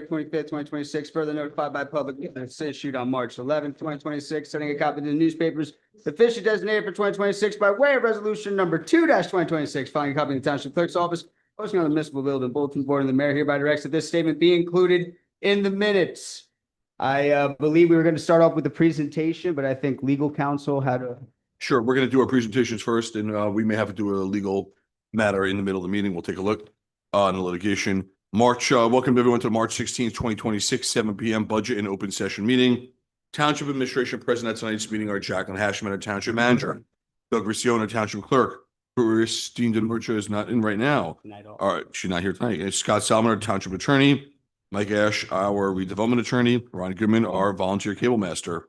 25th, 2026, further notified by public notice issued on March 11th, 2026, sending a copy to the newspapers officially designated for 2026 by way of resolution number 2-2026, filing a copy in the township clerk's office, posting on the municipal building bulletin board, and the mayor hereby directs that this statement be included in the minutes. I believe we were going to start off with the presentation, but I think legal counsel had a. Sure, we're going to do our presentations first, and we may have to do a legal matter in the middle of the meeting. We'll take a look on the litigation. Welcome everyone to the March 16th, 2026, 7 p.m. budget and open session meeting. Township administration present at tonight's meeting are Jacqueline Hashman, our township manager, Doug Riccione, township clerk. Christine DeMurcia is not in right now. All right, she's not here tonight. And Scott Salmon, our township attorney, Mike Ash, our redevelopment attorney, Ron Goodman, our volunteer cable master.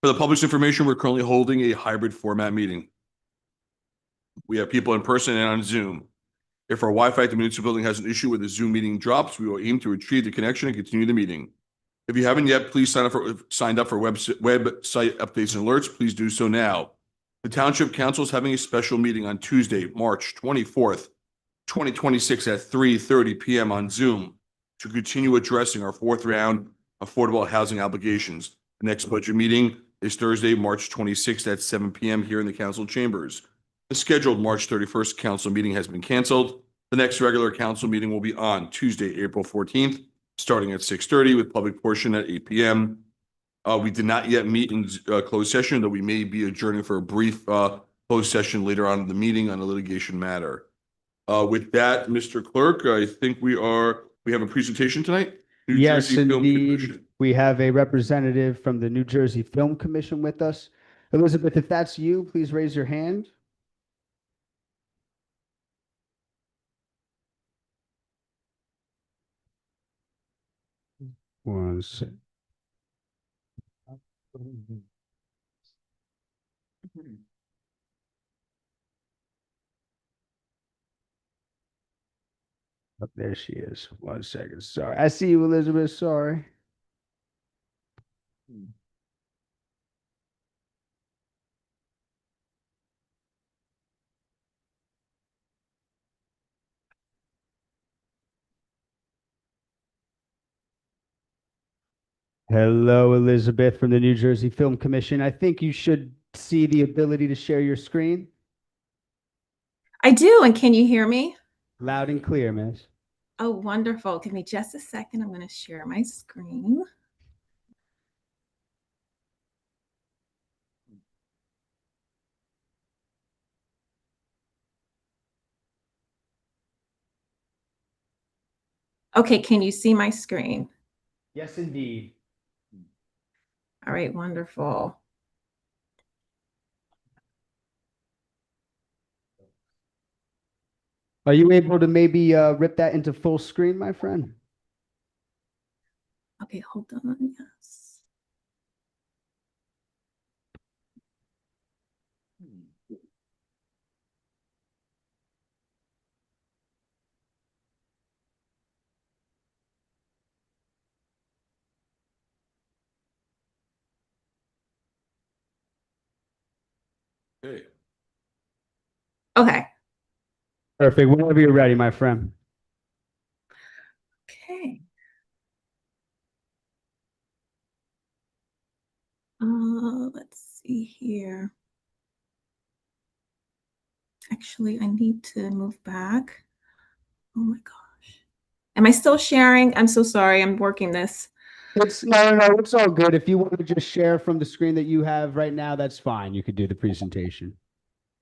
For the public's information, we're currently holding a hybrid format meeting. We have people in person and on Zoom. If our Wi-Fi at the municipal building has an issue where the Zoom meeting drops, we will aim to retrieve the connection and continue the meeting. If you haven't yet, please signed up for website updates and alerts. Please do so now. The Township Council is having a special meeting on Tuesday, March 24th, 2026 at 3:30 p.m. on Zoom to continue addressing our fourth round affordable housing obligations. The next budget meeting is Thursday, March 26th at 7 p.m. here in the council chambers. The scheduled March 31st council meeting has been canceled. The next regular council meeting will be on Tuesday, April 14th, starting at 6:30 with public portion at 8 p.m. We did not yet meet in closed session, though we may be adjourning for a brief closed session later on in the meeting on a litigation matter. With that, Mr. Clerk, I think we have a presentation tonight. Yes, indeed. We have a representative from the New Jersey Film Commission with us. Elizabeth, if that's you, please raise your hand. One second. Oh, there she is. 1 second. Sorry. I see you, Elizabeth. Sorry. Hello, Elizabeth from the New Jersey Film Commission. I think you should see the ability to share your screen. I do, and can you hear me? Loud and clear, miss. Oh, wonderful. Give me just a second. I'm going to share my screen. Okay, can you see my screen? Yes, indeed. All right, wonderful. Are you able to maybe rip that into full screen, my friend? Okay, hold on. Yes. Okay. Okay. Perfect. Whenever you're ready, my friend. Okay. Let's see here. Actually, I need to move back. Oh my gosh. Am I still sharing? I'm so sorry. I'm working this. No, it's all good. If you want to just share from the screen that you have right now, that's fine. You could do the presentation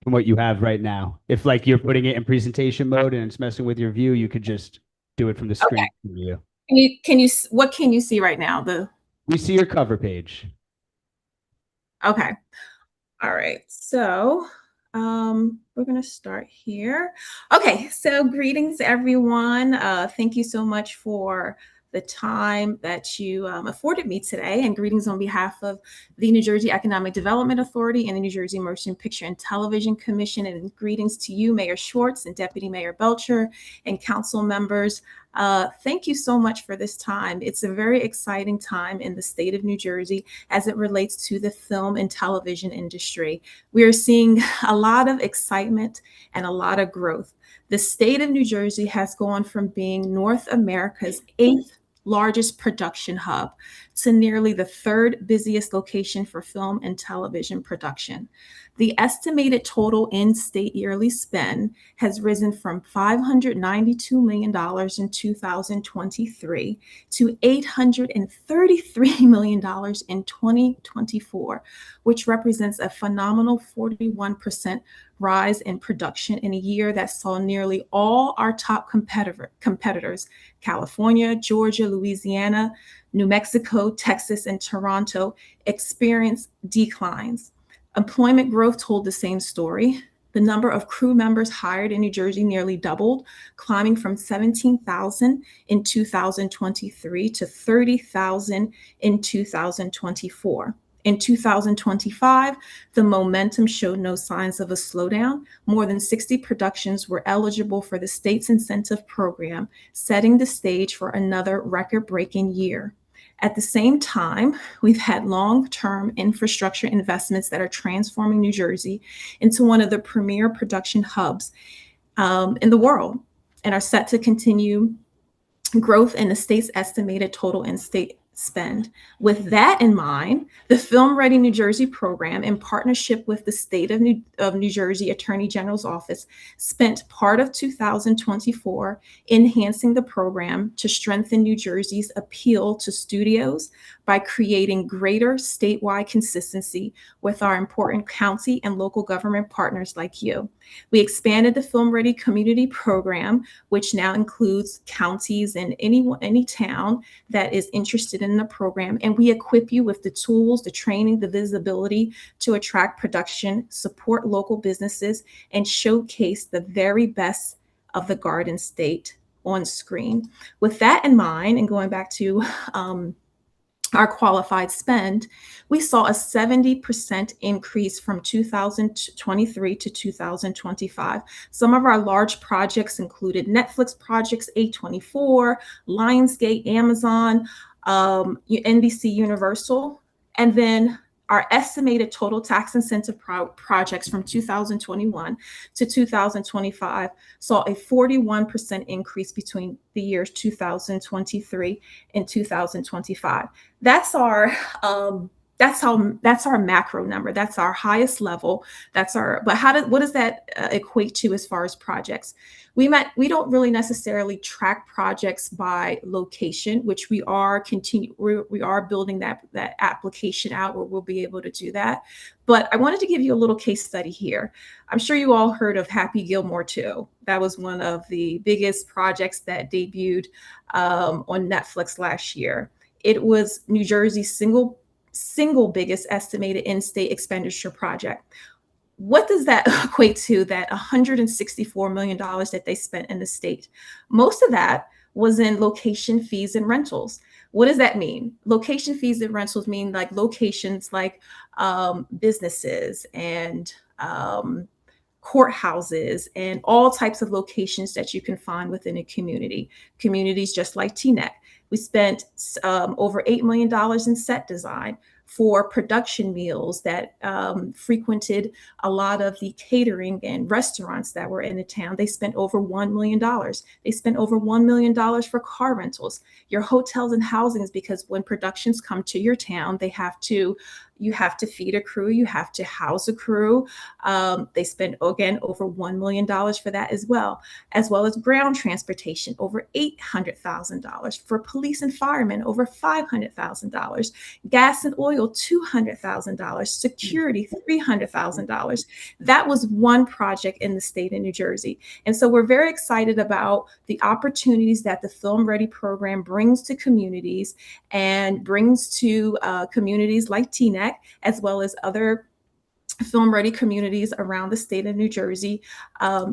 from what you have right now. If like you're putting it in presentation mode and it's messing with your view, you could just do it from the screen. Okay. What can you see right now? We see your cover page. Okay. All right. So we're going to start here. Okay. So greetings, everyone. Thank you so much for the time that you afforded me today, and greetings on behalf of the New Jersey Economic Development Authority and the New Jersey Motion Picture and Television Commission, and greetings to you, Mayor Schwartz and Deputy Mayor Belcher and council members. Thank you so much for this time. It's a very exciting time in the state of New Jersey as it relates to the film and television industry. We are seeing a lot of excitement and a lot of growth. The state of New Jersey has gone from being North America's eighth largest production hub to nearly the third busiest location for film and television production. The estimated total in-state yearly spend has risen from $592 million in 2023 to $833 million in 2024, which represents a phenomenal 41% rise in production in a year that saw nearly all our top competitors, California, Georgia, Louisiana, New Mexico, Texas, and Toronto, experience declines. Employment growth told the same story. The number of crew members hired in New Jersey nearly doubled, climbing from 17,000 in 2023 to 30,000 in 2024. In 2025, the momentum showed no signs of a slowdown. More than 60 productions were eligible for the state's incentive program, setting the stage for another record-breaking year. At the same time, we've had long-term infrastructure investments that are transforming New Jersey into one of the premier production hubs in the world and are set to continue growth in the state's estimated total in-state spend. With that in mind, the Film Ready New Jersey program, in partnership with the state of New Jersey Attorney General's office, spent part of 2024 enhancing the program to strengthen New Jersey's appeal to studios by creating greater statewide consistency with our important county and local government partners like you. We expanded the Film Ready Community Program, which now includes counties and any town that is interested in the program, and we equip you with the tools, the training, the visibility to attract production, support local businesses, and showcase the very best of the Garden State on screen. With that in mind, and going back to our qualified spend, we saw a 70% increase from 2023 to 2025. Some of our large projects included Netflix projects, A24, Lionsgate, Amazon, NBC Universal, and then our estimated total tax incentive projects from 2021 to 2025 saw a 41% increase between the years 2023 and 2025. That's our macro number. That's our highest level. What does that equate to as far as projects? We don't really necessarily track projects by location, which we are building that application out where we'll be able to do that. But I wanted to give you a little case study here. I'm sure you all heard of Happy Gilmore 2. That was one of the biggest projects that debuted on Netflix last year. It was New Jersey's single biggest estimated in-state expenditure project. What does that equate to, that $164 million that they spent in the state? Most of that was in location fees and rentals. What does that mean? Location fees and rentals mean like locations like businesses and courthouses and all types of locations that you can find within a community. Communities just like Teaneck. We spent over $8 million in set design for production meals that frequented a lot of the catering and restaurants that were in the town. They spent over $1 million. They spent over $1 million for car rentals. Your hotels and housings, because when productions come to your town, you have to feed a crew, you have to house a crew. They spent, again, over $1 million for that as well as ground transportation, over $800,000, for police and firemen, over $500,000, gas and oil, $200,000, security, $300,000. That was one project in the state of New Jersey. And so we're very excited about the opportunities that the Film Ready program brings to communities and brings to communities like Teaneck, as well as other Film Ready communities around the state of New Jersey.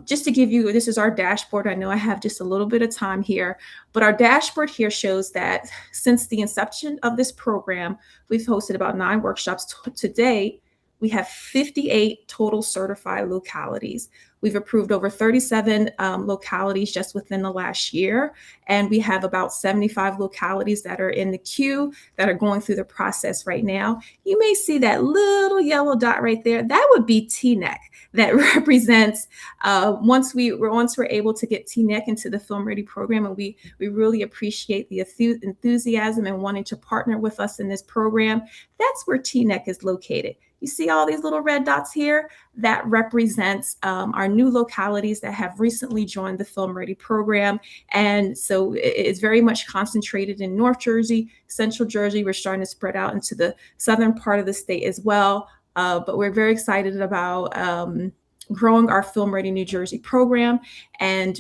Just to give you, this is our dashboard. I know I have just a little bit of time here, but our dashboard here shows that since the inception of this program, we've hosted about 9 workshops to date. We have 58 total certified localities. We've approved over 37 localities just within the last year, and we have about 75 localities that are in the queue that are going through the process right now. You may see that little yellow dot right there. That would be Teaneck. That represents once we're able to get Teaneck into the Film Ready program, and we really appreciate the enthusiasm and wanting to partner with us in this program. That's where Teaneck is located. You see all these little red dots here? That represents our new localities that have recently joined the Film Ready program. And so it's very much concentrated in North Jersey, Central Jersey. We're starting to spread out into the southern part of the state as well. But we're very excited about growing our Film Ready New Jersey program. And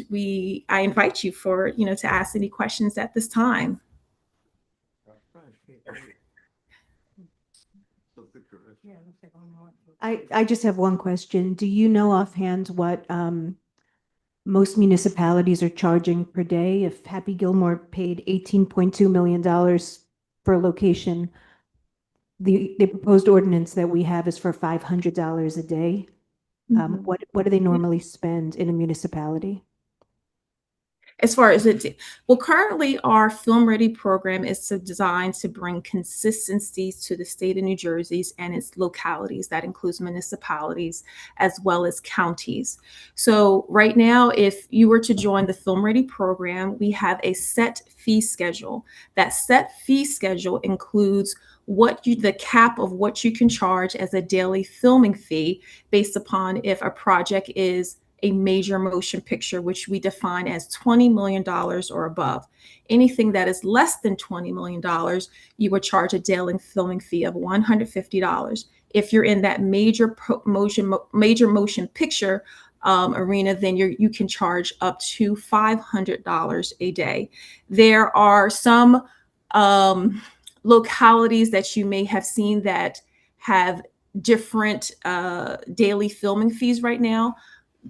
I invite you to ask any questions at this time. I just have one question. Do you know offhand what most municipalities are charging per day? If Happy Gilmore paid $18.2 million for a location, the proposed ordinance that we have is for $500 a day. What do they normally spend in a municipality? As far as currently our Film Ready program is designed to bring consistencies to the state of New Jersey and its localities. That includes municipalities as well as counties. So right now, if you were to join the Film Ready program, we have a set fee schedule. That set fee schedule includes the cap of what you can charge as a daily filming fee based upon if a project is a major motion picture, which we define as $20 million or above. Anything that is less than $20 million, you would charge a daily filming fee of $150. If you're in that major motion picture arena, then you can charge up to $500 a day. There are some localities that you may have seen that have different daily filming fees right now.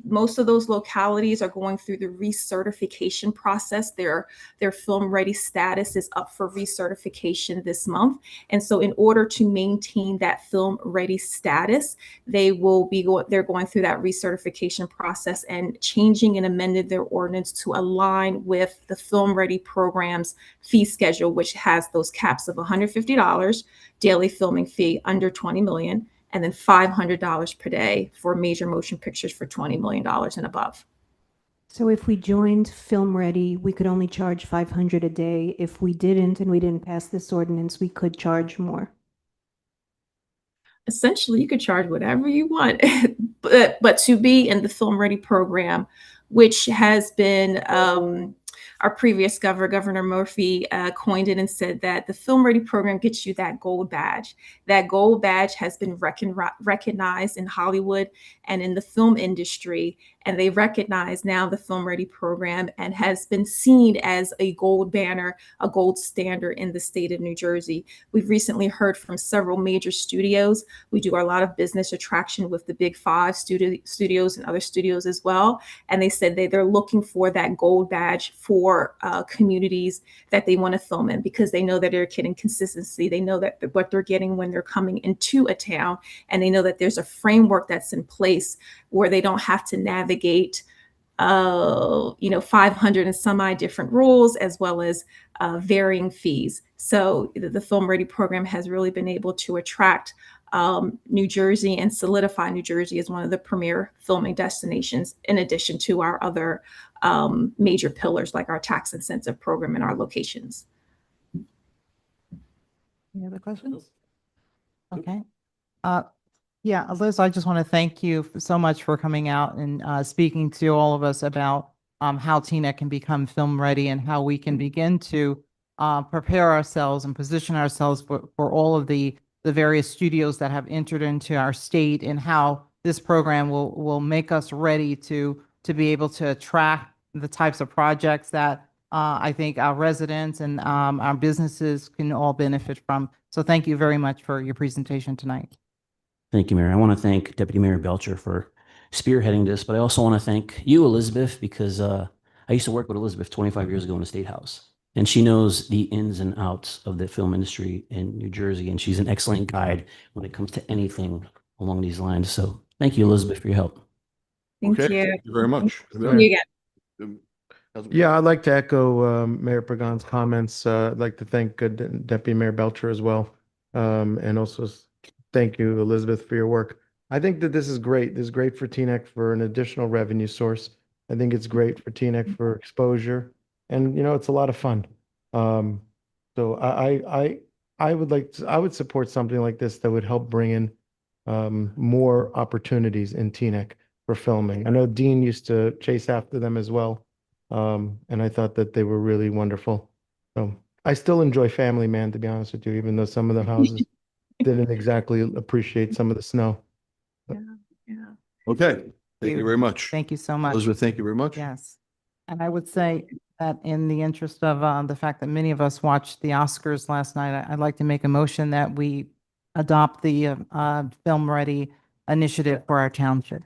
Most of those localities are going through the recertification process. Their film ready status is up for recertification this month. And so in order to maintain that film ready status, they're going through that recertification process and changing and amended their ordinance to align with the Film Ready program's fee schedule, which has those caps of $150 daily filming fee under 20 million. And then $500 per day for major motion pictures for $20 million and above. So if we joined Film Ready, we could only charge $500 a day. If we didn't and we didn't pass this ordinance, we could charge more. Essentially, you could charge whatever you want, but to be in the Film Ready program, which has been our previous Governor Murphy coined it and said that the Film Ready program gets you that gold badge. That gold badge has been recognized in Hollywood and in the film industry, and they recognize now the Film Ready program and has been seen as a gold banner, a gold standard in the state of New Jersey. We've recently heard from several major studios. We do a lot of business attraction with the Big Five studios and other studios as well, and they said they're looking for that gold badge for communities that they want to film in, because they know that they're getting consistency. They know that what they're getting when they're coming into a town, and they know that there's a framework that's in place where they don't have to navigate 500 and some odd different rules, as well as varying fees. So the Film Ready program has really been able to attract New Jersey and solidify New Jersey as one of the premier filming destinations, in addition to our other major pillars like our tax incentive program and our locations. Any other questions? Okay. Yeah, Liz, I just want to thank you so much for coming out and speaking to all of us about how Teaneck can become film ready and how we can begin to prepare ourselves and position ourselves for all of the various studios that have entered into our state, and how this program will make us ready to be able to attract the types of projects that I think our residents and our businesses can all benefit from. So thank you very much for your presentation tonight. Thank you, Mayor. I want to thank Deputy Mayor Belcher for spearheading this, but I also want to thank you, Elizabeth, because I used to work with Elizabeth 25 years ago in the State House, and she knows the ins and outs of the film industry in New Jersey, and she's an excellent guide when it comes to anything along these lines. So thank you, Elizabeth, for your help. Thank Okay, you. thank you very much. See you again. Yeah, I'd like to echo Mayor Pagan's comments. I'd like to thank Deputy Mayor Belcher as well. And also thank you, Elizabeth, for your work. I think that this is great. This is great for Teaneck for an additional revenue source. I think it's great for Teaneck for exposure. And, you know, it's a lot of fun. So I would I would support something like this that would help bring in more opportunities in Teaneck for filming. I know Dean used to chase after them as well. And I thought that they were really wonderful. So I still enjoy Family Man, to be honest with you, even though some of the houses didn't exactly appreciate some of the snow. Yeah. Okay, thank you very much. Thank you so much. Elizabeth, thank you very much. Yes. And I would say that in the interest of the fact that many of us watched the Oscars last night, I'd like to make a motion that we adopt the Film Ready initiative for our township.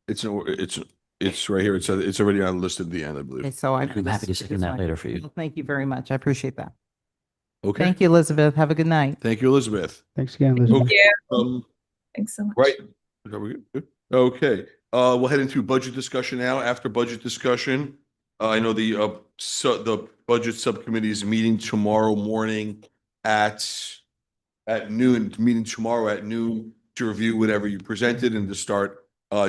It's right here. It's already on listed at the end, I Okay, believe. so I'm happy to second that later for you. Well, thank you very much. I appreciate that. Okay, Thank you, Elizabeth. Have a good night. thank you, Elizabeth. Thanks again, Elizabeth. Okay, Thanks so much. right. Is that we good? Okay, we'll head into budget discussion now. After budget discussion, I know the budget subcommittee is meeting tomorrow morning at noon, meeting tomorrow at noon to review whatever you presented and to start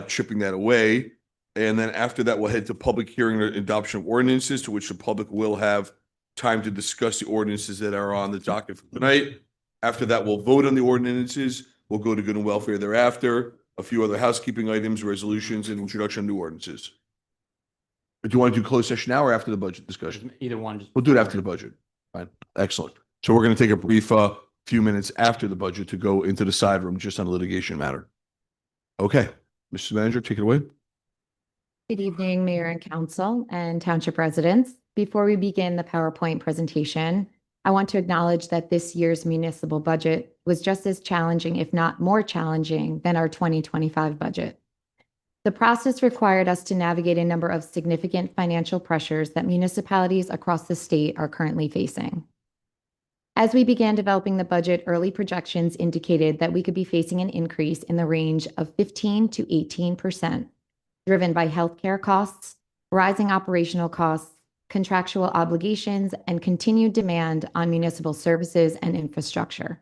chipping that away. And then after that, we'll head to public hearing and adoption of ordinances to which the public will have time to discuss the ordinances that are on the docket for tonight. After that, we'll vote on the ordinances. We'll go to good and welfare thereafter, a few other housekeeping items, resolutions, and introduction of new ordinances. But do you want to do closed session now or after the budget discussion? Either one. Just We'll do it after the budget. Fine. Excellent. So we're going to take a brief few minutes after the budget to go into the side room just on a litigation matter. Okay, Mr. Manager, take it away. Good evening, Mayor and Council and Township residents. Before we begin the PowerPoint presentation, I want to acknowledge that this year's municipal budget was just as challenging, if not more challenging, than our 2025 budget. The process required us to navigate a number of significant financial pressures that municipalities across the state are currently facing. As we began developing the budget, early projections indicated that we could be facing an increase in the range of 15 to 18%, driven by healthcare costs, rising operational costs, contractual obligations, and continued demand on municipal services and infrastructure.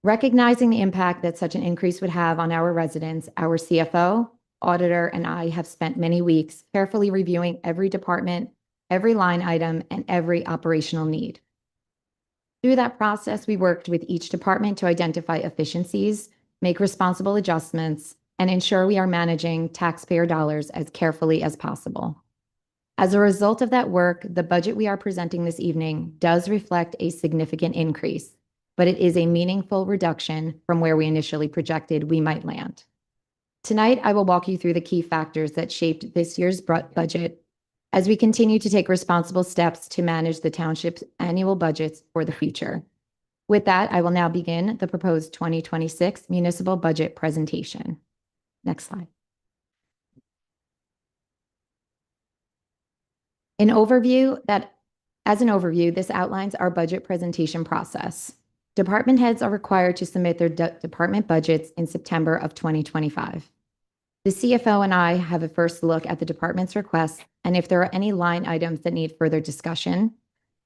Recognizing the impact that such an increase would have on our residents, our CFO, auditor, and I have spent many weeks carefully reviewing every department, every line item, and every operational need. Through that process, we worked with each department to identify efficiencies, make responsible adjustments, and ensure we are managing taxpayer dollars as carefully as possible. As a result of that work, the budget we are presenting this evening does reflect a significant increase, but it is a meaningful reduction from where we initially projected we might land. Tonight, I will walk you through the key factors that shaped this year's budget as we continue to take responsible steps to manage the township's annual budgets for the future. With that, I will now begin the proposed 2026 municipal budget presentation. Next slide. As an overview, this outlines our budget presentation process. Department heads are required to submit their department budgets in September of 2025. The CFO and I have a first look at the department's requests, and if there are any line items that need further discussion,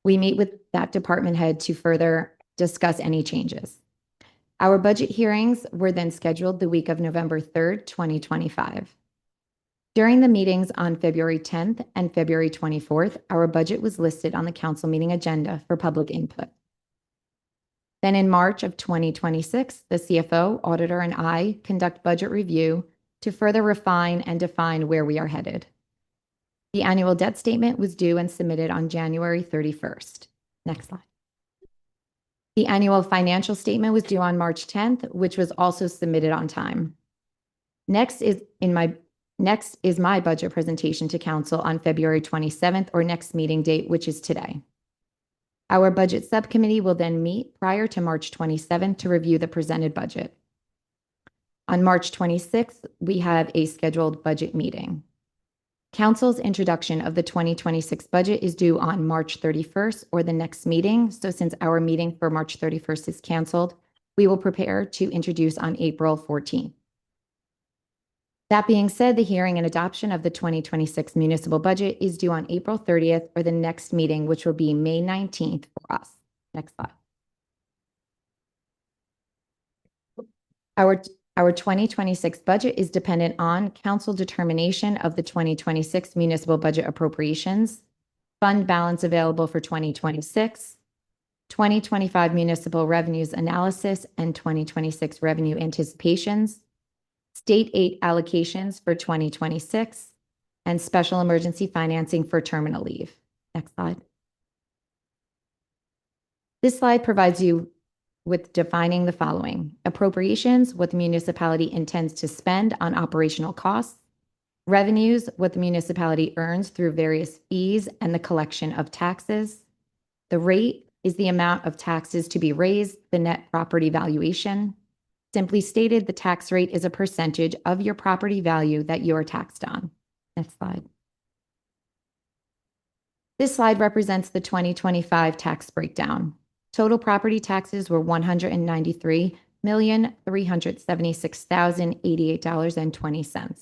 we meet with that department head to further discuss any changes. Our budget hearings were then scheduled the week of November 3rd, 2025. During the meetings on February 10th and February 24th, our budget was listed on the council meeting agenda for public input. Then in March of 2026, the CFO, auditor, and I conduct budget review to further refine and define where we are headed. The annual debt statement was due and submitted on January 31st. Next slide. The annual financial statement was due on March 10th, which was also submitted on time. Next is my budget presentation to council on February 27th, or next meeting date, which is today. Our budget subcommittee will then meet prior to March 27th to review the presented budget. On March 26th, we have a scheduled budget meeting. Council's introduction of the 2026 budget is due on March 31st or the next meeting. So since our meeting for March 31st is canceled, we will prepare to introduce on April 14th. That being said, the hearing and adoption of the 2026 municipal budget is due on April 30th or the next meeting, which will be May 19th for us. Next slide. Our 2026 budget is dependent on council determination of the 2026 municipal budget appropriations, fund balance available for 2026, 2025 municipal revenues analysis and 2026 revenue anticipations, state aid allocations for 2026, and special emergency financing for terminal leave. Next slide. This slide provides you with defining the following: appropriations, what the municipality intends to spend on operational costs; revenues, what the municipality earns through various fees and the collection of taxes; the rate is the amount of taxes to be raised, the net property valuation. Simply stated, the tax rate is a percentage of your property value that you are taxed on. Next slide. This slide represents the 2025 tax breakdown. Total property taxes were $193,376,088.20.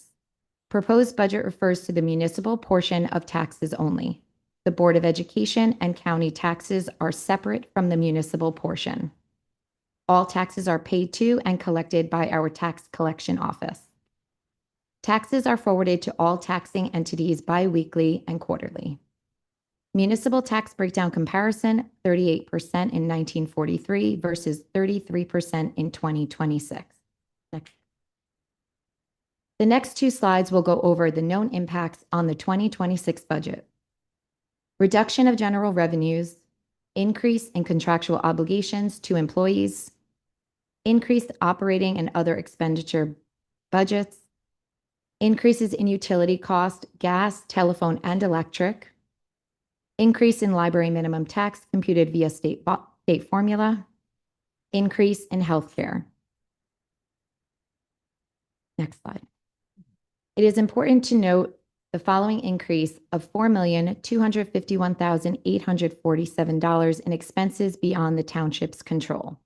Proposed budget refers to the municipal portion of taxes only. The Board of Education and county taxes are separate from the municipal portion. All taxes are paid to and collected by our tax collection office. Taxes are forwarded to all taxing entities bi-weekly and quarterly. Municipal tax breakdown comparison, 38% in 1943 versus 33% in 2026. Next. The next two slides will go over the known impacts on the 2026 budget. Reduction of general revenues, increase in contractual obligations to employees, increased operating and other expenditure budgets, increases in utility cost, gas, telephone, and electric, increase in library minimum tax computed via state formula, increase in healthcare. Next slide. It is important to note the following increase of $4,251,847 in expenses beyond the township's control.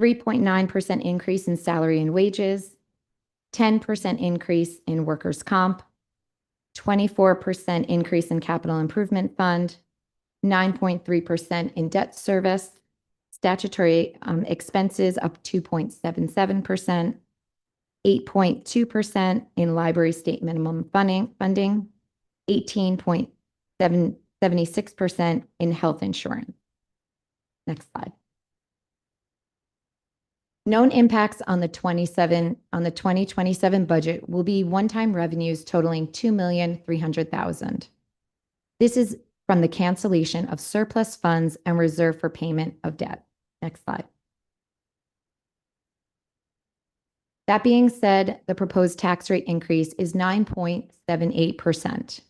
3.9% increase in salary and wages, 10% increase in workers' comp, 24% increase in capital improvement fund, 9.3% in debt service, statutory expenses up 2.77%, 8.2% in library state minimum funding, 18.76% in health insurance. Next slide. Known impacts on the 2027 budget will be one-time revenues totaling $2,300,000. This is from the cancellation of surplus funds and reserve for payment of debt. Next slide. That being said, the proposed tax rate increase is 9.78%.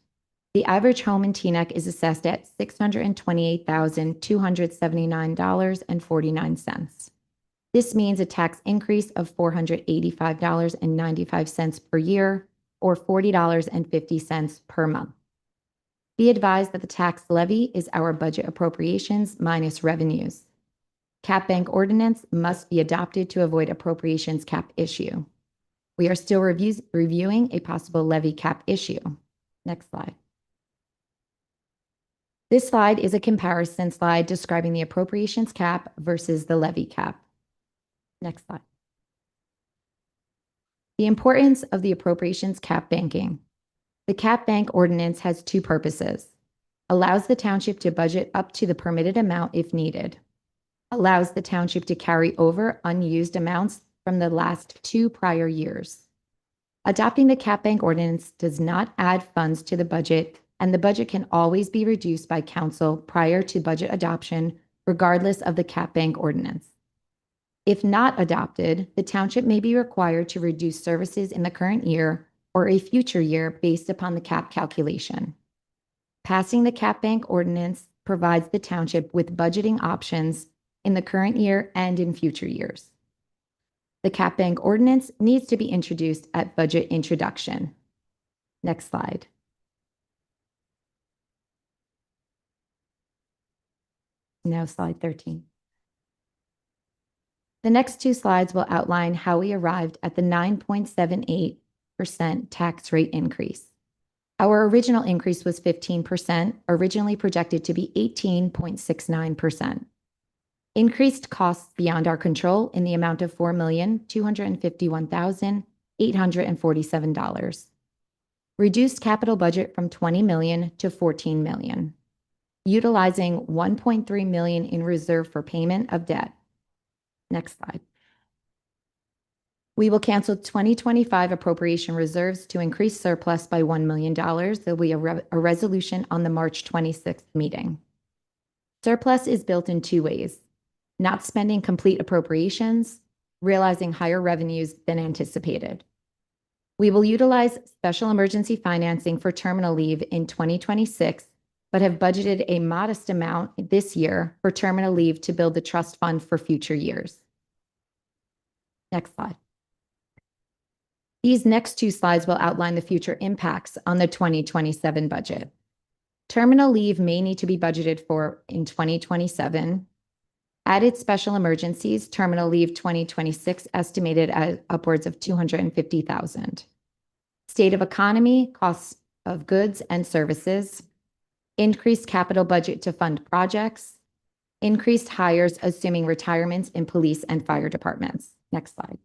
The average home in Teaneck is assessed at $628,279.49. This means a tax increase of $485.95 per year, or $40.50 per month. Be advised that the tax levy is our budget appropriations minus revenues. Cap bank ordinance must be adopted to avoid appropriations cap issue. We are still reviewing a possible levy cap issue. Next slide. This slide is a comparison slide describing the appropriations cap versus the levy cap. Next slide. The importance of the appropriations cap banking. The cap bank ordinance has two purposes. Allows the township to budget up to the permitted amount if needed. Allows the township to carry over unused amounts from the last 2 prior years. Adopting the cap bank ordinance does not add funds to the budget, and the budget can always be reduced by council prior to budget adoption, regardless of the cap bank ordinance. If not adopted, the township may be required to reduce services in the current year or a future year based upon the cap calculation. Passing the cap bank ordinance provides the township with budgeting options in the current year and in future years. The cap bank ordinance needs to be introduced at budget introduction. Next slide. Now slide 13. The next two slides will outline how we arrived at the 9.78% tax rate increase. Our original increase was 15%, originally projected to be 18.69%. Increased costs beyond our control in the amount of $4,251,847. Reduced capital budget from $20 million to $14 million. Utilizing $1.3 million in reserve for payment of debt. Next slide. We will cancel 2025 appropriation reserves to increase surplus by $1 million. There will be a resolution on the March 26th meeting. Surplus is built in two ways: not spending complete appropriations, realizing higher revenues than anticipated. We will utilize special emergency financing for terminal leave in 2026, but have budgeted a modest amount this year for terminal leave to build the trust fund for future years. Next slide. These next two slides will outline the future impacts on the 2027 budget. Terminal leave may need to be budgeted for in 2027. Added special emergencies, terminal leave 2026 estimated at upwards of $250,000. State of economy, costs of goods and services, increased capital budget to fund projects, increased hires assuming retirements in police and fire departments. Next slide.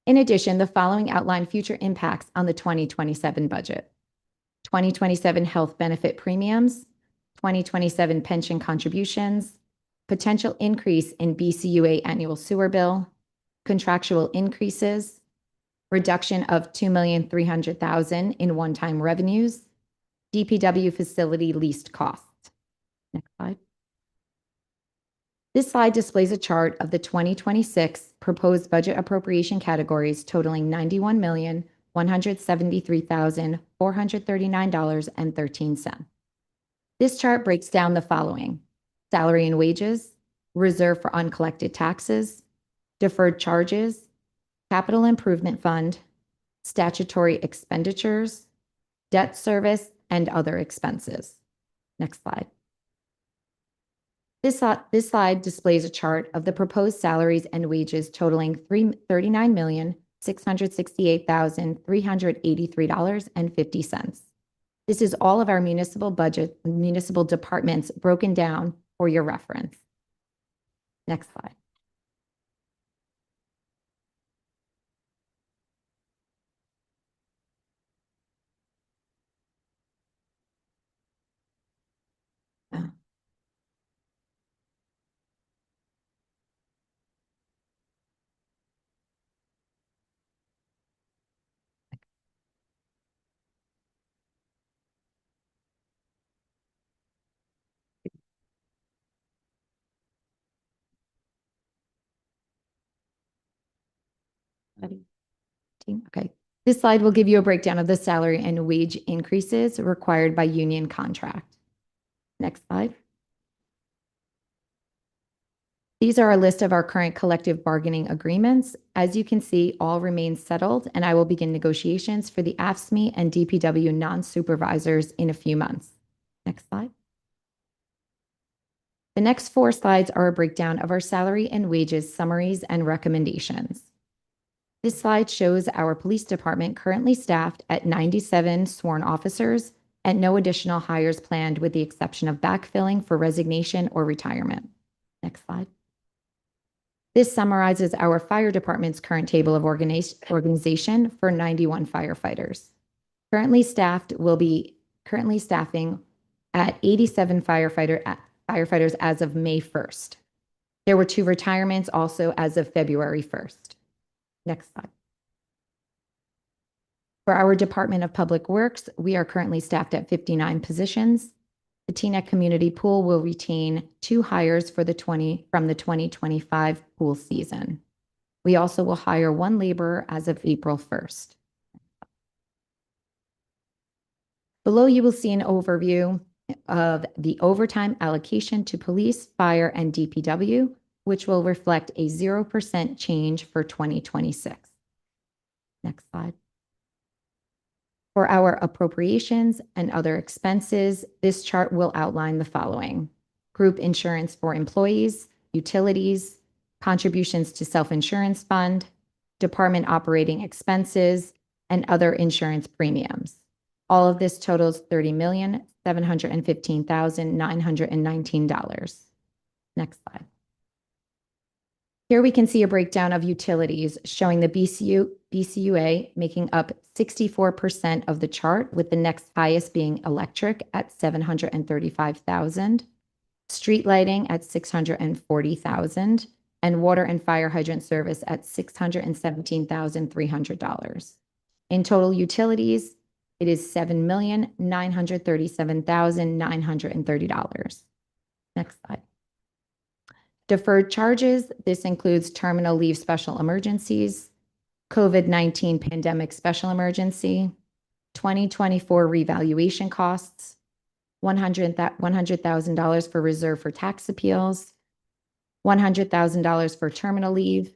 In addition, the following outline future impacts on the 2027 budget. 2027 health benefit premiums, 2027 pension contributions, potential increase in BCUA annual sewer bill, contractual increases, reduction of $2,300,000 in one-time revenues, DPW facility leased costs. Next slide. This slide displays a chart of the 2026 proposed budget appropriation categories totaling $91,173,439.13. This chart breaks down the following: salary and wages, reserve for uncollected taxes, deferred charges, capital improvement fund, statutory expenditures, debt service, and other expenses. Next slide. This slide displays a chart of the proposed salaries and wages totaling $39,668,383.50. This is all of our municipal departments broken down for your reference. Next slide. Okay. This slide will give you a breakdown of the salary and wage increases required by union contract. Next slide. These are a list of our current collective bargaining agreements. As you can see, all remain settled, and I will begin negotiations for the AFSCME and DPW non-supervisors in a few months. Next slide. The next four slides are a breakdown of our salary and wages summaries and recommendations. This slide shows our police department currently staffed at 97 sworn officers and no additional hires planned with the exception of backfilling for resignation or retirement. Next slide. This summarizes our fire department's current table of organization for 91 firefighters. Currently staffing at 87 firefighters as of May 1st. There were 2 retirements also as of February 1st. Next slide. For our Department of Public Works, we are currently staffed at 59 positions. The Teaneck Community Pool will retain 2 hires from the 2025 pool season. We also will hire 1 laborer as of April 1st. Below you will see an overview of the overtime allocation to police, fire, and DPW, which will reflect a 0% change for 2026. Next slide. For our appropriations and other expenses, this chart will outline the following: group insurance for employees, utilities, contributions to self-insurance fund, department operating expenses, and other insurance premiums. All of this totals $30,715,919. Next slide. Here we can see a breakdown of utilities showing the BCUA making up 64% of the chart, with the next highest being electric at $735,000, street lighting at $640,000, and water and fire hydrant service at $617,300. In total utilities, it is $7,937,930. Next slide. Deferred charges, this includes terminal leave special emergencies, COVID-19 pandemic special emergency, 2024 revaluation costs, $100,000 for reserve for tax appeals, $100,000 for terminal leave,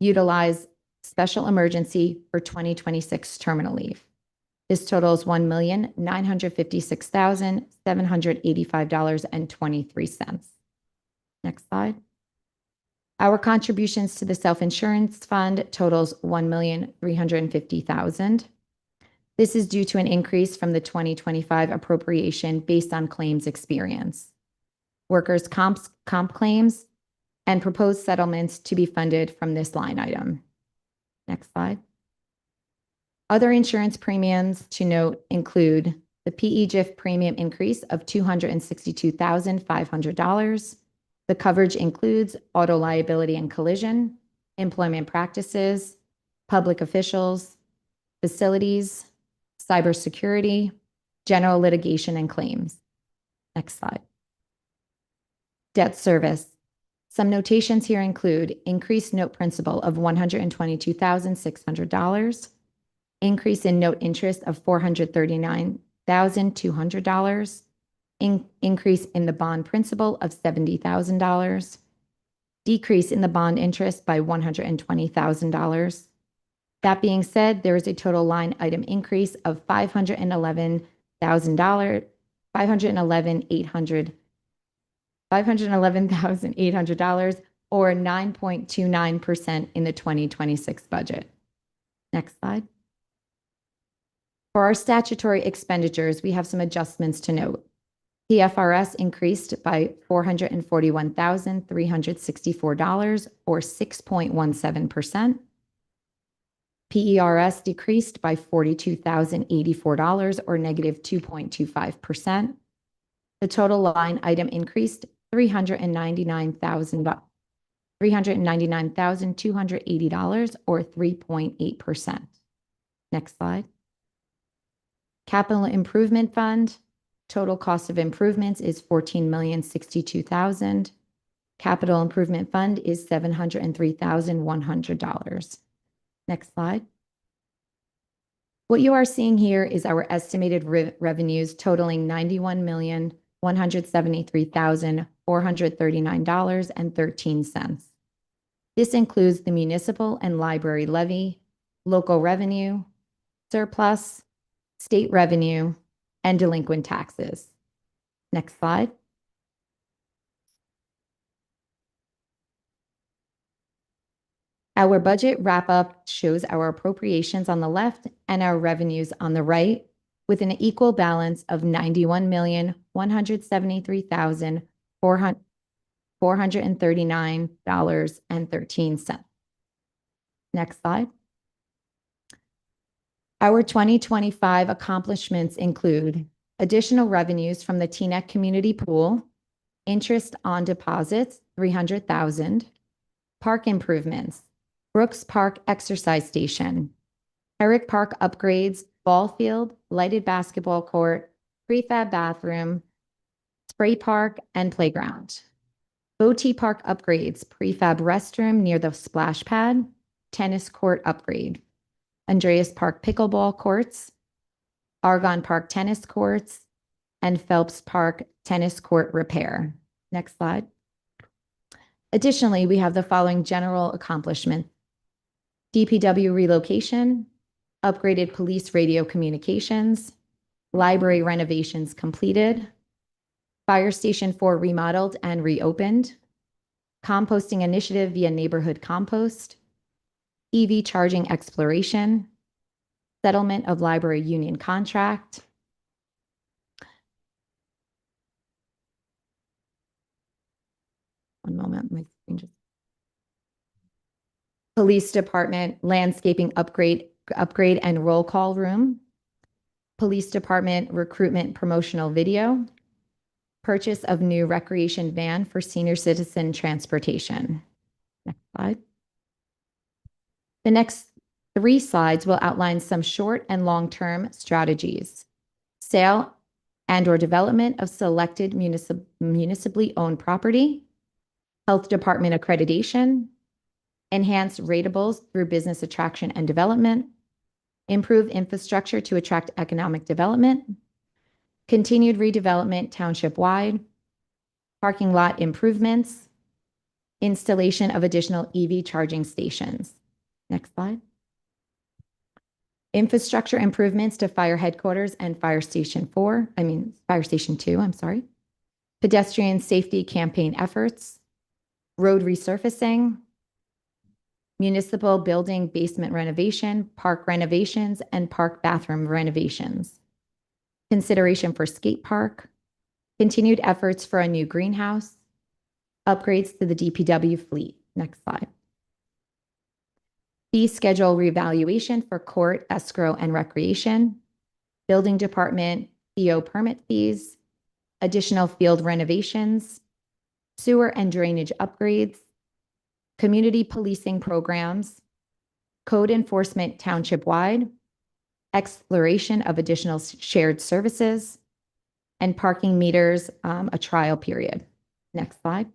utilize special emergency for 2026 terminal leave. This totals $1,956,785.23. Next slide. Our contributions to the self-insurance fund totals $1,350,000. This is due to an increase from the 2025 appropriation based on claims experience, workers' comp claims, and proposed settlements to be funded from this line item. Next slide. Other insurance premiums to note include the PEGIF premium increase of $262,500. The coverage includes auto liability and collision, employment practices, public officials, facilities, cybersecurity, general litigation, and claims. Next slide. Debt service. Some notations here include increased note principal of $122,600, increase in note interest of $439,200, increase in the bond principal of $70,000, decrease in the bond interest by $120,000. That being said, there is a total line item increase of $511,800 or 9.29% in the 2026 budget. Next slide. For our statutory expenditures, we have some adjustments to note. PFRS increased by $441,364 or 6.17%. PERS decreased by $42,084 or negative 2.25%. The total line item increased $399,280 or 3.8%. Next slide. Capital Improvement Fund. Total cost of improvements is $14,062,000. Capital Improvement Fund is $703,100. Next slide. What you are seeing here is our estimated revenues totaling $91,173,439.13. This includes the municipal and library levy, local revenue, surplus, state revenue, and delinquent taxes. Next slide. Our budget wrap-up shows our appropriations on the left and our revenues on the right, with an equal balance of $91,173,439.13. Next slide. Our 2025 accomplishments include additional revenues from the Teaneck Community Pool, interest on deposits, $300,000, park improvements, Brooks Park Exercise Station, Herrick Park upgrades, ball field, lighted basketball court, prefab bathroom, spray park, and playground. Botee Park upgrades, prefab restroom near the splash pad, tennis court upgrade. Andreas Park pickleball courts, Argonne Park tennis courts, and Phelps Park tennis court repair. Next slide. Additionally, we have the following general accomplishments: DPW relocation, upgraded police radio communications, library renovations completed, Fire Station 4 remodeled and reopened, composting initiative via neighborhood compost, EV charging exploration, settlement of library union contract, one moment, my screen just. Police Department landscaping upgrade and roll call room, Police Department recruitment promotional video, purchase of new recreation van for senior citizen transportation. Next slide. The next 3 slides will outline some short and long-term strategies. Sale and/or development of selected municipally owned property, Health Department accreditation, enhance ratables through business attraction and development, improve infrastructure to attract economic development, continued redevelopment township-wide, parking lot improvements, installation of additional EV charging stations. Next slide. Infrastructure improvements to fire headquarters and Fire Station 2, I'm sorry. Pedestrian safety campaign efforts, road resurfacing, municipal building basement renovation, park renovations, and park bathroom renovations. Consideration for skate park, continued efforts for a new greenhouse, upgrades to the DPW fleet. Next slide. Fee schedule reevaluation for court, escrow, and recreation, building department, CO permit fees, additional field renovations, sewer and drainage upgrades, community policing programs, code enforcement township-wide, exploration of additional shared services, and parking meters, a trial period. Next slide.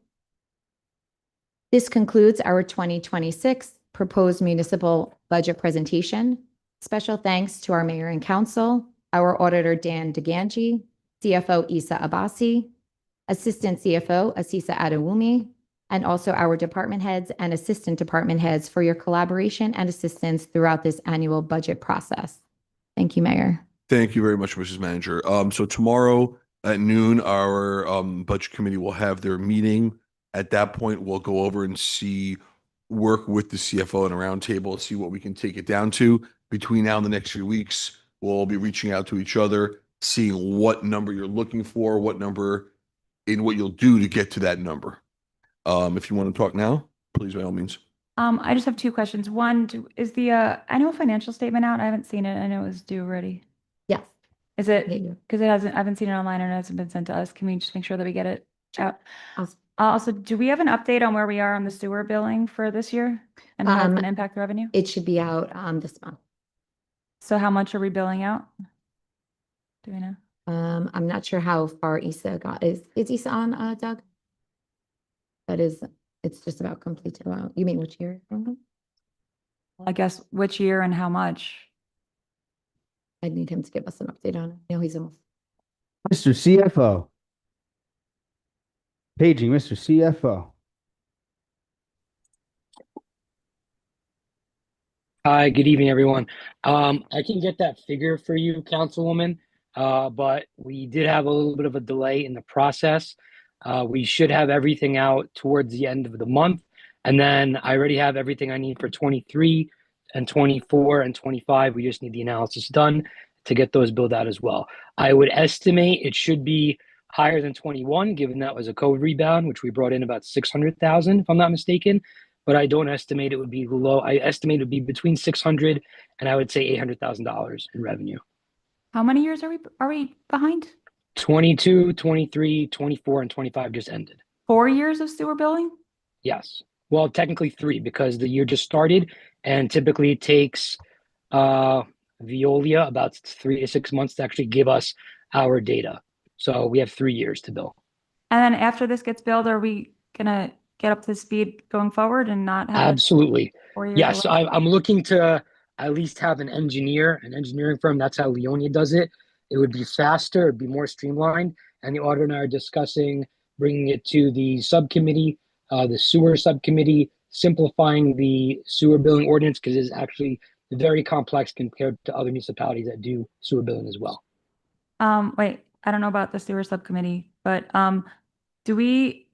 This concludes our 2026 proposed municipal budget presentation. Special thanks to our mayor and council, our auditor Dan DeGangi, CFO Isa Abasi, Assistant CFO Asisa Adewumi, and also our department heads and assistant department heads for your collaboration and assistance throughout this annual budget process. Thank you, Mayor. Thank you very much, Mrs. Manager. So tomorrow at noon, our budget committee will have their meeting. At that point, we'll go over and work with the CFO and a roundtable, see what we can take it down to. Between now and the next few weeks, we'll all be reaching out to each other, seeing what number you're looking for, what number and what you'll do to get to that number. If you want to talk now, please, by all means. I just have 2 questions. One, is the annual financial statement out? I haven't seen it. I know it was due already. Yes. Is it? Because I haven't seen it online and it hasn't been sent to us. Can we just make sure that we get it out? Awesome. Also, do we have an update on where we are on the sewer billing for this year and how it's going to impact the revenue? It should be out this month. So how much are we billing out? Do we know? I'm not sure how far Isa got. Is Isa on, Doug? It's just about completed. Wow. You mean which year? I guess which year and how much? I need him to give us an update on it. No, he's almost. Mr. CFO. Paging Mr. CFO. Hi, good evening, everyone. I can get that figure for you, Councilwoman, but we did have a little bit of a delay in the process. We should have everything out towards the end of the month, and then I already have everything I need for 23 and 24 and 25. We just need the analysis done to get those billed out as well. I would estimate it should be higher than 21, given that was a COVID rebound, which we brought in about 600,000, if I'm not mistaken. But I don't estimate it would be low. I estimate it would be between 600 and I would say $800,000 in revenue. How many years are we behind? 22, 23, 24, and 25 just ended. 4 years of sewer billing? Yes. Well, technically 3 because the year just started, and typically it takes Veolia about 3 to 6 months to actually give us our data. So we have 3 years to bill. And then after this gets billed, are we gonna get up to speed going forward and not have Absolutely. 4 years? Yes, I'm looking to at least have an engineering firm. That's how Leonia does it. It would be faster, it'd be more streamlined. And the auditor and I are discussing bringing it to the subcommittee, the sewer subcommittee, simplifying the sewer billing ordinance because it's actually very complex compared to other municipalities that do sewer billing as well. Wait, I don't know about the sewer subcommittee, but do we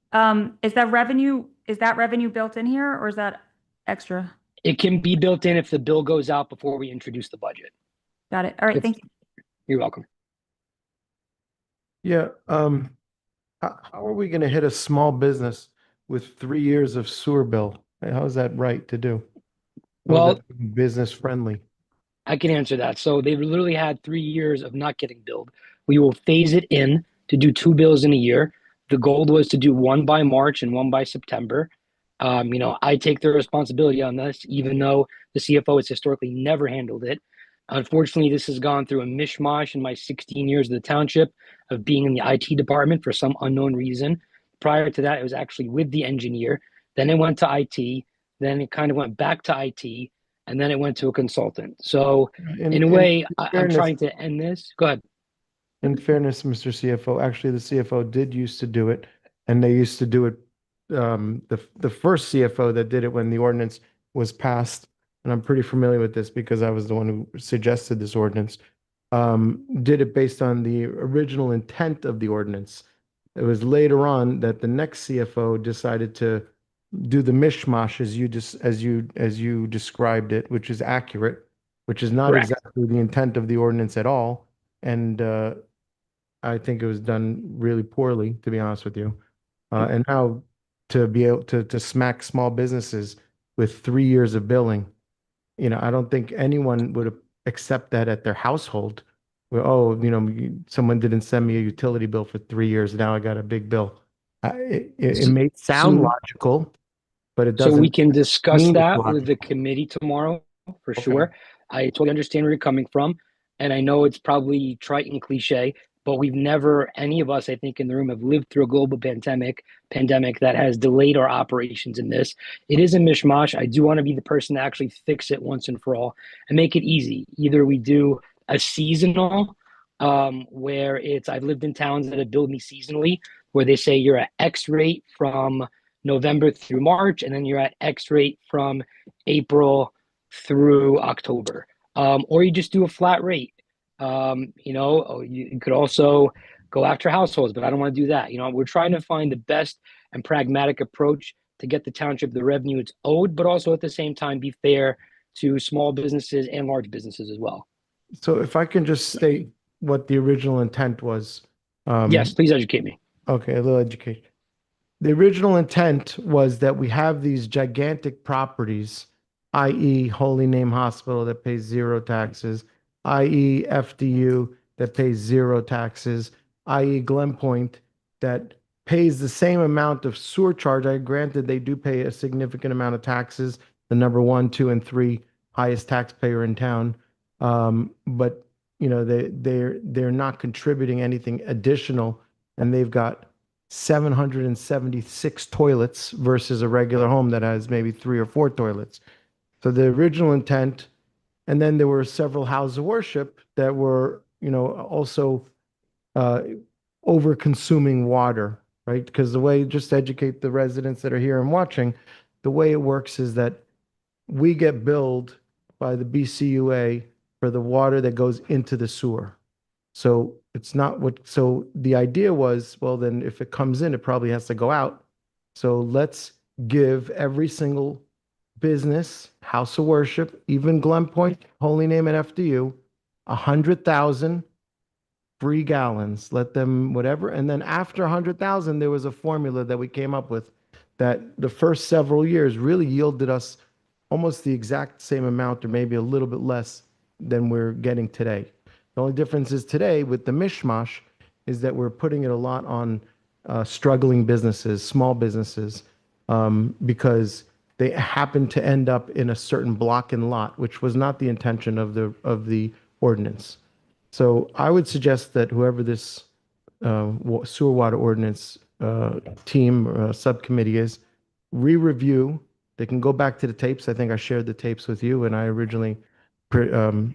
is that revenue is that revenue built in here or is that extra? It can be built in if the bill goes out before we introduce the budget. Got it. All right, If- thank you. You're welcome. Yeah, how are we gonna hit a small business with 3 years of sewer bill? How is that right to do? How is Well, that business friendly? I can answer that. So they've literally had 3 years of not getting billed. We will phase it in to do 2 bills in a year. The goal was to do one by March and one by September. I take the responsibility on this, even though the CFO has historically never handled it. Unfortunately, this has gone through a mishmash in my 16 years of the township of being in the IT department for some unknown reason. Prior to that, it was actually with the engineer. Then it went to IT. Then it kind of went back to IT, and then it went to a consultant. So in a way, I'm fairness- trying to end this. Go ahead. In fairness, Mr. CFO, actually, the CFO did used to do it, and they used to do it, the first CFO that did it when the ordinance was passed, and I'm pretty familiar with this because I was the one who suggested this ordinance, did it based on the original intent of the ordinance. It was later on that the next CFO decided to do the mishmash as you described it, which is accurate, which is not Correct. exactly the intent of the ordinance at all. And I think it was done really poorly, to be honest with you. And now to be able to smack small businesses with 3 years of billing, I don't think anyone would accept that at their household. Where, oh, someone didn't send me a utility bill for 3 years. Now I got a big bill. It may sound So- logical, but it So doesn't. we can discuss mean it's that with the logical. committee tomorrow for Okay. sure. I totally understand where you're coming from. And I know it's probably trite and cliche, but we've never, any of us, I think, in the room have lived through a global pandemic that has delayed our operations in this. It is a mishmash. I do want to be the person to actually fix it once and for all and make it easy. Either we do a seasonal, where I've lived in towns that have billed me seasonally, where they say you're at X rate from November through March, and then you're at X rate from April through October. Or you just do a flat rate. You could also go after households, but I don't want to do that. We're trying to find the best and pragmatic approach to get the township the revenue it's owed, but also at the same time be fair to small businesses and large businesses as well. So if I can just state what the original intent was. Yes, please educate me. Okay, a little education. The original intent was that we have these gigantic properties, i.e. Holy Name Hospital that pays zero taxes, i.e. FDU that pays zero taxes, i.e. Glen Point that pays the same amount of sewer charge. I granted they do pay a significant amount of taxes, the number 1, 2, and 3 highest taxpayer in town. But they're not contributing anything additional, and they've got 776 toilets versus a regular home that has maybe 3 or 4 toilets. So the original intent, and then there were several houses of worship that were, also over consuming water, right? Because the way, just to educate the residents that are here and watching, the way it works is that we get billed by the BCUA for the water that goes into the sewer. So it's not so the idea was, well, then if it comes in, it probably has to go out. So let's give every single business, house of worship, even Glen Point, Holy Name, and FDU, 100,000 free gallons. Let them whatever. And then after 100,000, there was a formula that we came up with that the first several years really yielded us almost the exact same amount, or maybe a little bit less than we're getting today. The only difference is today with the mishmash is that we're putting it a lot on struggling businesses, small businesses, because they happen to end up in a certain block and lot, which was not the intention of the ordinance. So I would suggest that whoever this sewer water ordinance team or subcommittee is, re-review. They can go back to the tapes. I think I shared the tapes with you, and I originally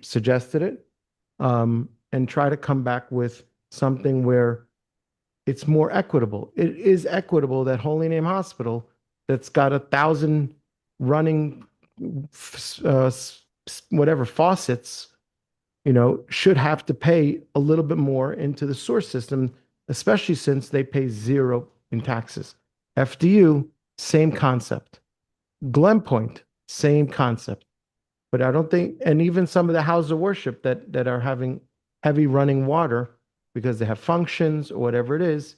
suggested it, and try to come back with something where it's more equitable. It is equitable that Holy Name Hospital, that's got 1,000 running whatever faucets, should have to pay a little bit more into the sewer system, especially since they pay zero in taxes. FDU same concept. Glen Point, same concept. But I don't think, and even some of the houses of worship that are having heavy running water because they have functions or whatever it is,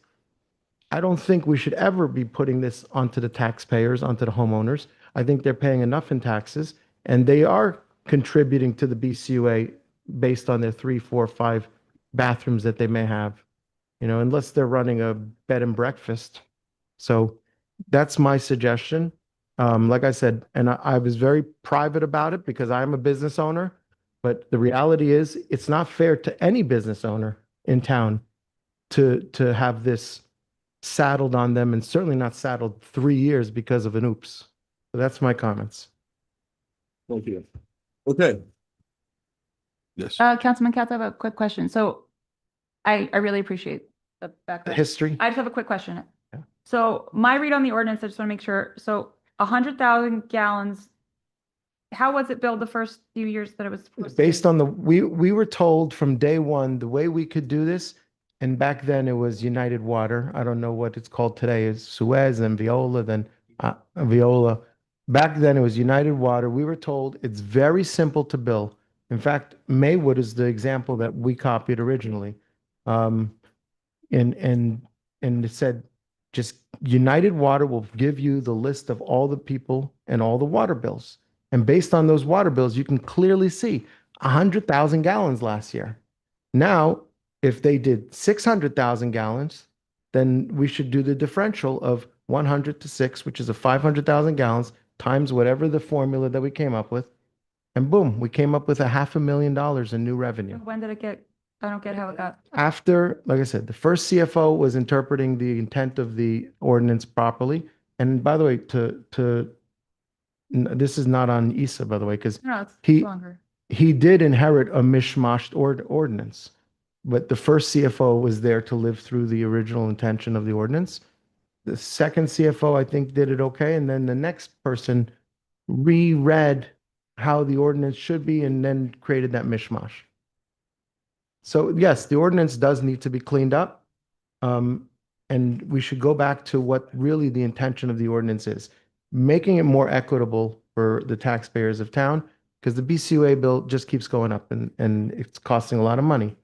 I don't think we should ever be putting this onto the taxpayers, onto the homeowners. I think they're paying enough in taxes, and they are contributing to the BCUA based on their 3, 4, 5 bathrooms that they may have, unless they're running a bed and breakfast. So that's my suggestion. Like I said, and I was very private about it because I'm a business owner, but the reality is it's not fair to any business owner in town to have this saddled on them, and certainly not saddled 3 years because of an oops. So that's my comments. Thank you. Okay. Yes. Councilman Katz, I have a quick question. So I really appreciate the The background. history. I just have a quick question. Yeah. So my read on the ordinance, I just want to make sure. So 100,000 gallons, how was it billed the first few years that it was supposed to be? Based on we were told from day one, the way we could do this, and back then it was United Water. I don't know what it's called today. It's Suez and Viola, then Viola. Back then it was United Water. We were told it's very simple to bill. In fact, Maywood is the example that we copied originally. Um, and it said, just United Water will give you the list of all the people and all the water bills. And based on those water bills, you can clearly see 100,000 gallons last year. Now, if they did 600,000 gallons, then we should do the differential of 100 to 6, which is a 500,000 gallons times whatever the formula that we came up with. And boom, we came up with $500,000 in new revenue. When did it get, I don't get how it got. After, like I said, the first CFO was interpreting the intent of the ordinance properly. And by the way, this is not on Issa, by the way, because No, it's he longer. he did inherit a mishmashed ordinance, but the first CFO was there to live through the original intention of the ordinance. The second CFO, I think, did it okay, and then the next person reread how the ordinance should be and then created that mishmash. So yes, the ordinance does need to be cleaned up. And we should go back to what really the intention of the ordinance is, making it more equitable for the taxpayers of town, because the BCUA bill just keeps going up and it's costing a lot of money.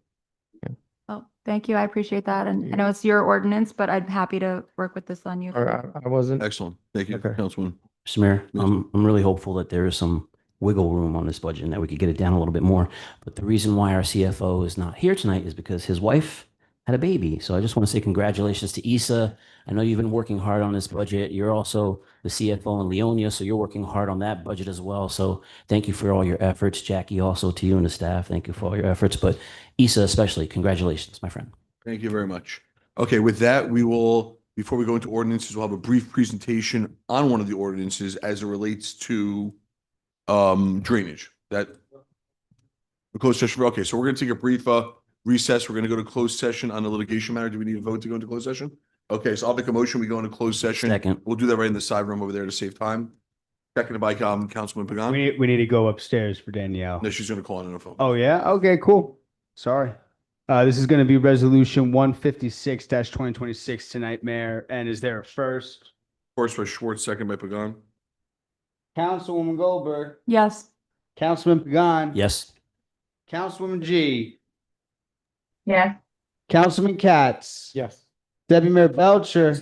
Oh, thank you. I appreciate that. And I know it's your ordinance, but I'm happy to work with this on you. Or I wasn't. Excellent. Thank you, Okay. Councilman. Mr. Mayor, Yes. I'm really hopeful that there is some wiggle room on this budget and that we could get it down a little bit more. But the reason why our CFO is not here tonight is because his wife had a baby. So I just want to say congratulations to Issa. I know you've been working hard on this budget. You're also the CFO in Leonia, so you're working hard on that budget as well. So thank you for all your efforts. Jackie, also to you and the staff, thank you for all your efforts. But Issa especially, congratulations, my friend. Thank you very much. Okay, with that, we will, before we go into ordinances, we'll have a brief presentation on one of the ordinances as it relates to drainage. That closed session. Okay, so we're going to take a brief recess. We're going to go to closed session on the litigation matter. Do we need a vote to go into closed session? Okay, so I'll make a motion. We go into closed session. Second. We'll do that right in the side room over there to save time. Seconded by Councilman Pagan. We need to go upstairs for Danielle. No, she's going to call in on the phone. Oh, yeah? Okay, cool. Sorry. This is going to be resolution 156-2026 tonight, Mayor. And is there a first? First by Schwartz, second by Pagan. Councilwoman Goldberg, Yes. Councilman Pagan. Yes. Councilwoman G, Yes. Councilman Katz. Yes. Deputy Mayor Belcher,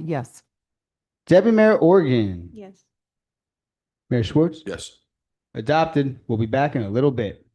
Yes. Deputy Mayor Organ, Yes. Mayor Schwartz. Yes. Adopted. We'll be back in a little bit.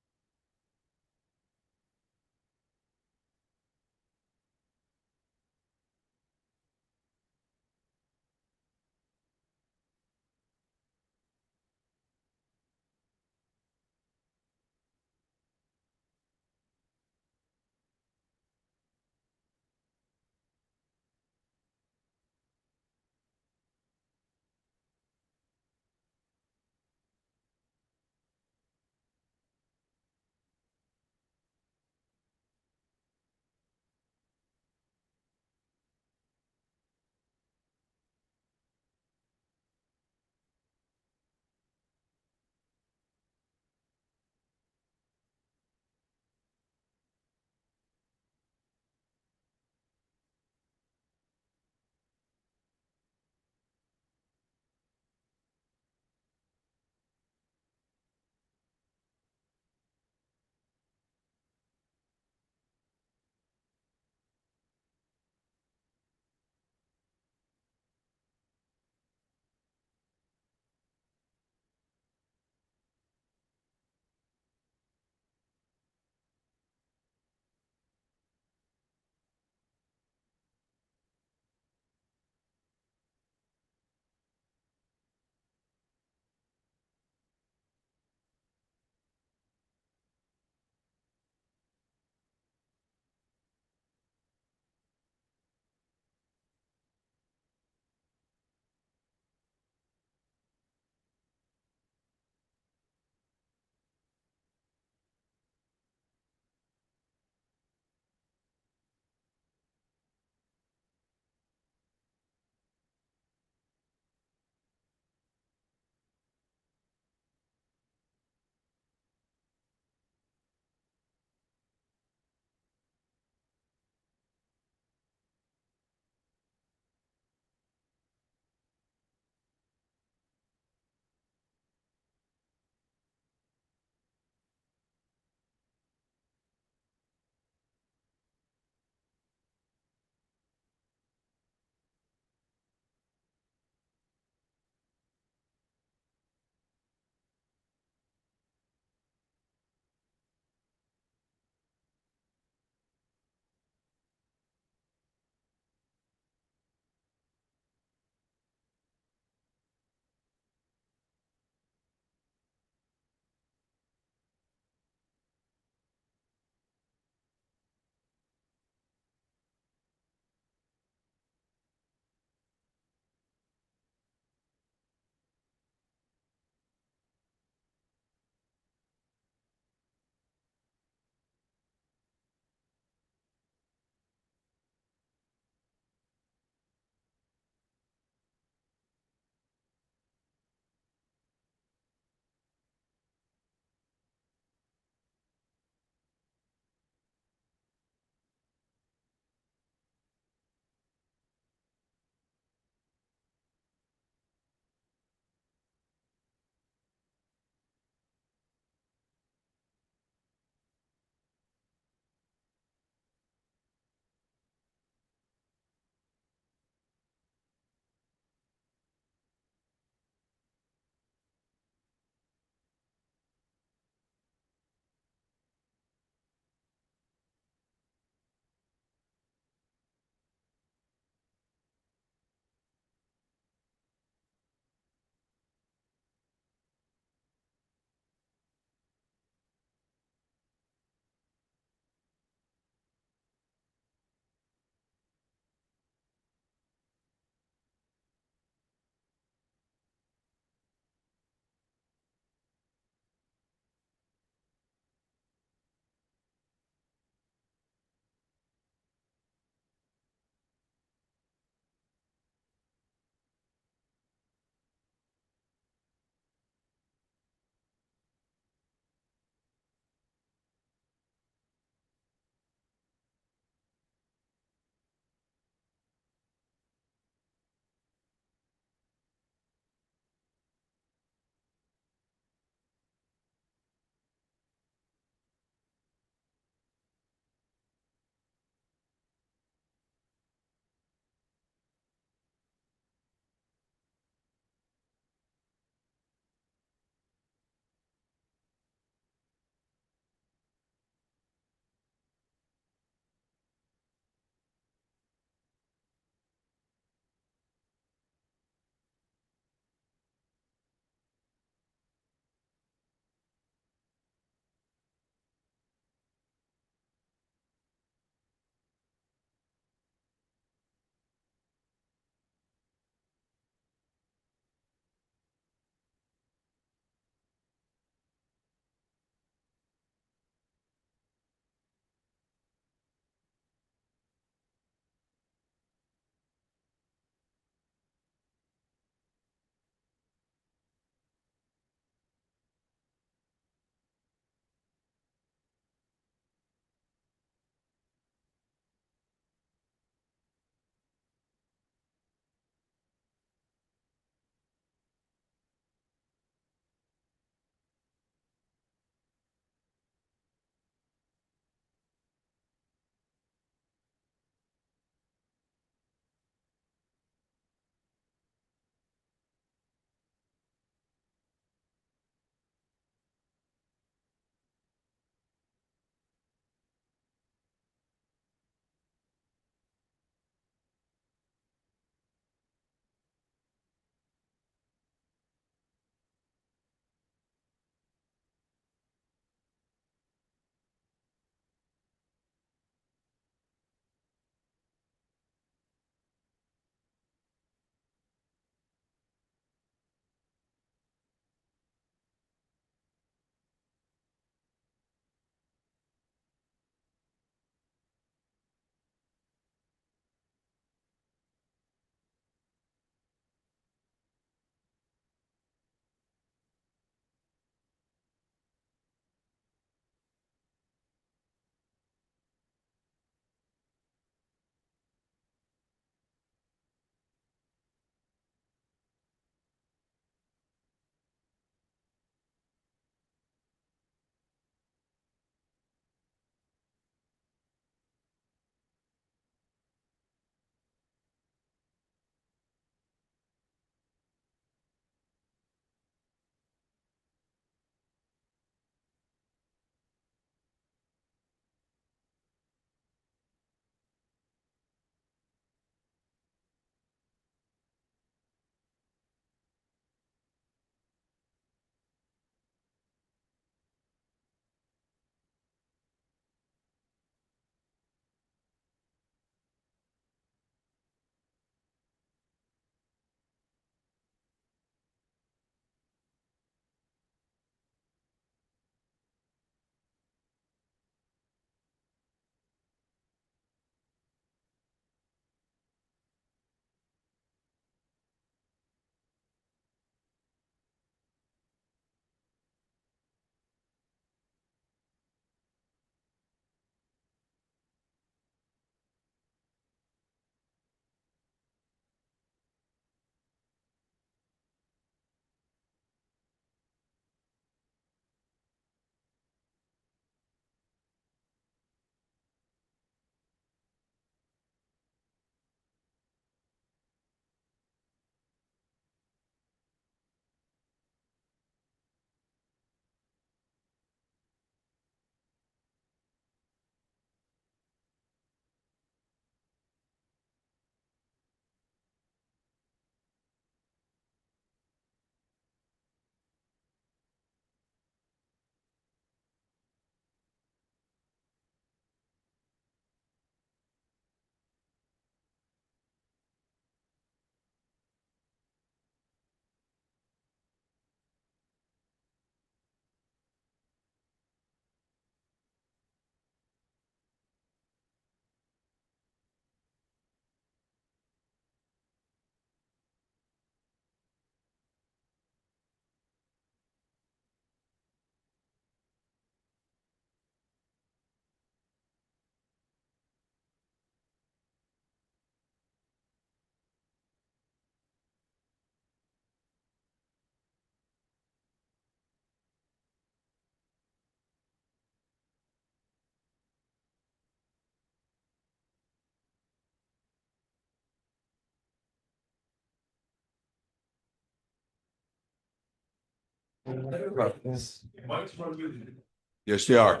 Yes, they are.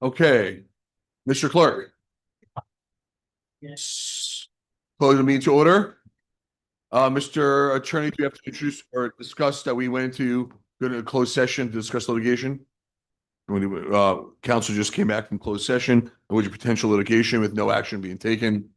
Okay, Mr. Clerk. Yes. Close the meeting to order. Mr. Attorney, do you have to introduce or discuss that we went into a closed session to discuss litigation? Council just came back from closed session, in which potential litigation with no action being taken.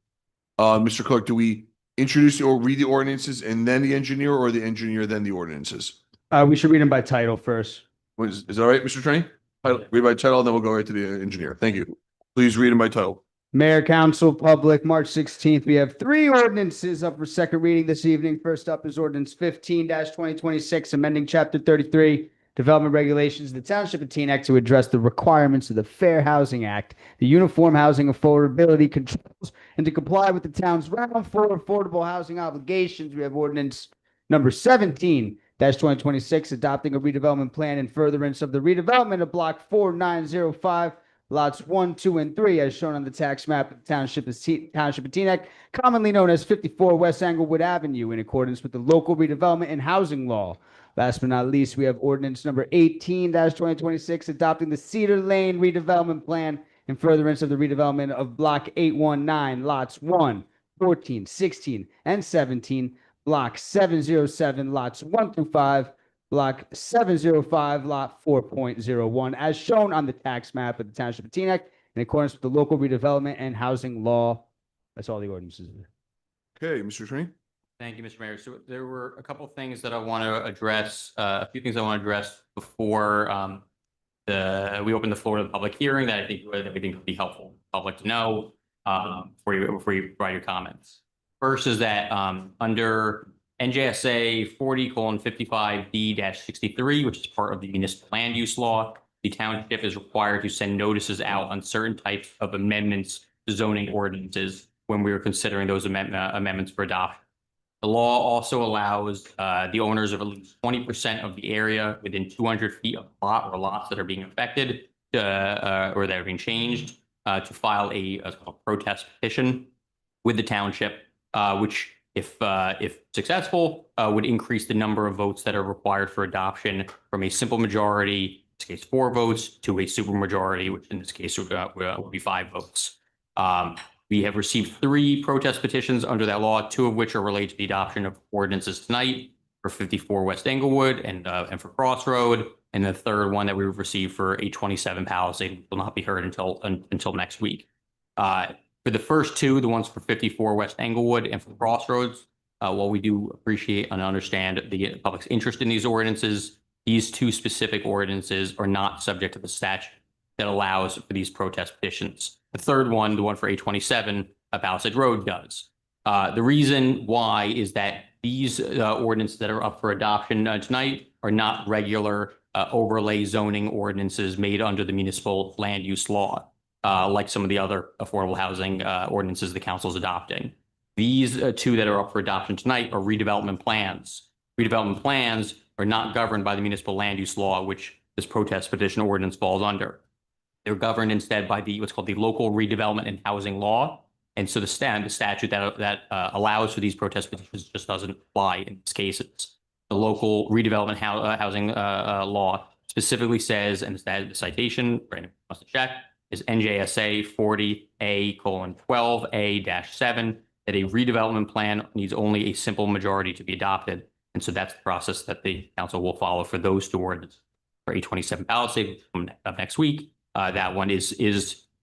Mr. Clerk, do we introduce or read the ordinances and then the engineer, or the engineer then the ordinances? We should read them by title first. Is that right, Mr. Attorney? Read by title, then we'll go right to the engineer. Thank you. Please read them by title. Mayor, Council, Public, March 16th, we have three ordinances up for second reading this evening. First up is ordinance 15-2026, amending chapter 33, development regulations of the Township of Teaneck to address the requirements of the Fair Housing Act, the Uniform Housing Affordability Controls, and to comply with the town's round four affordable housing obligations. We have ordinance number 17-2026, adopting a redevelopment plan in furtherance of the redevelopment of block 4905, lots 1, 2, and 3, as shown on the tax map of the Township of Teaneck, commonly known as 54 West Englewood Avenue, in accordance with the local redevelopment and housing law. Last but not least, we have ordinance number 18-2026, adopting the Cedar Lane redevelopment plan in furtherance of the redevelopment of block 819, lots 1, 14, 16, and 17, block 707, lots 1 through 5, block 705, lot 4.01, as shown on the tax map of the Township of Teaneck, in accordance with the local redevelopment and housing law. That's all the ordinances. Okay, Mr. Attorney. Thank you, Mr. Mayor. So there were a couple of things that I want to address, a few things I want to address before we open the floor to the public hearing that I think would be helpful for the public to know before you provide your comments. First is that under NJSA 40:55B-63, which is part of the municipal land use law, the township is required to send notices out on certain types of amendments to zoning ordinances when we are considering those amendments for adoption. The law also allows the owners of at least 20% of the area within 200 feet of lot or lots that are being affected or that are being changed to file a protest petition with the township, which, if successful, would increase the number of votes that are required for adoption from a simple majority, in this case 4 votes, to a supermajority, which in this case would be 5 votes. We have received 3 protest petitions under that law, 2 of which are related to the adoption of ordinances tonight for 54 West Englewood and for Crossroad, and the third one that we received for 827 Palisade will not be heard until next week. For the first 2, the ones for 54 West Englewood and for Crossroads, while we do appreciate and understand the public's interest in these ordinances, these 2 specific ordinances are not subject to the statute that allows for these protest petitions. The third one, the one for 827 Palisade Road, does. The reason why is that these ordinances that are up for adoption tonight are not regular overlay zoning ordinances made under the municipal land use law, like some of the other affordable housing ordinances the council is adopting. These 2 that are up for adoption tonight are redevelopment plans. Redevelopment plans are not governed by the municipal land use law, which this protest petition ordinance falls under. They're governed instead by what's called the local redevelopment and housing law. And so the statute that allows for these protest petitions just doesn't apply in these cases. The local redevelopment housing law specifically says, and the citation, Brandon wants to check, is NJSA 40A:12A-7, that a redevelopment plan needs only a simple majority to be adopted. And so that's the process that the council will follow for those 2 ordinances. For 827 Palisade up next week, that one is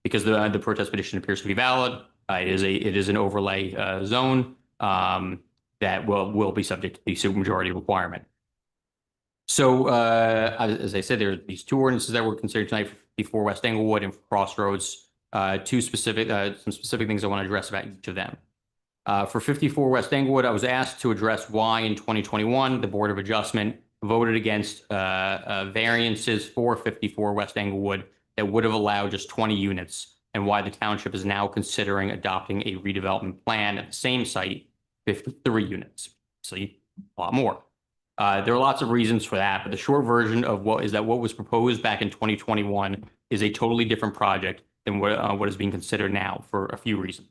because the protest petition appears to be valid. It is an overlay zone that will be subject to the supermajority requirement. So as I said, there are these 2 ordinances that were considered tonight before West Englewood and Crossroads. Some specific things I want to address about each of them. For 54 West Englewood, I was asked to address why in 2021 the Board of Adjustment voted against variances for 54 West Englewood that would have allowed just 20 units, and why the township is now considering adopting a redevelopment plan at the same site, 53 units. So a lot more. There are lots of reasons for that, but the short version of what was proposed back in 2021 is a totally different project than what is being considered now for a few reasons.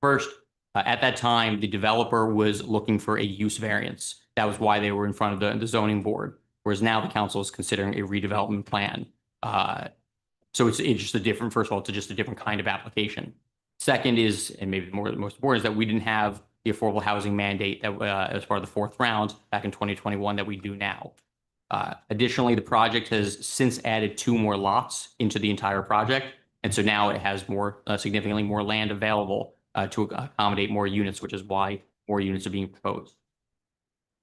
First, At that time, the developer was looking for a use variance. That was why they were in front of the zoning board, whereas now the council is considering a redevelopment plan. So it's just a different, first of all, it's just a different kind of application. Second is, and maybe the most important, is that we didn't have the affordable housing mandate that as part of the fourth round back in 2021 that we do now. Additionally, the project has since added 2 more lots into the entire project. And so now it has more, significantly more land available to accommodate more units, which is why more units are being proposed.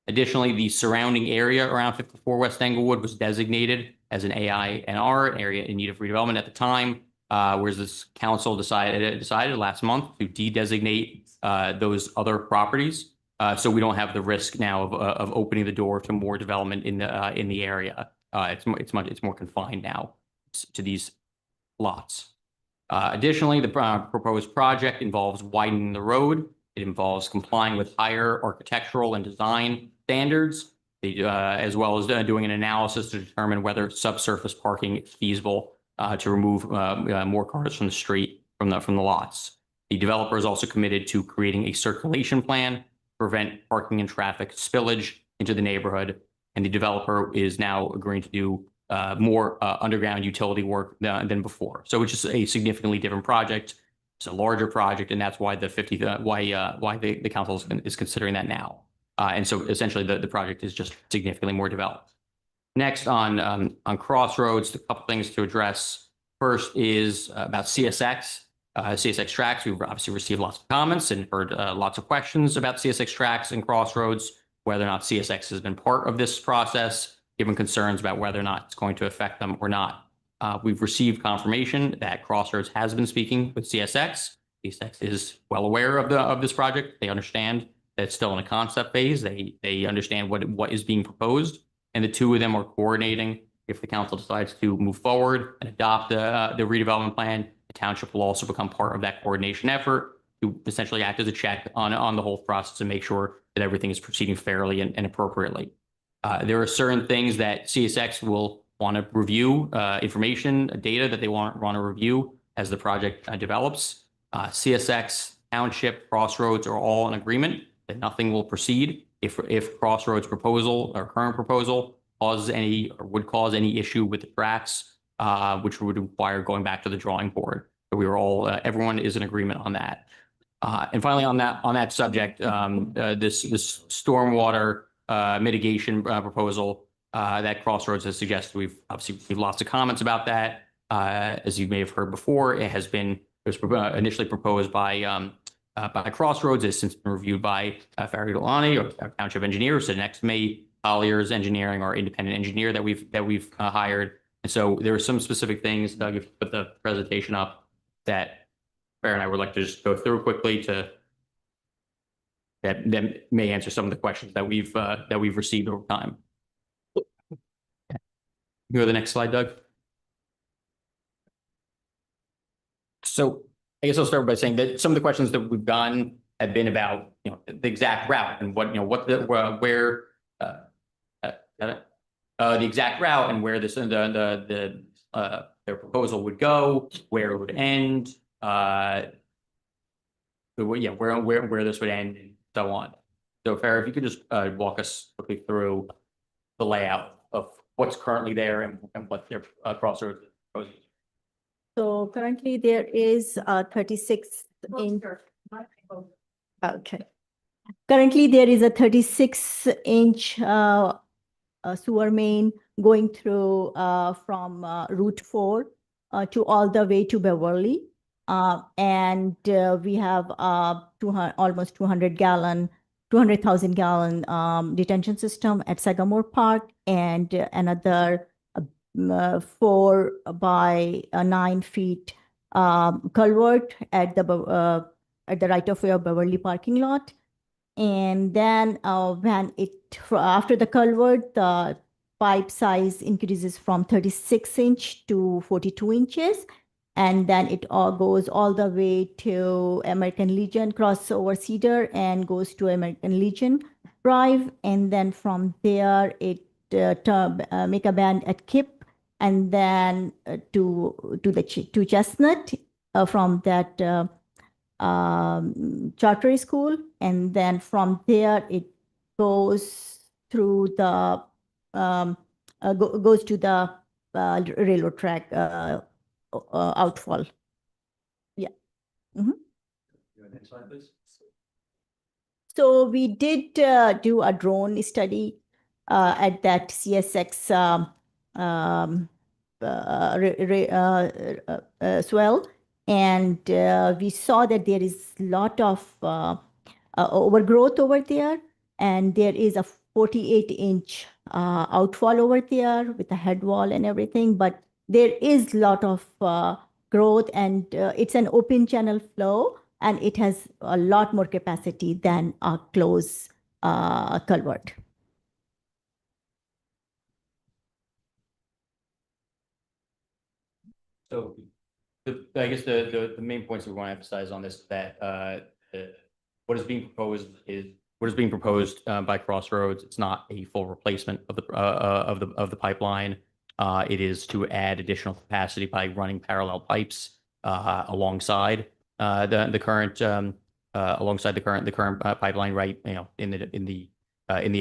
Additionally, the surrounding area around 54 West Englewood was designated as an AINR, an area in need of redevelopment at the time, whereas this council decided last month to de-designate those other properties. So we don't have the risk now of opening the door to more development in the area. It's more confined now to these lots. Additionally, the proposed project involves widening the road. It involves complying with higher architectural and design standards, as well as doing an analysis to determine whether subsurface parking is feasible to remove more cars from the street from the lots. The developer is also committed to creating a circulation plan to prevent parking and traffic spillage into the neighborhood. And the developer is now agreeing to do more underground utility work than before. So it's just a significantly different project. It's a larger project, and that's why the the council is considering that now. And so essentially the project is just significantly more developed. Next on Crossroads, a couple things to address. First is about CSX. CSX tracks, we've obviously received lots of comments and heard lots of questions about CSX tracks and Crossroads, whether or not CSX has been part of this process, given concerns about whether or not it's going to affect them or not. We've received confirmation that Crossroads has been speaking with CSX. CSX is well aware of this project. They understand that it's still in a concept phase. They understand what is being proposed, and the two of them are coordinating. If the council decides to move forward and adopt the redevelopment plan, the township will also become part of that coordination effort to essentially act as a check on the whole process and make sure that everything is proceeding fairly and appropriately. There are certain things that CSX will want to review, information, data that they want to review as the project develops. CSX, Township, Crossroads are all in agreement that nothing will proceed if Crossroads proposal or current proposal causes any or would cause any issue with the tracks, which would require going back to the drawing board. So we were all, everyone is in agreement on that. And finally, on that subject, this stormwater mitigation proposal that Crossroads has suggested, we've obviously received lots of comments about that. As you may have heard before, it was initially proposed by Crossroads, has since been reviewed by Farragher Delani, our township engineer. So next May, Collier's Engineering, our independent engineer that we've hired. And so there are some specific things, Doug, if you put the presentation up, that Farragher and I would like to just go through quickly that may answer some of the questions that we've received over time. Go to the next slide, Doug. So I guess I'll start by saying that some of the questions that we've gotten have been about, the exact route and the exact route and where their proposal would go, where it would end, where this would end, and so on. So Farrah, if you could just walk us quickly through the layout of what's currently there and what their Crossroads is proposing. So currently there is a 36-inch. Okay. Currently there is a 36-inch sewer main going through from Route 4 to all the way to Beverly. And we have almost 200,000 gallon detention system at Sagamore Park, and another 4 by 9 feet culvert at the right of way of Beverly parking lot. And then after the culvert, the pipe size increases from 36-inch to 42 inches. And then it all goes all the way to American Legion, cross over Cedar and goes to American Legion Drive. And then from there, it make a bend at Kip, and then to Chestnut. From that charter school, and then from there it goes through the goes to the railroad track outfall. Yeah. Next slide, please. So we did do a drone study at that CSX swell, and we saw that there is a lot of overgrowth over there, and there is a 48-inch outfall over there with a head wall and everything, but there is a lot of growth, and it's an open channel flow, and it has a lot more capacity than a closed culvert. So I guess the main points we want to emphasize on this is that what is being proposed by Crossroads. It's not a full replacement of the pipeline. It is to add additional capacity by running parallel pipes alongside the current pipeline, right? In the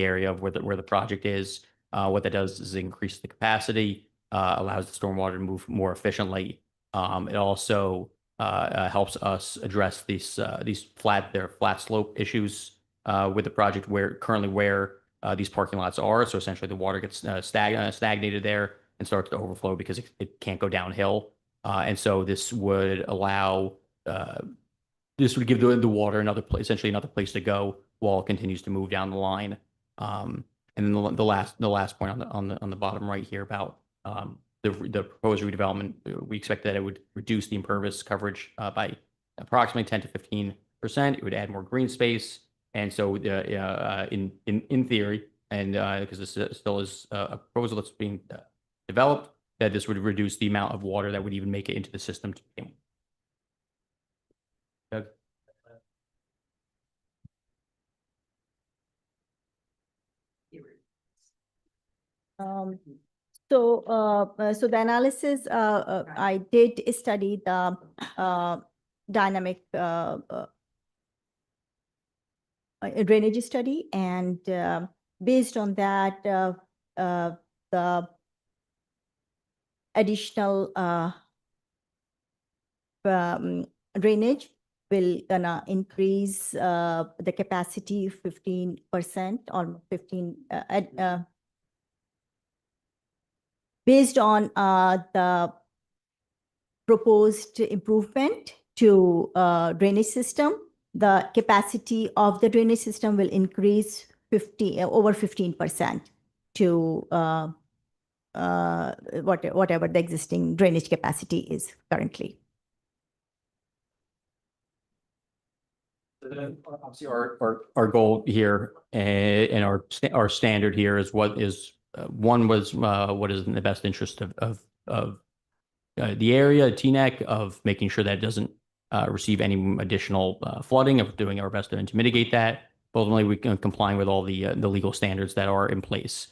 area of where the project is. What that does is increase the capacity, allows the stormwater to move more efficiently. It also helps us address these flat slope issues with the project where these parking lots are. So essentially, the water gets stagnated there and starts to overflow because it can't go downhill. And so this would allow this would give the water essentially another place to go while it continues to move down the line. And then the last point on the bottom right here about the proposed redevelopment, we expect that it would reduce the impervious coverage by approximately 10 to 15%. It would add more green space, and so in theory, and because this still is a proposal that's being developed, that this would reduce the amount of water that would even make it into the system to begin with. Doug? So the analysis, I did study the dynamic drainage study, and based on that, the additional drainage will gonna increase the capacity 15% or 15 based on the proposed improvement to drainage system. The capacity of the drainage system will increase over 15% to whatever the existing drainage capacity is currently. Obviously, our goal here and our standard here is what is what is in the best interest of the area, Teaneck, of making sure that it doesn't receive any additional flooding, of doing our best to mitigate that. But ultimately, we can complying with all the legal standards that are in place.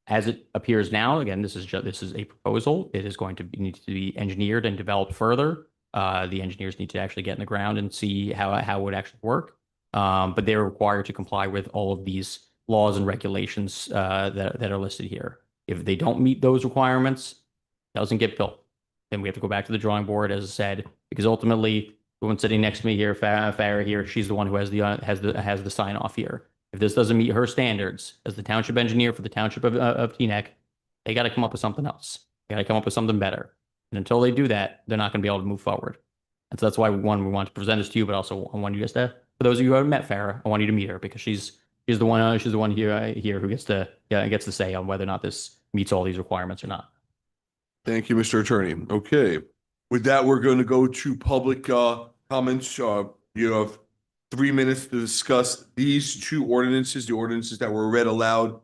As it appears now, again, this is a proposal. It is going to need to be engineered and developed further. The engineers need to actually get in the ground and see how it would actually work. But they're required to comply with all of these laws and regulations that are listed here. If they don't meet those requirements, it doesn't get built. Then we have to go back to the drawing board, as I said, because ultimately, the one sitting next to me here, Farah here, she's the one who has the sign off here. If this doesn't meet her standards as the township engineer for the township of Teaneck, they got to come up with something else. They got to come up with something better. And until they do that, they're not going to be able to move forward. And so that's why we want to present this to you, but also I want you guys to, for those of you who haven't met Farah, I want you to meet her because she's the one here who gets to say on whether or not this meets all these requirements or not. Thank you, Mr. Attorney. Okay. With that, we're going to go to public comments. You have 3 minutes to discuss these two ordinances, the ordinances that were read aloud,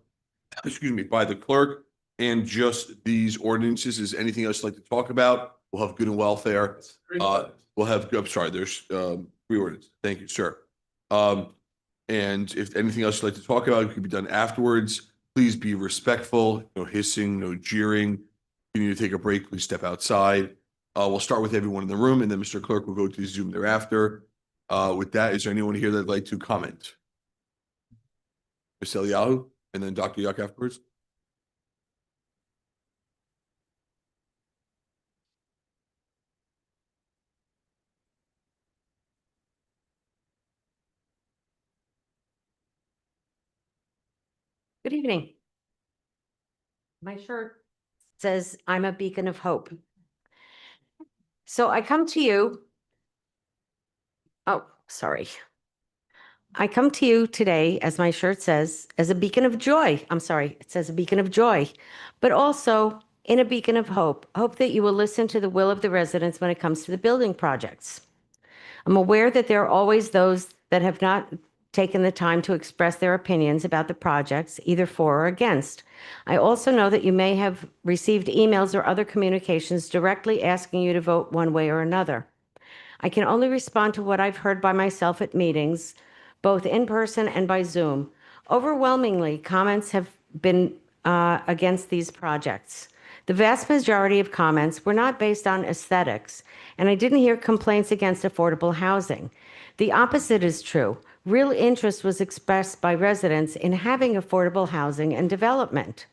by the clerk, and just these ordinances. Is anything else you'd like to talk about? We'll have good and welfare. We'll have, I'm sorry, there's 3 ordinances. Thank you, sir. And if anything else you'd like to talk about, it could be done afterwards. Please be respectful, no hissing, no jeering. If you need to take a break, please step outside. We'll start with everyone in the room, and then Mr. Clerk will go to Zoom thereafter. With that, is there anyone here that'd like to comment? Ms. Eliyahu, and then Dr. Yuck afterwards. Good evening. My shirt says I'm a beacon of hope. So I come to you. Oh, sorry. I come to you today, as my shirt says, as a beacon of joy. I'm sorry, it says a beacon of joy, but also in a beacon of hope. Hope that you will listen to the will of the residents when it comes to the building projects. I'm aware that there are always those that have not taken the time to express their opinions about the projects, either for or against. I also know that you may have received emails or other communications directly asking you to vote one way or another. I can only respond to what I've heard by myself at meetings, both in person and by Zoom. Overwhelmingly, comments have been against these projects. The vast majority of comments were not based on aesthetics, and I didn't hear complaints against affordable housing. The opposite is true. Real interest was expressed by residents in having affordable housing and development.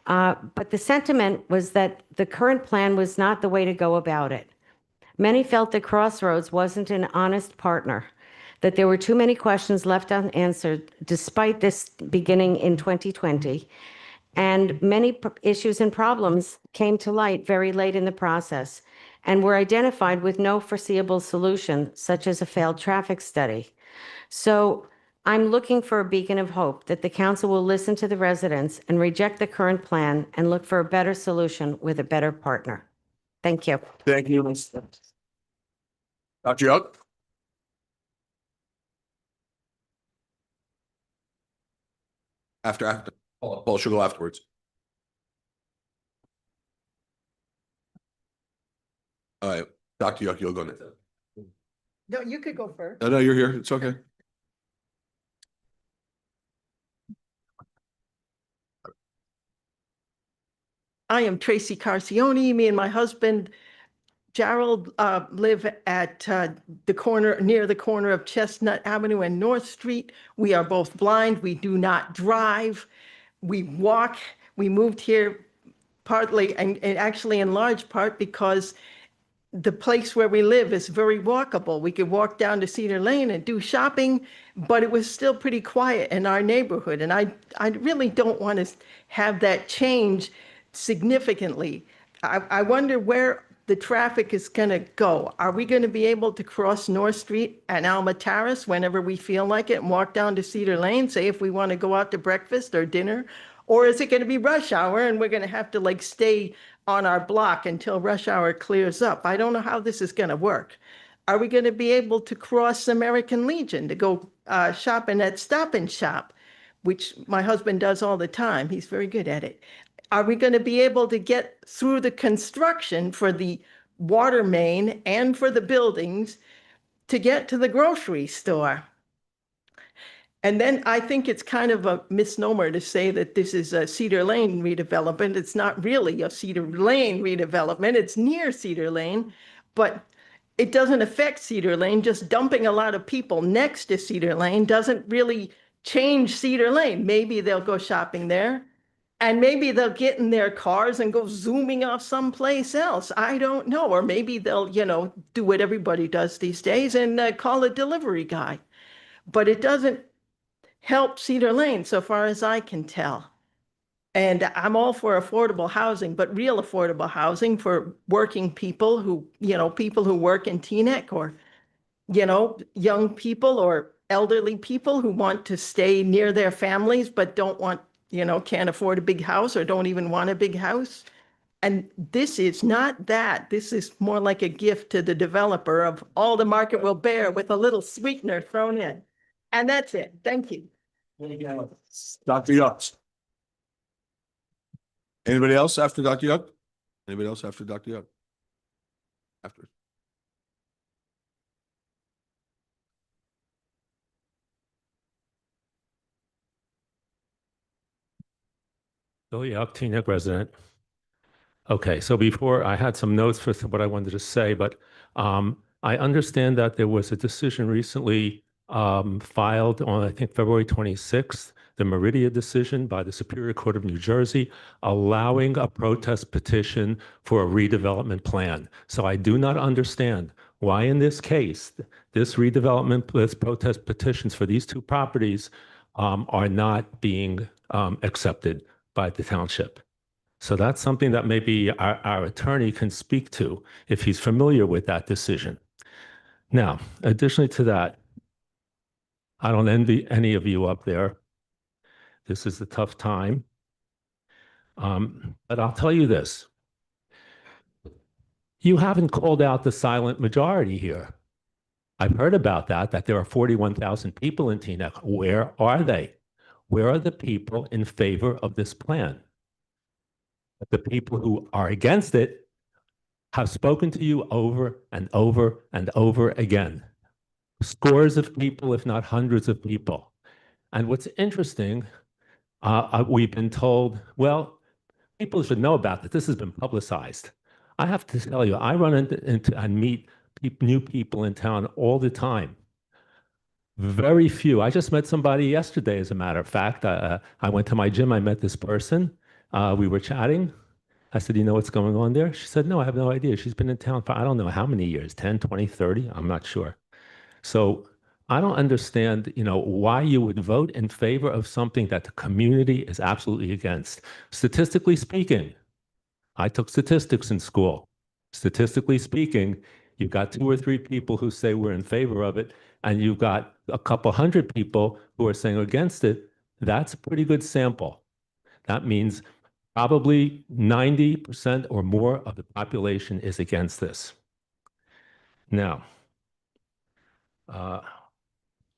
But the sentiment was that the current plan was not the way to go about it. Many felt that Crossroads wasn't an honest partner, that there were too many questions left unanswered despite this beginning in 2020, and many issues and problems came to light very late in the process and were identified with no foreseeable solution, such as a failed traffic study. So I'm looking for a beacon of hope that the council will listen to the residents and reject the current plan and look for a better solution with a better partner. Thank you. Thank you, Ms. Dr. Yuck. After. Paul should go afterwards. All right, Dr. Yuck, you'll go next. No, you could go first. No, you're here. It's okay. I am Tracy Carcione. Me and my husband, Gerald, live at near the corner of Chestnut Avenue and North Street. We are both blind. We do not drive. We walk. We moved here partly and actually in large part because the place where we live is very walkable. We could walk down to Cedar Lane and do shopping, but it was still pretty quiet in our neighborhood. And I really don't want to have that change significantly. I wonder where the traffic is going to go. Are we going to be able to cross North Street and Alma Terrace whenever we feel like it and walk down to Cedar Lane, say if we want to go out to breakfast or dinner? Or is it going to be rush hour and we're going to have to like stay on our block until rush hour clears up? I don't know how this is going to work. Are we going to be able to cross American Legion to go shopping at Stop and Shop, which my husband does all the time? He's very good at it. Are we going to be able to get through the construction for the water main and for the buildings to get to the grocery store? And then I think it's kind of a misnomer to say that this is a Cedar Lane redevelopment. It's not really a Cedar Lane redevelopment. It's near Cedar Lane, but it doesn't affect Cedar Lane. Just dumping a lot of people next to Cedar Lane doesn't really change Cedar Lane. Maybe they'll go shopping there, and maybe they'll get in their cars and go zooming off someplace else. I don't know. Or maybe they'll, do what everybody does these days and call a delivery guy. But it doesn't help Cedar Lane, so far as I can tell. And I'm all for affordable housing, but real affordable housing for working people who, people who work in Teaneck or, young people or elderly people who want to stay near their families, but don't want, can't afford a big house or don't even want a big house. And this is not that. This is more like a gift to the developer of all the market will bear with a little sweetener thrown in. And that's it. Thank you. Dr. Yuck. Anybody else after Dr. Yuck? Anybody else after Dr. Yuck? After. Bill Yuck, Teaneck resident. Okay, so before I had some notes for what I wanted to say, but I understand that there was a decision recently filed on, I think, February 26th, the Meridia decision by the Superior Court of New Jersey, allowing a protest petition for a redevelopment plan. So I do not understand why in this case, this protest petitions for these two properties are not being accepted by the township. So that's something that maybe our attorney can speak to if he's familiar with that decision. Now, additionally to that, I don't envy any of you up there. This is a tough time. But I'll tell you this. You haven't called out the silent majority here. I've heard about that there are 41,000 people in Teaneck. Where are they? Where are the people in favor of this plan? The people who are against it have spoken to you over and over and over again. Scores of people, if not hundreds of people. And what's interesting, we've been told, well, people should know about this. This has been publicized. I have to tell you, I run into and meet new people in town all the time. Very few. I just met somebody yesterday, as a matter of fact. I went to my gym. I met this person. We were chatting. I said, you know what's going on there? She said, no, I have no idea. She's been in town for I don't know how many years, 10, 20, 30. I'm not sure. So I don't understand, why you would vote in favor of something that the community is absolutely against. Statistically speaking, I took statistics in school. Statistically speaking, you've got 2 or 3 people who say we're in favor of it, and you've got a couple hundred people who are saying against it. That's a pretty good sample. That means probably 90% or more of the population is against this. Now,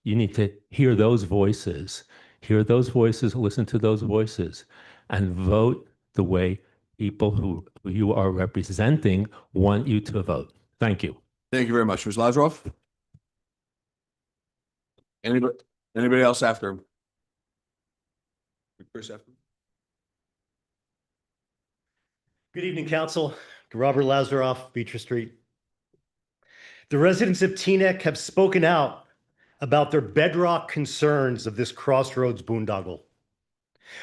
you need to hear those voices, listen to those voices, and vote the way people who you are representing want you to vote. Thank you. Thank you very much. Ms. Lazaroff? Anybody else after him? Chris after him? Good evening, Council. Robert Lazaroff, Beecher Street. The residents of Teaneck have spoken out about their bedrock concerns of this crossroads boondoggle.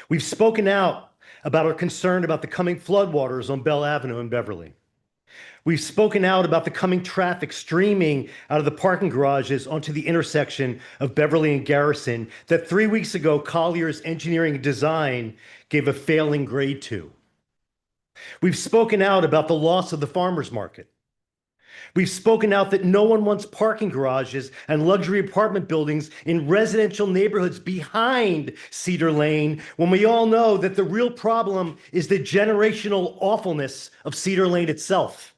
We've spoken out about our concern about the coming floodwaters on Bell Avenue in Beverly. We've spoken out about the coming traffic streaming out of the parking garages onto the intersection of Beverly and Garrison that 3 weeks ago Collier's Engineering and Design gave a failing grade to. We've spoken out about the loss of the farmers market. We've spoken out that no one wants parking garages and luxury apartment buildings in residential neighborhoods behind Cedar Lane, when we all know that the real problem is the generational awfulness of Cedar Lane itself.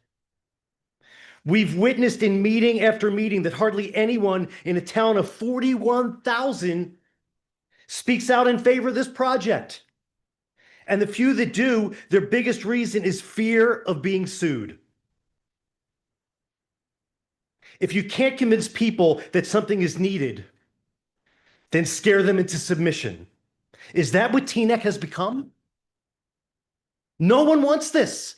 We've witnessed in meeting after meeting that hardly anyone in a town of 41,000 speaks out in favor of this project. And the few that do, their biggest reason is fear of being sued. If you can't convince people that something is needed, then scare them into submission. Is that what Teaneck has become? No one wants this.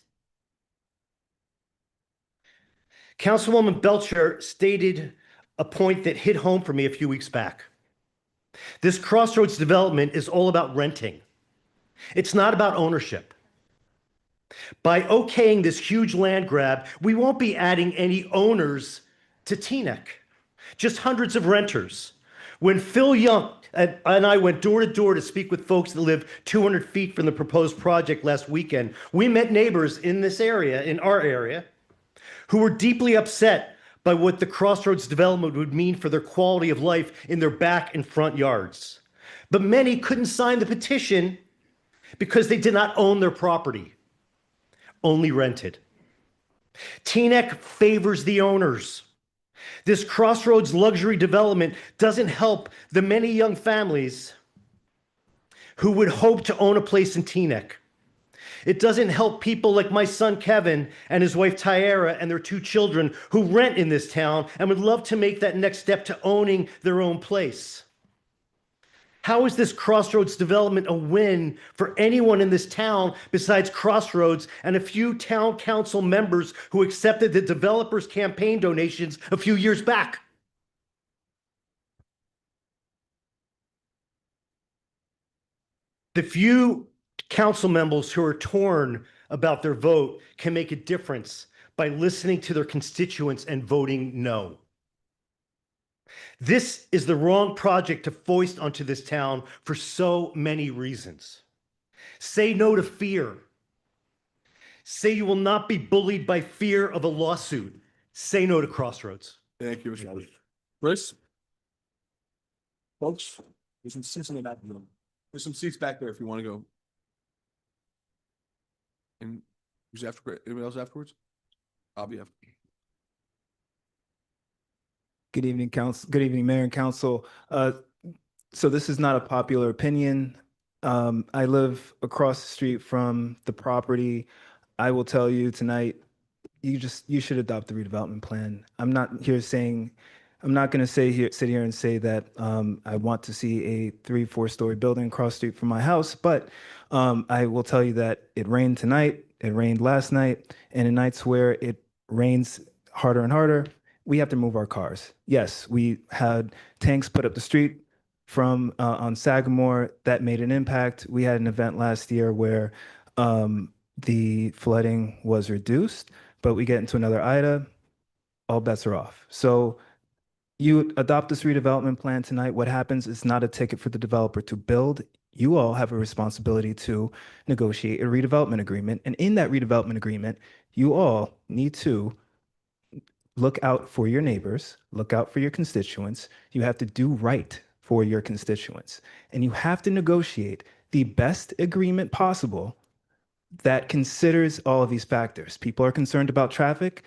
Councilwoman Belcher stated a point that hit home for me a few weeks back. This crossroads development is all about renting. It's not about ownership. By okaying this huge land grab, we won't be adding any owners to Teaneck, just hundreds of renters. When Phil Young and I went door to door to speak with folks that live 200 feet from the proposed project last weekend, we met neighbors in this area, in our area, who were deeply upset by what the crossroads development would mean for their quality of life in their back and front yards. But many couldn't sign the petition because they did not own their property, only rented. Teaneck favors the owners. This crossroads luxury development doesn't help the many young families who would hope to own a place in Teaneck. It doesn't help people like my son Kevin and his wife Tyara and their 2 children who rent in this town and would love to make that next step to owning their own place. How is this Crossroads development a win for anyone in this town besides Crossroads and a few town council members who accepted the developers' campaign donations a few years back? The few council members who are torn about their vote can make a difference by listening to their constituents and voting no. This is the wrong project to foist onto this town for so many reasons. Say no to fear. Say you will not be bullied by fear of a lawsuit. Say no to Crossroads. Thank you, Mr. Booth. Chris? Folks, there's some seats in the back of the room. There's some seats back there if you want to go. And who's after, anybody else afterwards? I'll be after. Good evening, council. Good evening, Mayor and Council. So this is not a popular opinion. I live across the street from the property. I will tell you tonight, you should adopt the redevelopment plan. I'm not going to sit here and say that I want to see a 3-4 story building across the street from my house, but I will tell you that it rained tonight, it rained last night, and in nights where it rains harder and harder, we have to move our cars. Yes, we had tanks put up the street from on Sagamore that made an impact. We had an event last year where the flooding was reduced, but we get into another Ida, all bets are off. So you adopt this redevelopment plan tonight. What happens is not a ticket for the developer to build. You all have a responsibility to negotiate a redevelopment agreement. And in that redevelopment agreement, you all need to look out for your neighbors, look out for your constituents. You have to do right for your constituents. And you have to negotiate the best agreement possible that considers all of these factors. People are concerned about traffic.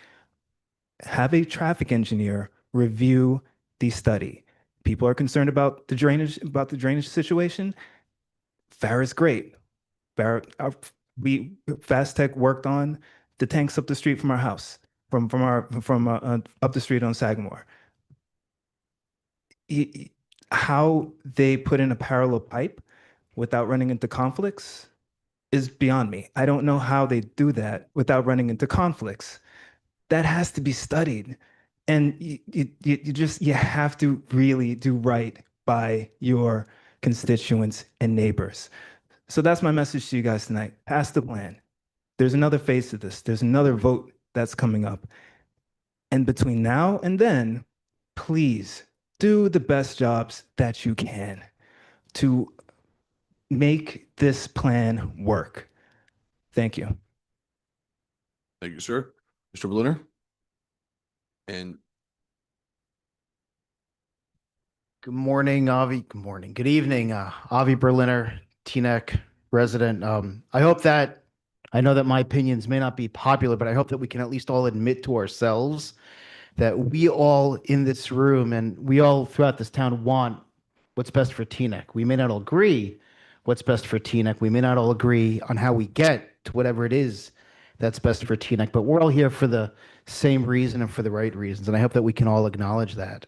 Have a traffic engineer review the study. People are concerned about the drainage situation. Farrah's great. Fast Tech worked on the tanks up the street from our house, from up the street on Sagamore. How they put in a parallel pipe without running into conflicts is beyond me. I don't know how they do that without running into conflicts. That has to be studied. And you have to really do right by your constituents and neighbors. So that's my message to you guys tonight. Pass the plan. There's another phase to this. There's another vote that's coming up. And between now and then, please do the best jobs that you can to make this plan work. Thank you. Thank you, sir. Mr. Berliner? And good morning, Avi. Good morning. Good evening, Avi Berliner, Teaneck resident. I know that my opinions may not be popular, but I hope that we can at least all admit to ourselves that we all in this room and we all throughout this town want what's best for Teaneck. We may not all agree what's best for Teaneck. We may not all agree on how we get to whatever it is that's best for Teaneck, but we're all here for the same reason and for the right reasons. And I hope that we can all acknowledge that.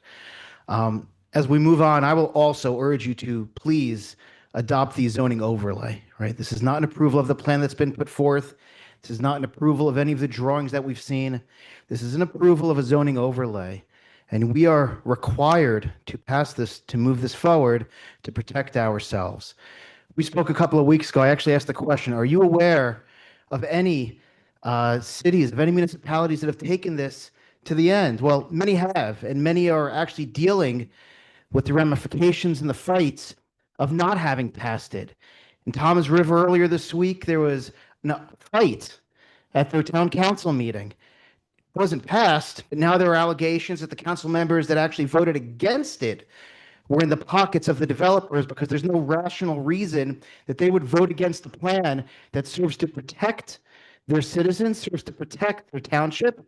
As we move on, I will also urge you to please adopt the zoning overlay, right? This is not an approval of the plan that's been put forth. This is not an approval of any of the drawings that we've seen. This is an approval of a zoning overlay. And we are required to pass this, to move this forward, to protect ourselves. We spoke a couple of weeks ago. I actually asked the question, are you aware of any cities, of any municipalities that have taken this to the end? Well, many have, and many are actually dealing with the ramifications and the fights of not having passed it. In Thomas River earlier this week, there was a fight at their town council meeting. It wasn't passed, but now there are allegations that the council members that actually voted against it were in the pockets of the developers because there's no rational reason that they would vote against a plan that serves to protect their citizens, serves to protect their township.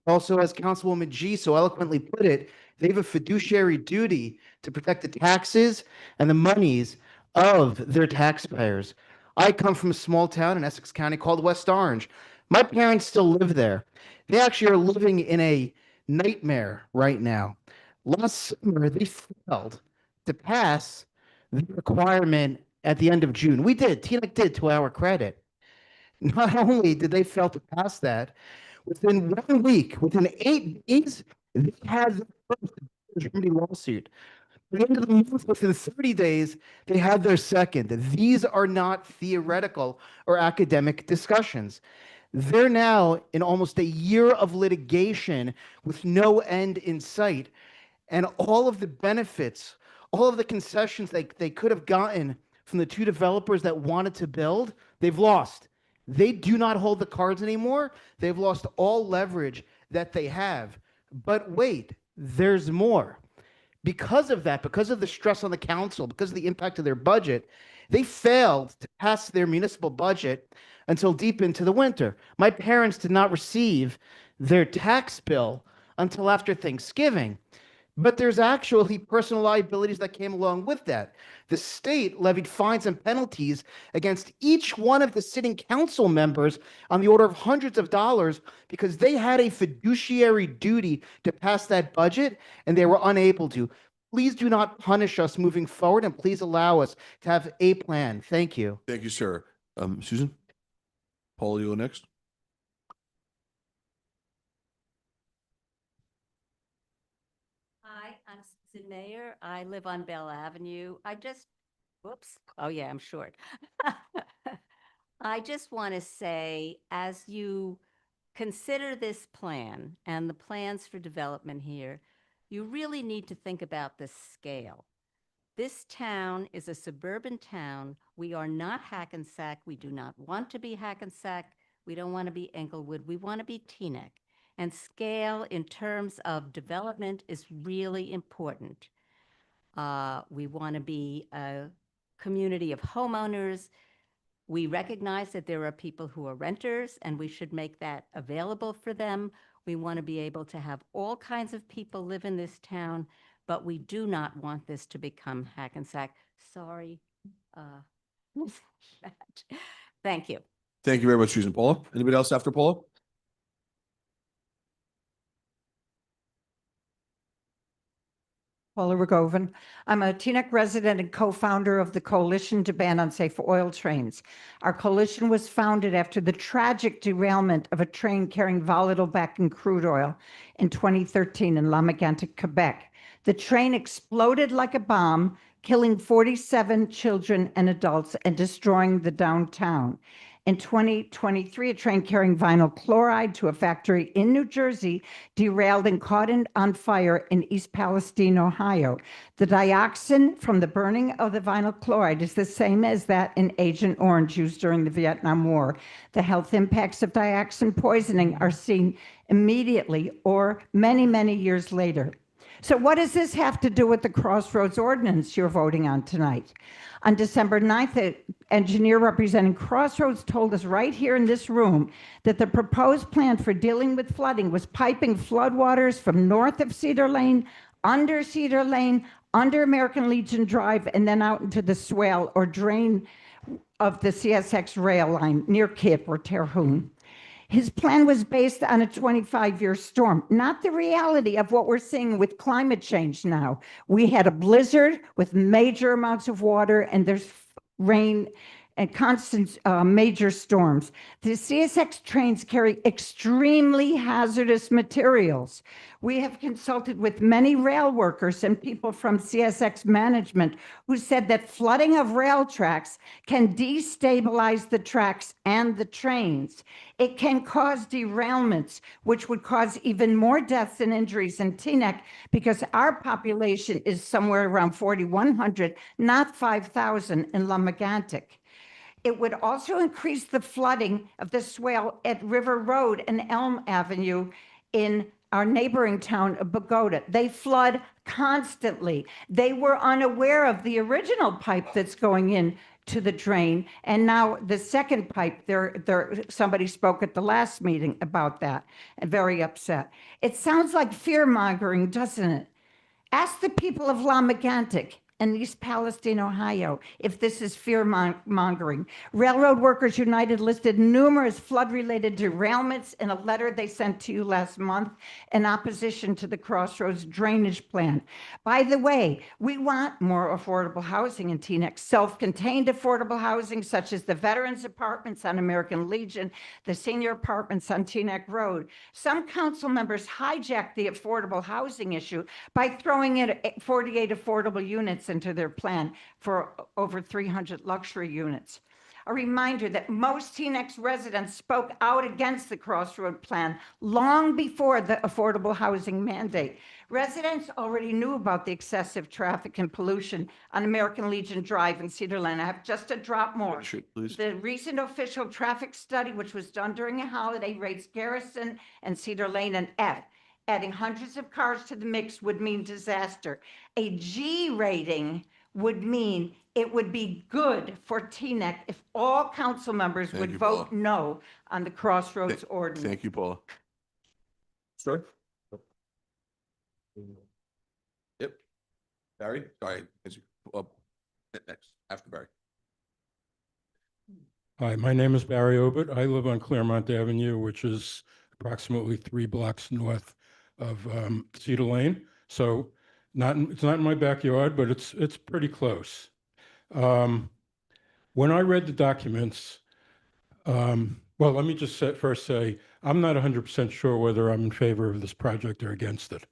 Also, as Councilwoman G so eloquently put it, they have a fiduciary duty to protect the taxes and the monies of their taxpayers. I come from a small town in Essex County called West Orange. My parents still live there. They actually are living in a nightmare right now. Last summer, they failed to pass the requirement at the end of June. We did, Teaneck did, to our credit. Not only did they fail to pass that, within 1 week, within 8 days, they had their first Germany lawsuit. At the end of the month, within 30 days, they had their second. These are not theoretical or academic discussions. They're now in almost a year of litigation with no end in sight. And all of the benefits, all of the concessions they could have gotten from the two developers that wanted to build, they've lost. They do not hold the cards anymore. They've lost all leverage that they have. But wait, there's more. Because of that, because of the stress on the council, because of the impact of their budget, they failed to pass their municipal budget until deep into the winter. My parents did not receive their tax bill until after Thanksgiving. But there's actually personal liabilities that came along with that. The state levied fines and penalties against each one of the sitting council members on the order of hundreds of dollars because they had a fiduciary duty to pass that budget and they were unable to. Please do not punish us moving forward and please allow us to have a plan. Thank you. Thank you, sir. Susan? Paul, you go next. Hi, I'm Susan Mayer. I live on Bell Avenue. Whoops. Oh yeah, I'm short. I just want to say, as you consider this plan and the plans for development here, you really need to think about the scale. This town is a suburban town. We are not Hackensack. We do not want to be Hackensack. We don't want to be Englewood. We want to be Teaneck. And scale in terms of development is really important. We want to be a community of homeowners. We recognize that there are people who are renters, and we should make that available for them. We want to be able to have all kinds of people live in this town, but we do not want this to become Hackensack. Sorry. Thank you. Thank you very much, Susan. Paula? Anybody else after Paula? Paula Rogovan. I'm a Teaneck resident and co-founder of the Coalition to Ban Unsafe Oil Trains. Our coalition was founded after the tragic derailment of a train carrying volatile Bakken crude oil in 2013 in La Mégantic, Quebec. The train exploded like a bomb, killing 47 children and adults and destroying the downtown. In 2023, a train carrying vinyl chloride to a factory in New Jersey derailed and caught on fire in East Palestine, Ohio. The dioxin from the burning of the vinyl chloride is the same as that in Agent Orange used during the Vietnam War. The health impacts of dioxin poisoning are seen immediately or many, many years later. So what does this have to do with the Crossroads ordinance you're voting on tonight? On December 9th, an engineer representing Crossroads told us right here in this room that the proposed plan for dealing with flooding was piping floodwaters from north of Cedar Lane, under Cedar Lane, under American Legion Drive, and then out into the swale or drain of the CSX rail line near Kip or Terhune. His plan was based on a 25-year storm, not the reality of what we're seeing with climate change now. We had a blizzard with major amounts of water, and there's rain and constant major storms. The CSX trains carry extremely hazardous materials. We have consulted with many rail workers and people from CSX management who said that flooding of rail tracks can destabilize the tracks and the trains. It can cause derailments, which would cause even more deaths and injuries in Teaneck because our population is somewhere around 4,100, not 5,000 in La Mégantic. It would also increase the flooding of the swale at River Road and Elm Avenue in our neighboring town of Bogota. They flood constantly. They were unaware of the original pipe that's going in to the drain, and now the second pipe, somebody spoke at the last meeting about that, and very upset. It sounds like fear-mongering, doesn't it? Ask the people of La Mégantic. and East Palestine, Ohio, if this is fear mongering. Railroad Workers United listed numerous flood-related derailments in a letter they sent to you last month in opposition to the Crossroads drainage plan. By the way, we want more affordable housing in Teaneck, self-contained affordable housing such as the Veterans Apartments on American Legion, the senior apartments on Teaneck Road. Some council members hijacked the affordable housing issue by throwing in 48 affordable units into their plan for over 300 luxury units. A reminder that most Teaneck residents spoke out against the Crossroad plan long before the affordable housing mandate. Residents already knew about the excessive traffic and pollution on American Legion Drive in Cedar Lane. I have just a drop more. Please. The recent official traffic study, which was done during a holiday, rates Garrison and Cedar Lane an F. Adding hundreds of cars to the mix would mean disaster. A G rating would mean it would be good for Teaneck if all council members Thank would you, vote Paula. no on the Crossroads ordinance. Thank you, Paula. Sir? Yep. Barry? Sorry. Next, after Barry. Hi, my name is Barry Obert. I live on Claremont Avenue, which is approximately 3 blocks north of Cedar Lane. So it's not in my backyard, but it's pretty close. When I read the documents, well, let me just first say, I'm not 100% sure whether I'm in favor of this project or against it.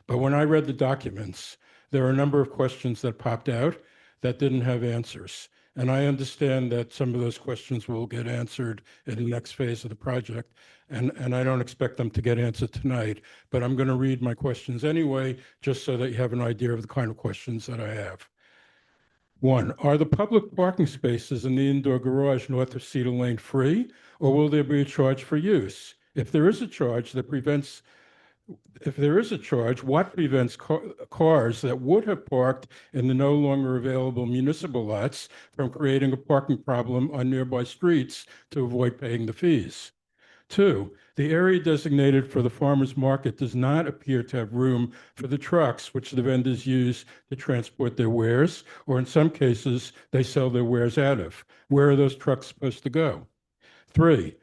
But when I read the documents, there are a number of questions that popped out that didn't have answers. And I understand that some of those questions will get answered in the next phase of the project. And I don't expect them to get answered tonight, but I'm going to read my questions anyway, just so that you have an idea of the kind of questions that I have. 1, are the public parking spaces in the indoor garage north of Cedar Lane free, or will there be a charge for use? If there is a charge, what prevents cars that would have parked in the no longer available municipal lots from creating a parking problem on nearby streets to avoid paying the fees? 2, the area designated for the farmers market does not appear to have room for the trucks which the vendors use to transport their wares, or in some cases, they sell their wares out of. Where are those trucks supposed to go? 3,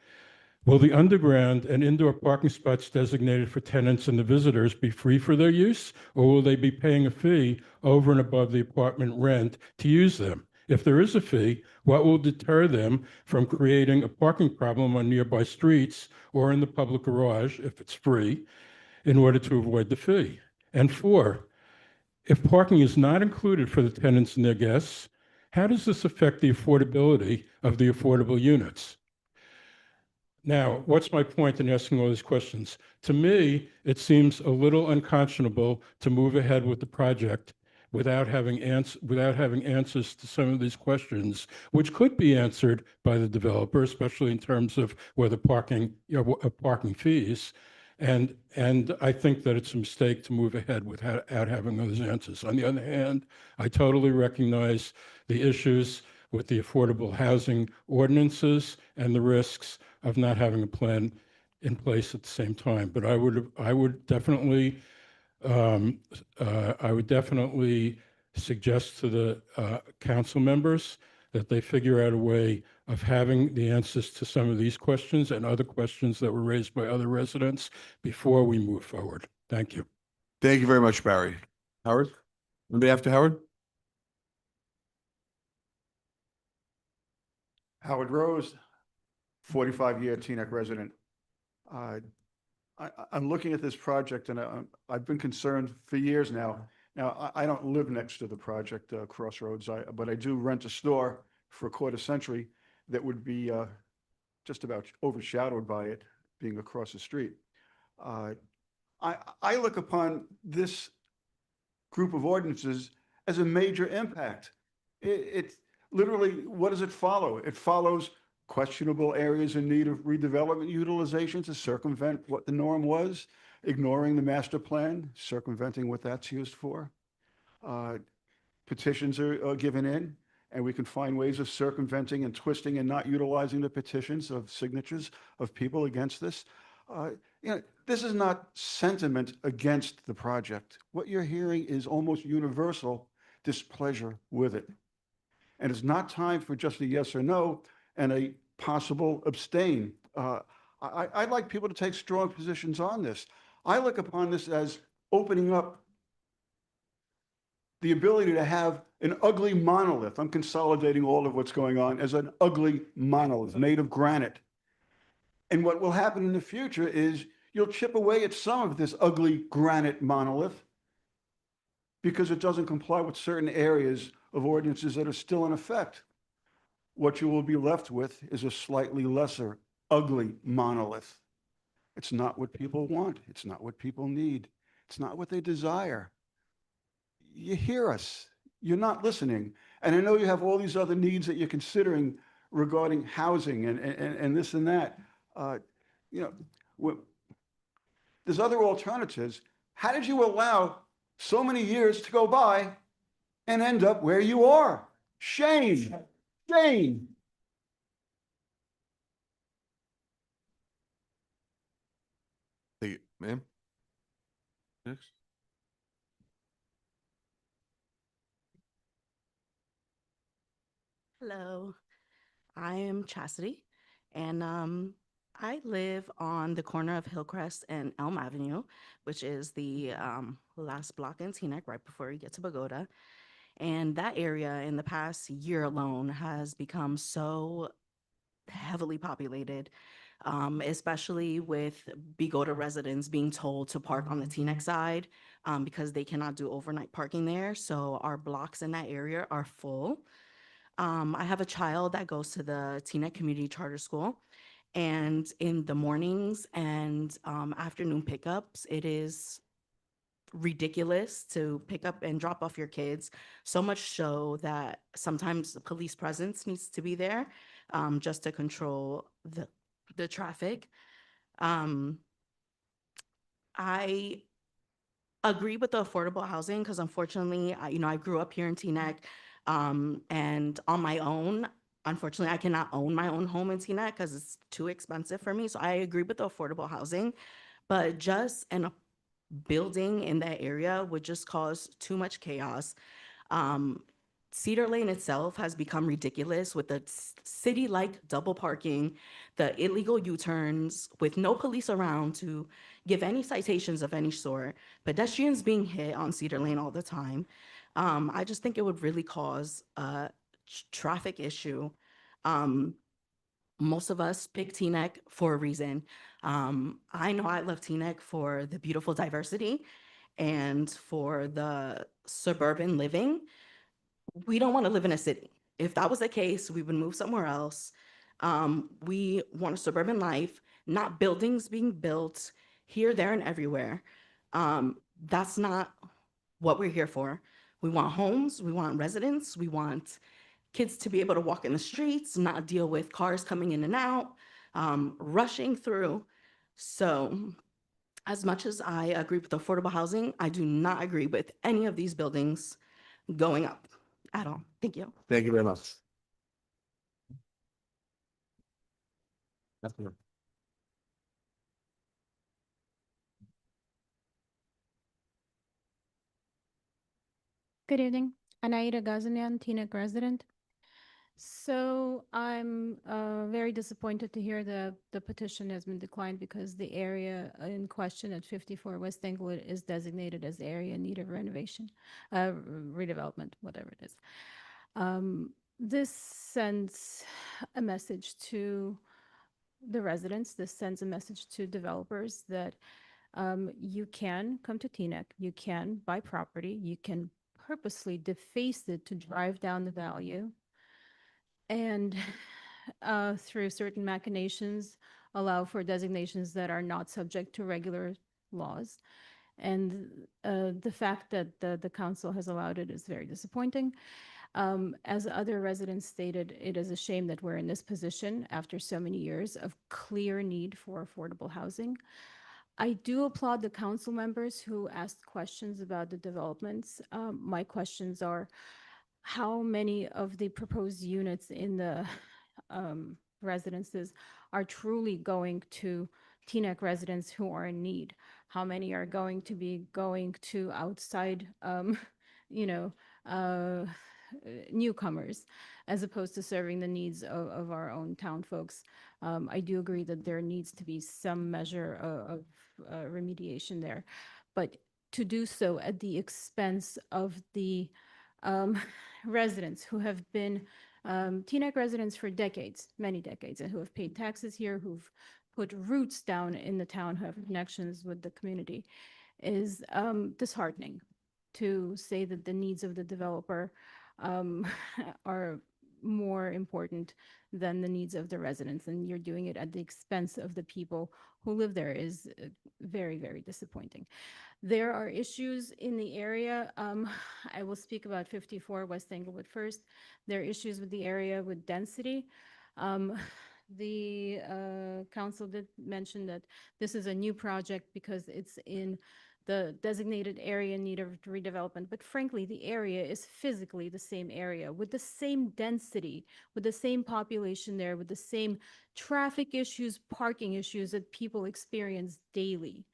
will the underground and indoor parking spots designated for tenants and the visitors be free for their use, or will they be paying a fee over and above the apartment rent to use them? If there is a fee, what will deter them from creating a parking problem on nearby streets or in the public garage, if it's free, in order to avoid the fee? And 4, if parking is not included for the tenants and their guests, how does this affect the affordability of the affordable units? Now, what's my point in asking all these questions? To me, it seems a little unconscionable to move ahead with the project without having answers to some of these questions, which could be answered by the developer, especially in terms of whether parking fees. And I think that it's a mistake to move ahead without having those answers. On the other hand, I totally recognize the issues with the affordable housing ordinances and the risks of not having a plan in place at the same time. But I would definitely suggest to the council members that they figure out a way of having the answers to some of these questions and other questions that were raised by other residents before we move forward. Thank you. Thank you very much, Barry. Howard? Anybody after Howard? Howard Rose, 45-year Teaneck resident. I'm looking at this project and I've been concerned for years now. Now, I don't live next to the project, Crossroads, but I do rent a store for a quarter century that would be just about overshadowed by it being across the street. I look upon this group of ordinances as a major impact. It literally, what does it follow? It follows questionable areas in need of redevelopment utilization to circumvent what the norm was, ignoring the master plan, circumventing what that's used for. Petitions are given in, and we can find ways of circumventing and twisting and not utilizing the petitions of signatures of people against this. This is not sentiment against the project. What you're hearing is almost universal displeasure with it. And it's not time for just a yes or no and a possible abstain. I'd like people to take strong positions on this. I look upon this as opening up the ability to have an ugly monolith. I'm consolidating all of what's going on as an ugly monolith made of granite. And what will happen in the future is you'll chip away at some of this ugly granite monolith because it doesn't comply with certain areas of ordinances that are still in effect. What you will be left with is a slightly lesser, ugly monolith. It's not what people want. It's not what people need. It's not what they desire. You hear us. You're not listening. And I know you have all these other needs that you're considering regarding housing and this and that. There's other alternatives. How did you allow so many years to go by and end up where you are? Shame. Shame. Thank you, ma'am. Next. Hello, I am Chastity, and I live on the corner of Hillcrest and Elm Avenue, which is the last block in Teaneck, right before you get to Pagoda. And that area in the past year alone has become so heavily populated, especially with Pagoda residents being told to park on the Teaneck side because they cannot do overnight parking there. So our blocks in that area are full. I have a child that goes to the Teaneck Community Charter School, and in the mornings and afternoon pickups, it is ridiculous to pick up and drop off your kids, so much so that sometimes the police presence needs to be there just to control the traffic. I agree with the affordable housing because unfortunately, I grew up here in Teaneck, and on my own, unfortunately, I cannot own my own home in Teaneck because it's too expensive for me. So I agree with the affordable housing, but just a building in that area would just cause too much chaos. Cedar Lane itself has become ridiculous with the city-like double parking, the illegal U-turns with no police around to give any citations of any sort, pedestrians being hit on Cedar Lane all the time. I just think it would really cause a traffic issue. Most of us pick Teaneck for a reason. I know I love Teaneck for the beautiful diversity and for the suburban living. We don't want to live in a city. If that was the case, we would move somewhere else. We want a suburban life, not buildings being built here, there, and everywhere. That's not what we're here for. We want homes, we want residents, we want kids to be able to walk in the streets, not deal with cars coming in and out, rushing through. So as much as I agree with affordable housing, I do not agree with any of these buildings going up at all. Thank you. Thank you very much. Good evening. Anaida Gazanian, Teaneck resident. So I'm very disappointed to hear the petition has been declined because the area in question at 54 West Englewood is designated as area in need of renovation, redevelopment, whatever it is. This sends a message to the residents. This sends a message to developers that you can come to Teaneck, you can buy property, you can purposely deface it to drive down the value, and through certain machinations, allow for designations that are not subject to regular laws. And the fact that the council has allowed it is very disappointing. As other residents stated, it is a shame that we're in this position after so many years of clear need for affordable housing. I do applaud the council members who asked questions about the developments. My questions are, how many of the proposed units in the residences are truly going to Teaneck residents who are in need? How many are going to be going to outside, uh, newcomers, as opposed to serving the needs of our own town folks. I do agree that there needs to be some measure of remediation there, but to do so at the expense of the um, residents who have been Teaneck residents for decades, many decades, and who have paid taxes here, who've put roots down in the town, who have connections with the community, is disheartening to say that the needs of the developer are more important than the needs of the residents, and you're doing it at the expense of the people who live there is very, very disappointing. There are issues in the area. I will speak about 54 West Englewood first. There are issues with the area with density. The council did mention that this is a new project because it's in the designated area in need of redevelopment. But frankly, the area is physically the same area with the same density, with the same population there, with the same traffic issues, parking issues that people experience daily.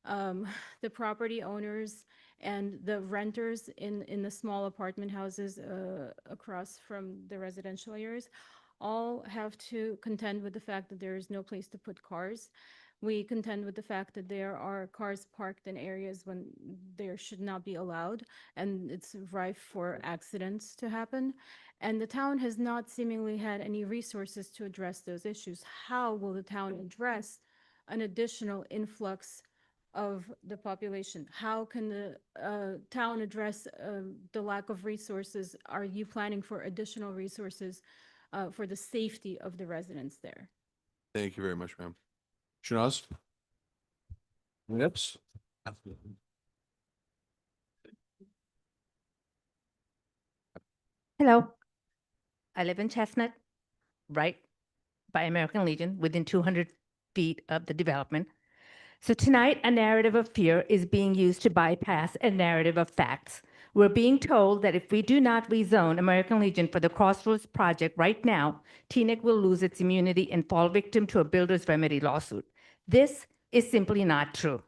The property owners and the renters in the small apartment houses across from the residential areas all have to contend with the fact that there is no place to put cars. We contend with the fact that there are cars parked in areas when there should not be allowed, and it's rife for accidents to happen. And the town has not seemingly had any resources to address those issues. How will the town address an additional influx of the population? How can the town address the lack of resources? Are you planning for additional resources for the safety of the residents there? Thank you very much, ma'am. Shanaz? Yes. Hello. I live in Chestnut, right by American Legion, within 200 feet of the development. So tonight, a narrative of fear is being used to bypass a narrative of facts. We're being told that if we do not rezone American Legion for the Crossroads project right now, Teaneck will lose its immunity and fall victim to a builder's remedy lawsuit. This is simply not true.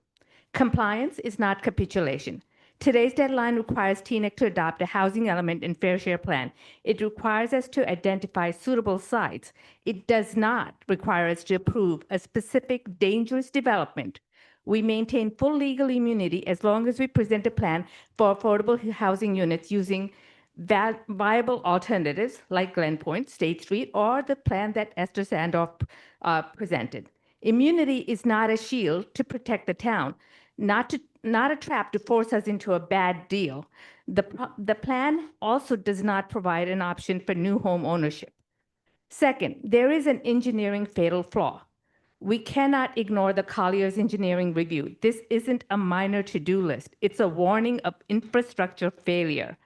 Compliance is not capitulation. Today's deadline requires Teaneck to adopt a housing element and fair share plan. It requires us to identify suitable sites. It does not require us to approve a specific dangerous development. We maintain full legal immunity as long as we present a plan for affordable housing units using viable alternatives like Glen Point, State Street, or the plan that Esther Sandoff presented. Immunity is not a shield to protect the town, not a trap to force us into a bad deal. The plan also does not provide an option for new home ownership. Second, there is an engineering fatal flaw. We cannot ignore the Collier's engineering review. This isn't a minor to-do list. It's a warning of infrastructure failure.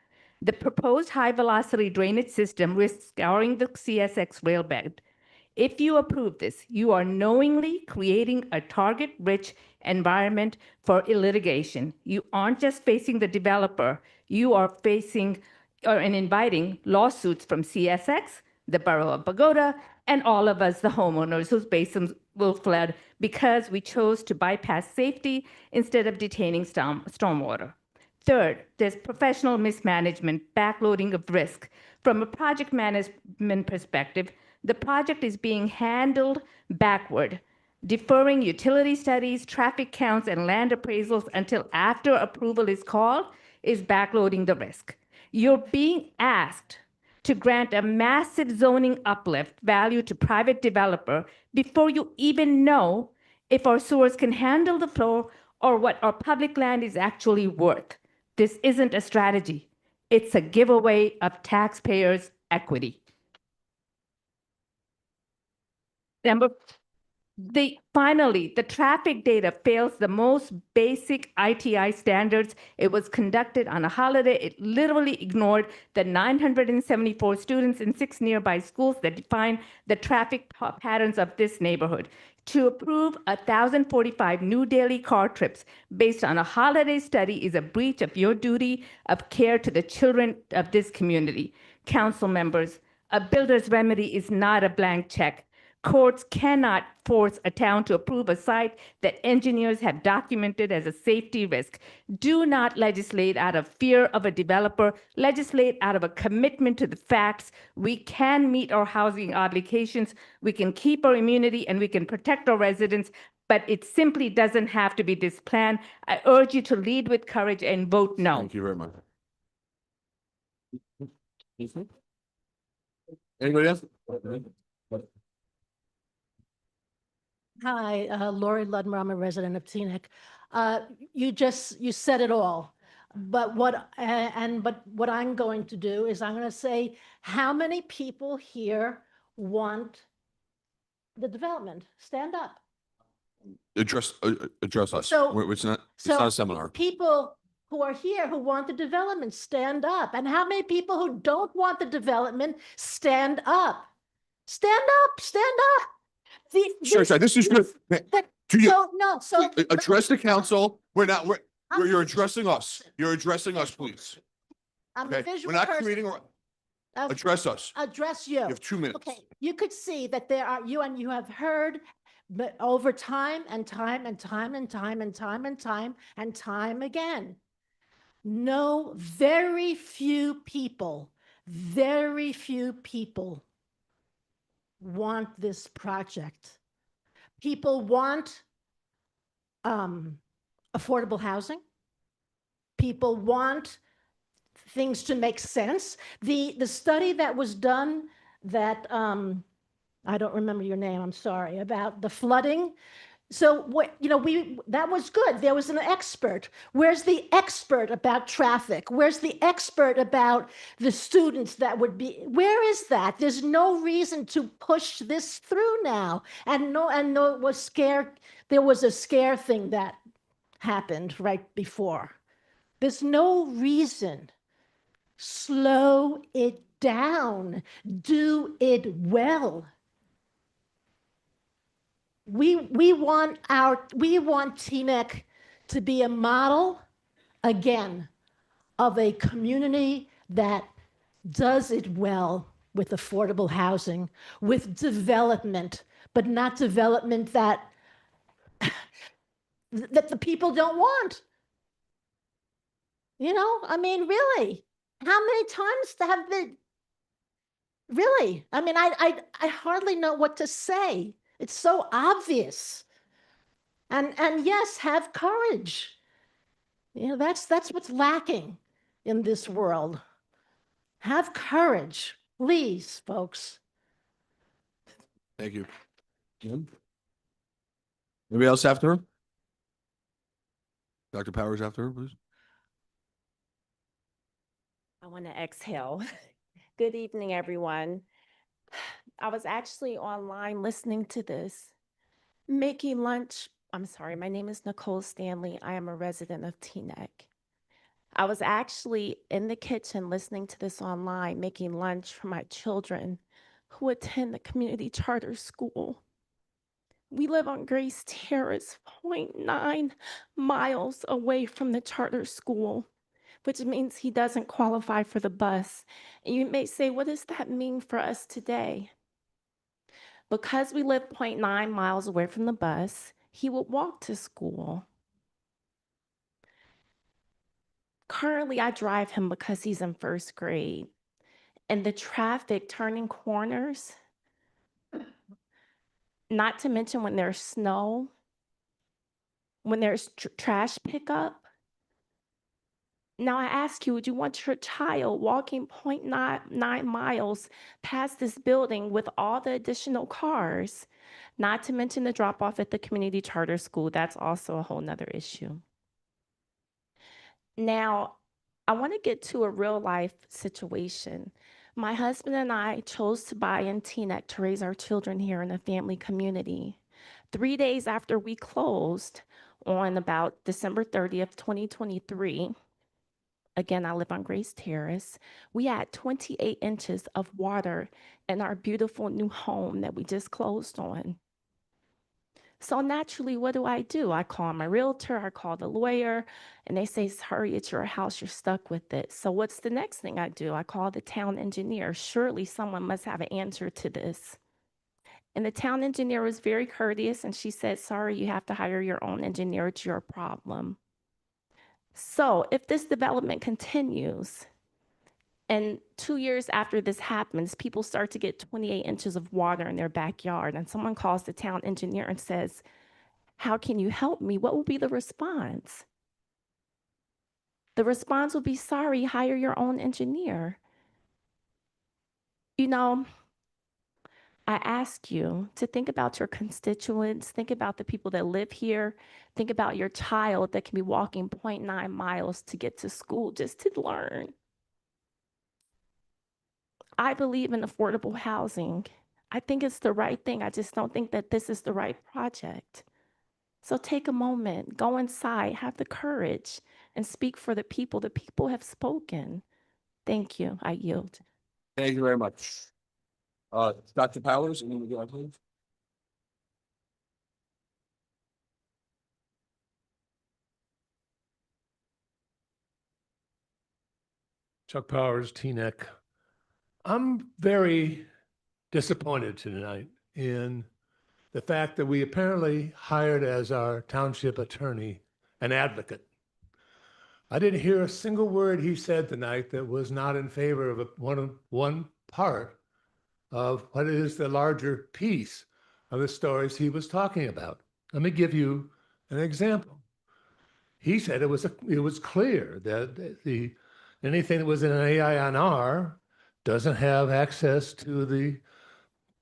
The proposed high-velocity drainage system risks scouring the CSX rail bed. If you approve this, you are knowingly creating a target-rich environment for litigation. You aren't just facing the developer, you are facing and inviting lawsuits from CSX, the Borough of Pagoda, and all of us, the homeowners whose basins will flood because we chose to bypass safety instead of detaining stormwater. Third, there's professional mismanagement, backloading of risk. From a project management perspective, the project is being handled backward, deferring utility studies, traffic counts, and land appraisals until after approval is called is backloading the risk. You're being asked to grant a massive zoning uplift value to private developer before you even know if our sewers can handle the flow or what our public land is actually worth. This isn't a strategy. It's a giveaway of taxpayers' equity. Finally, the traffic data fails the most basic ITI standards. It was conducted on a holiday. It literally ignored the 974 students in 6 nearby schools that define the traffic patterns of this neighborhood. To approve 1,045 new daily car trips based on a holiday study is a breach of your duty of care to the children of this community. Council members, a builder's remedy is not a blank check. Courts cannot force a town to approve a site that engineers have documented as a safety risk. Do not legislate out of fear of a developer. Legislate out of a commitment to the facts. We can meet our housing obligations. We can keep our immunity and we can protect our residents, but it simply doesn't have to be this plan. I urge you to lead with courage and vote no. Thank you very much. Anybody else? Hi, Lori Ludmer, I'm a resident of Teaneck. You said it all. But what I'm going to do is I'm going to say, how many people here want the development? Stand up. Address us. So- It's not a seminar. People who are here who want the development, stand up. And how many people who don't want the development, stand up? Stand up, stand up. Sure, this is good. To you, So address the council. You're addressing us. You're addressing us, please. I'm a Okay, visual we're not person. creating, address us. Address you. You have 2 minutes. Okay, you could see that there are, you have heard, but over time and time and time and time and time and time and time again. No, very few people want this project. People want affordable housing. People want things to make sense. The study that was done that, I don't remember your name, I'm sorry, about the flooding. So what, that was good. There was an expert. Where's the expert about traffic? Where's the expert about the students that would be, where is that? There's no reason to push this through now. And no, it was scared. There was a scare thing that happened right before. There's no reason. Slow it down. Do it well. We want Teaneck to be a model, again, of a community that does it well with affordable housing, with development, but not development that the people don't want. Really, how many times have they, really? I hardly know what to say. It's so obvious. And yes, have courage. That's what's lacking in this world. Have courage, please, folks. Thank you. Jim? Anybody else after her? Dr. Powers after her, please. I want to exhale. Good evening, everyone. I was actually online listening to this. Making lunch. I'm sorry, my name is Nicole Stanley. I am a resident of Teaneck. I was actually in the kitchen listening to this online, making lunch for my children who attend the community charter school. We live on Grace Terrace, 0.9 miles away from the charter school, which means he doesn't qualify for the bus. And you may say, what does that mean for us today? Because we live 0.9 miles away from the bus, he would walk to school. Currently, I drive him because he's in first grade. And the traffic turning corners, not to mention when there's snow, when there's trash pickup. Now I ask you, would you want your child walking 0.9 miles past this building with all the additional cars? Not to mention the drop off at the community charter school. That's also a whole nother issue. Now, I want to get to a real life situation. My husband and I chose to buy in Teaneck to raise our children here in a family community. 3 days after we closed on about December 30th, 2023, again, I live on Grace Terrace, we had 28 inches of water in our beautiful new home that we just closed on. So naturally, what do? I call my realtor, I call the lawyer, and they say, hurry, it's your house, you're stuck with it. So what's the next thing I do? I call the town engineer. Surely someone must have an answer to this. And the town engineer was very courteous and she said, sorry, you have to hire your own engineer. It's your problem. So if this development continues, and 2 years after this happens, people start to get 28 inches of water in their backyard, and someone calls the town engineer and says, how can you help me? What will be the response? The response will be, sorry, hire your own engineer. You know, I ask you to think about your constituents, think about the people that live here, think about your child that can be walking 0.9 miles to get to school just to learn. I believe in affordable housing. I think it's the right thing. I just don't think that this is the right project. So take a moment, go inside, have the courage, and speak for the people. The people have spoken. Thank you. I yield. Thank you very much. Dr. Powers, and then we go on, please. Chuck Powers, Teaneck. I'm very disappointed tonight in the fact that we apparently hired as our township attorney an advocate. I didn't hear a single word he said tonight that was not in favor of one part of what is the larger piece of the stories he was talking about. Let me give you an example. He said it was clear that anything that was in an AINR doesn't have access to the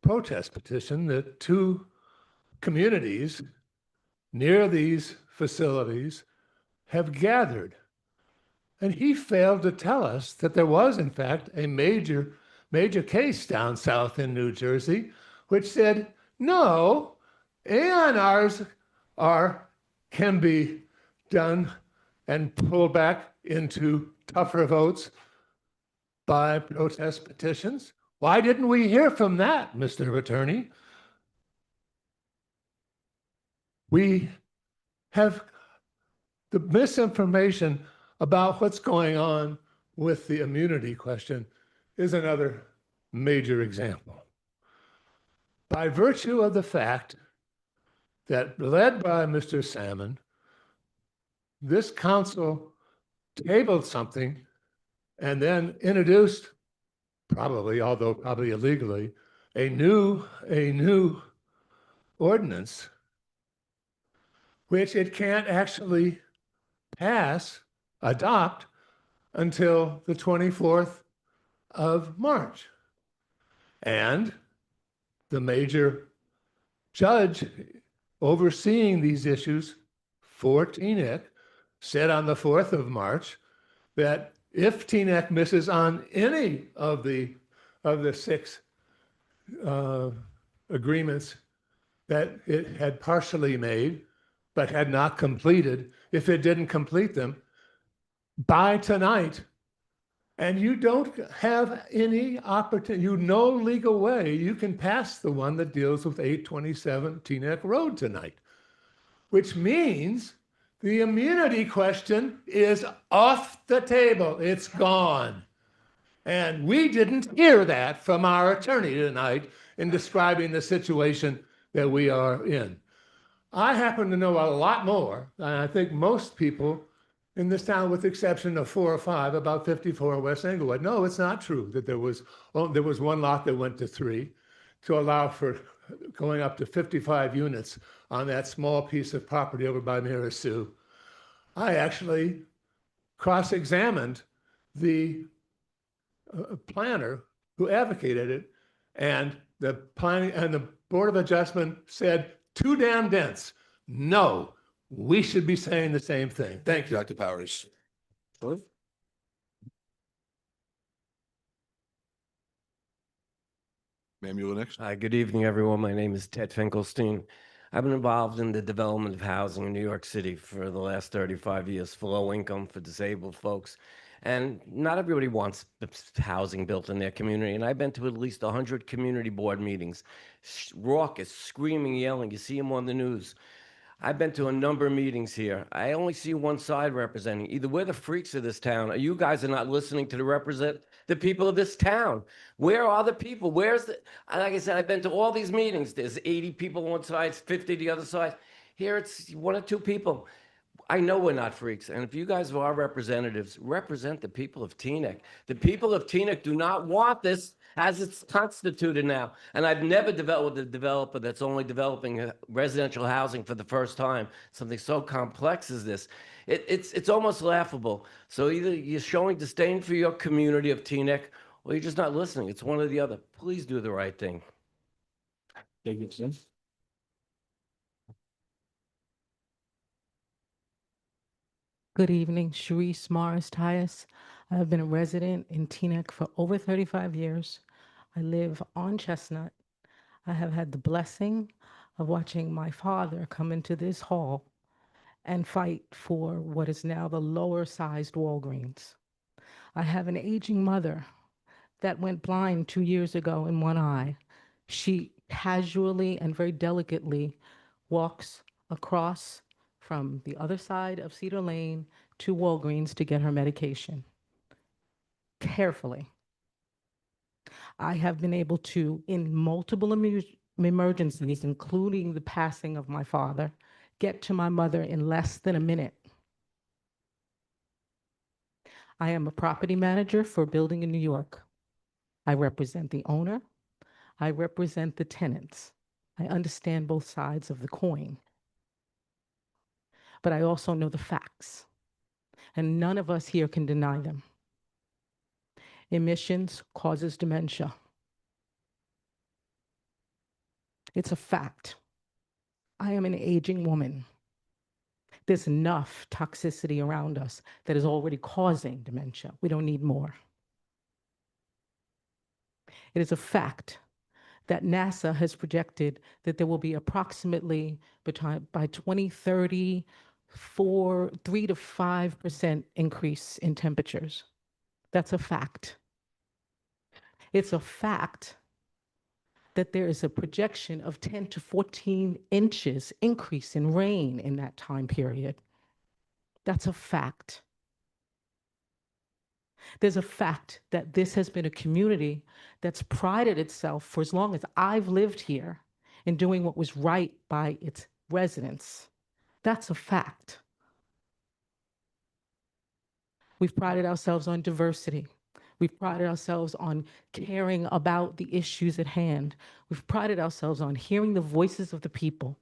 protest petition that two communities near these facilities have gathered. And he failed to tell us that there was, in fact, a major case down south in New Jersey, which said, no, AINRs can be done and pulled back into tougher votes by protest petitions. Why didn't we hear from that, Mr. Attorney? We have the misinformation about what's going on with the immunity question is another major example. By virtue of the fact that, led by Mr. Salmon, this council tabled something and then introduced, probably illegally, a new ordinance, which it can't actually adopt until the 24th of March. And the major judge overseeing these issues for Teaneck said on the 4th of March that if Teaneck misses on any of the 6 agreements that it had partially made but had not completed, if it didn't complete them by tonight, and you don't have any opportunity, no legal way you can pass the one that deals with 827 Teaneck Road tonight, which means the immunity question is off the table. It's gone. And we didn't hear that from our attorney tonight in describing the situation that we are in. I happen to know a lot more than I think most people in this town, with the exception of 4 or 5, about 54 West Englewood. No, it's not true that there was one lot that went to 3 to allow for going up to 55 units on that small piece of property over by Mirasu. I actually cross-examined the planner who advocated it, and the planning and the Board of Adjustment said, too damn dense. No, we should be saying the same thing. Thank you. Dr. Powers. Ma'am, you go next. Hi, good evening, everyone. My name is Ted Finkelstein. I've been involved in the development of housing in New York City for the last 35 years, for low income, for disabled folks. And not everybody wants housing built in their community. And I've been to at least 100 community board meetings, raucous, screaming, yelling. You see them on the news. I've been to a number of meetings here. I only see one side representing. Either we're the freaks of this town, or you guys are not listening to the the people of this town. Where are the people? Where's the, like I said, I've been to all these meetings. There's 80 people on one side, 50 the other side. Here it's one or two people. I know we're not freaks, and if you guys are our representatives, represent the people of Teaneck. The people of Teaneck do not want this as it's constituted now. And I've never developed with a developer that's only developing residential housing for the first time, something so complex as this. It's almost laughable. So either you're showing disdain for your community of Teaneck, or you're just not listening. It's one or the other. Please do the right thing. Thank you, Sim. Good evening, Sharice Morris Tyus. I have been a resident in Teaneck for over 35 years. I live on Chestnut. I have had the blessing of watching my father come into this hall and fight for what is now the lower sized Walgreens. I have an aging mother that went blind 2 years ago in one eye. She casually and very delicately walks across from the other side of Cedar Lane to Walgreens to get her medication. Carefully. I have been able to, in multiple emergencies, including the passing of my father, get to my mother in less than a minute. I am a property manager for a building in New York. I represent the owner. I represent the tenants. I understand both sides of the coin. But I also know the facts, and none of us here can deny them. Emissions causes dementia. It's a fact. I am an aging woman. There's enough toxicity around us that is already causing dementia. We don't need more. It is a fact that NASA has projected that there will be approximately by 2030, 3 to 5% increase in temperatures. That's a fact. It's a fact that there is a projection of 10 to 14 inches increase in rain in that time period. That's a fact. There's a fact that this has been a community that's prided itself for as long as I've lived here in doing what was right by its residents. That's a fact. We've prided ourselves on diversity. We've prided ourselves on caring about the issues at hand. We've prided ourselves on hearing the voices of the people.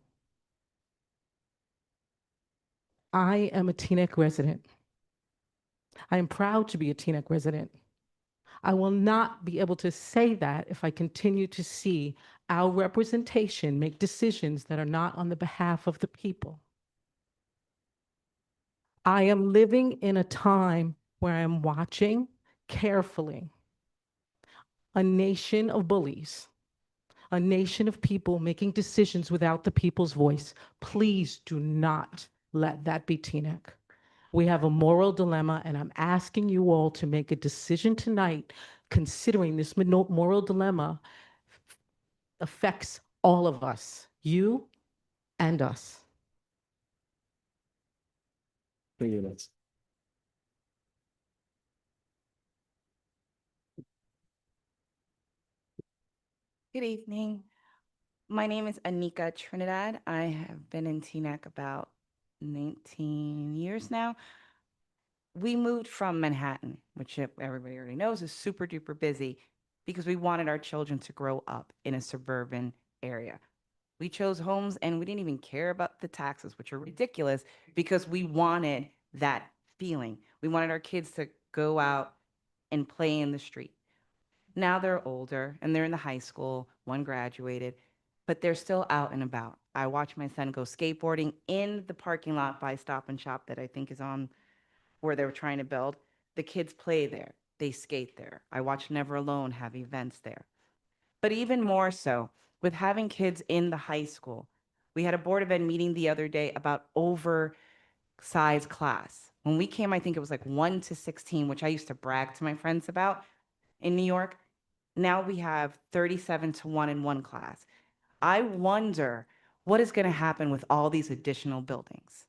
I am a Teaneck resident. I am proud to be a Teaneck resident. I will not be able to say that if I continue to see our representation make decisions that are not on the behalf of the people. I am living in a time where I'm watching carefully a nation of bullies, a nation of people making decisions without the people's voice. Please do not let that be Teaneck. We have a moral dilemma, and I'm asking you all to make a decision tonight, considering this moral dilemma affects all of us, you and us. Thank you. Good evening. My name is Anika Trinidad. I have been in Teaneck about 19 years now. We moved from Manhattan, which everybody already knows is super duper busy, because we wanted our children to grow up in a suburban area. We chose homes and we didn't even care about the taxes, which are ridiculous, because we wanted that feeling. We wanted our kids to go out and play in the street. Now they're older and they're in the high school, one graduated, but they're still out and about. I watch my son go skateboarding in the parking lot by Stop and Shop that I think is on where they were trying to build. The kids play there, they skate there. I watch Never Alone have events there. But even more so, with having kids in the high school, we had a Board of Ed meeting the other day about oversized class. When we came, I think it was like 1 to 16, which I used to brag to my friends about in New York. Now we have 37 to 1 in one class. I wonder what is going to happen with all these additional buildings,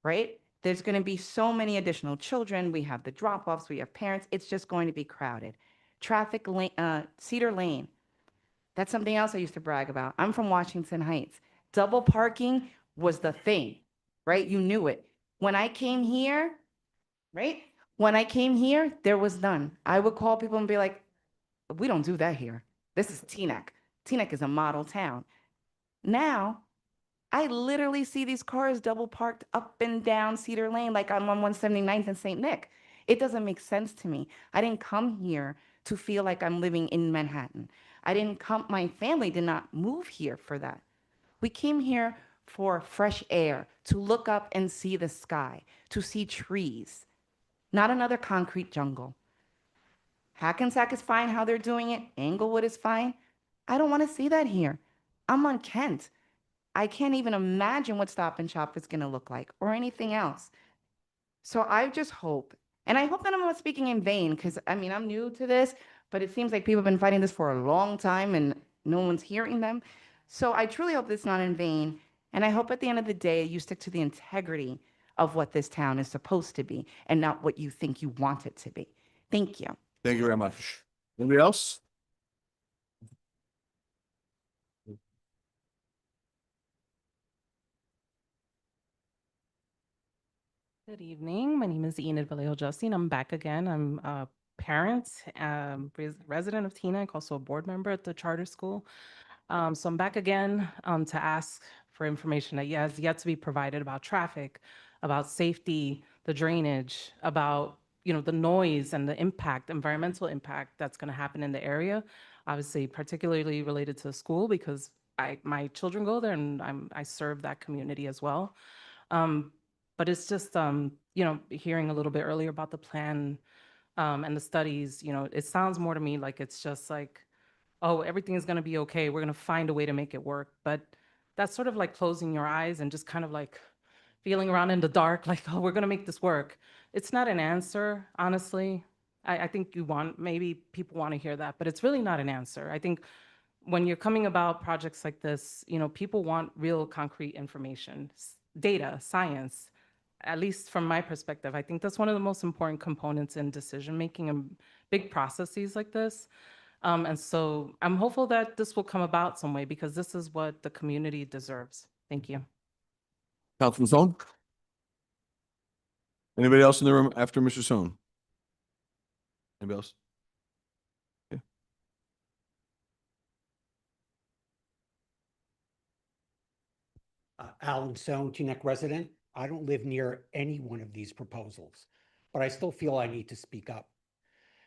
right? There's going to be so many additional children. We have the drop-offs, we have parents. It's just going to be crowded. Traffic lane, Cedar Lane. That's something else I used to brag about. I'm from Washington Heights. Double parking was the thing, right? You knew it. When I came here, right? When I came here, there was none. I would call people and be like, we don't do that here. This is Teaneck. Teaneck is a model town. Now, I literally see these cars double parked up and down Cedar Lane like I'm on 179th and St. Nick. It doesn't make sense to me. I didn't come here to feel like I'm living in Manhattan. My family did not move here for that. We came here for fresh air, to look up and see the sky, to see trees, not another concrete jungle. Hackensack is fine how they're doing it. Englewood is fine. I don't want to see that here. I'm on Kent. I can't even imagine what Stop and Shop is going to look like or anything else. So I just hope, and I hope that I'm not speaking in vain, because I mean, I'm new to this, but it seems like people have been fighting this for a long time and no one's hearing them. So I truly hope it's not in vain. And I hope at the end of the day, you stick to the integrity of what this town is supposed to be and not what you think you want it to be. Thank you. Thank you very much. Anybody else? Good evening. My name is Enid Vallejo-Justine. I'm back again. I'm a parent, resident of Teaneck, also a board member at the charter school. So I'm back again to ask for information that has yet to be provided about traffic, about safety, the drainage, about the noise and the impact, environmental impact that's going to happen in the area. Obviously, particularly related to school because my children go there and I serve that community as well. But it's just, hearing a little bit earlier about the plan and the studies, it sounds more to me like it's just like, oh, everything is going to be okay. We're going to find a way to make it work. But that's sort of like closing your eyes and just kind of like feeling around in the dark, like, oh, we're going to make this work. It's not an answer, honestly. I think maybe people want to hear that, but it's really not an answer. I think when you're coming about projects like this, people want real concrete information, data, science. At least from my perspective, I think that's one of the most important components in decision making and big processes like this. And so I'm hopeful that this will come about some way because this is what the community deserves. Thank you. Councilman Song? Anybody else in the room after Mr. Song? Anybody else? Okay. Alan Stone, Teaneck resident. I don't live near any one of these proposals, but I still feel I need to speak up.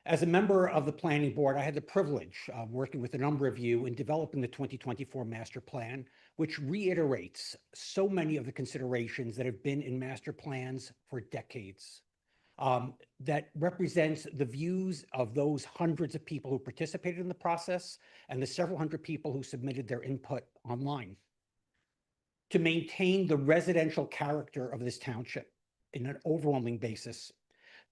As a member of the planning board, I had the privilege of working with a number of you in developing the 2024 master plan, which reiterates so many of the considerations that have been in master plans for decades. That represents the views of those hundreds of people who participated in the process and the several hundred people who submitted their input online. To maintain the residential character of this township in an overwhelming basis,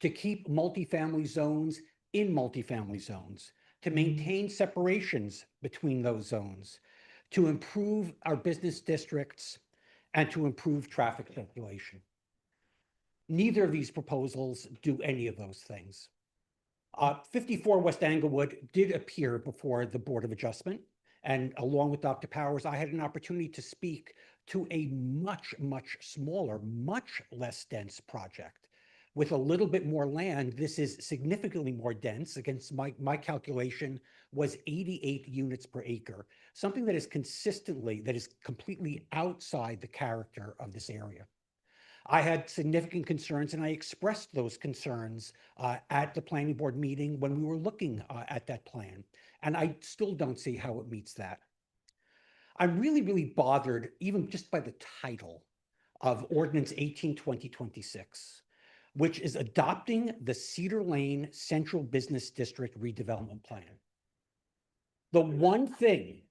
to keep multifamily zones in multifamily zones, to maintain separations between those zones, to improve our business districts, and to improve traffic circulation. Neither of these proposals do any of those things. 54 West Englewood did appear before the Board of Adjustment, and along with Dr. Powers, I had an opportunity to speak to a much, much smaller, much less dense project. With a little bit more land, this is significantly more dense. Against my calculation was 88 units per acre, something that is completely outside the character of this area. I had significant concerns, and I expressed those concerns at the planning board meeting when we were looking at that plan. And I still don't see how it meets that. I'm really, really bothered even just by the title of Ordinance 18/2026, which is adopting the Cedar Lane Central Business District redevelopment plan. The one thing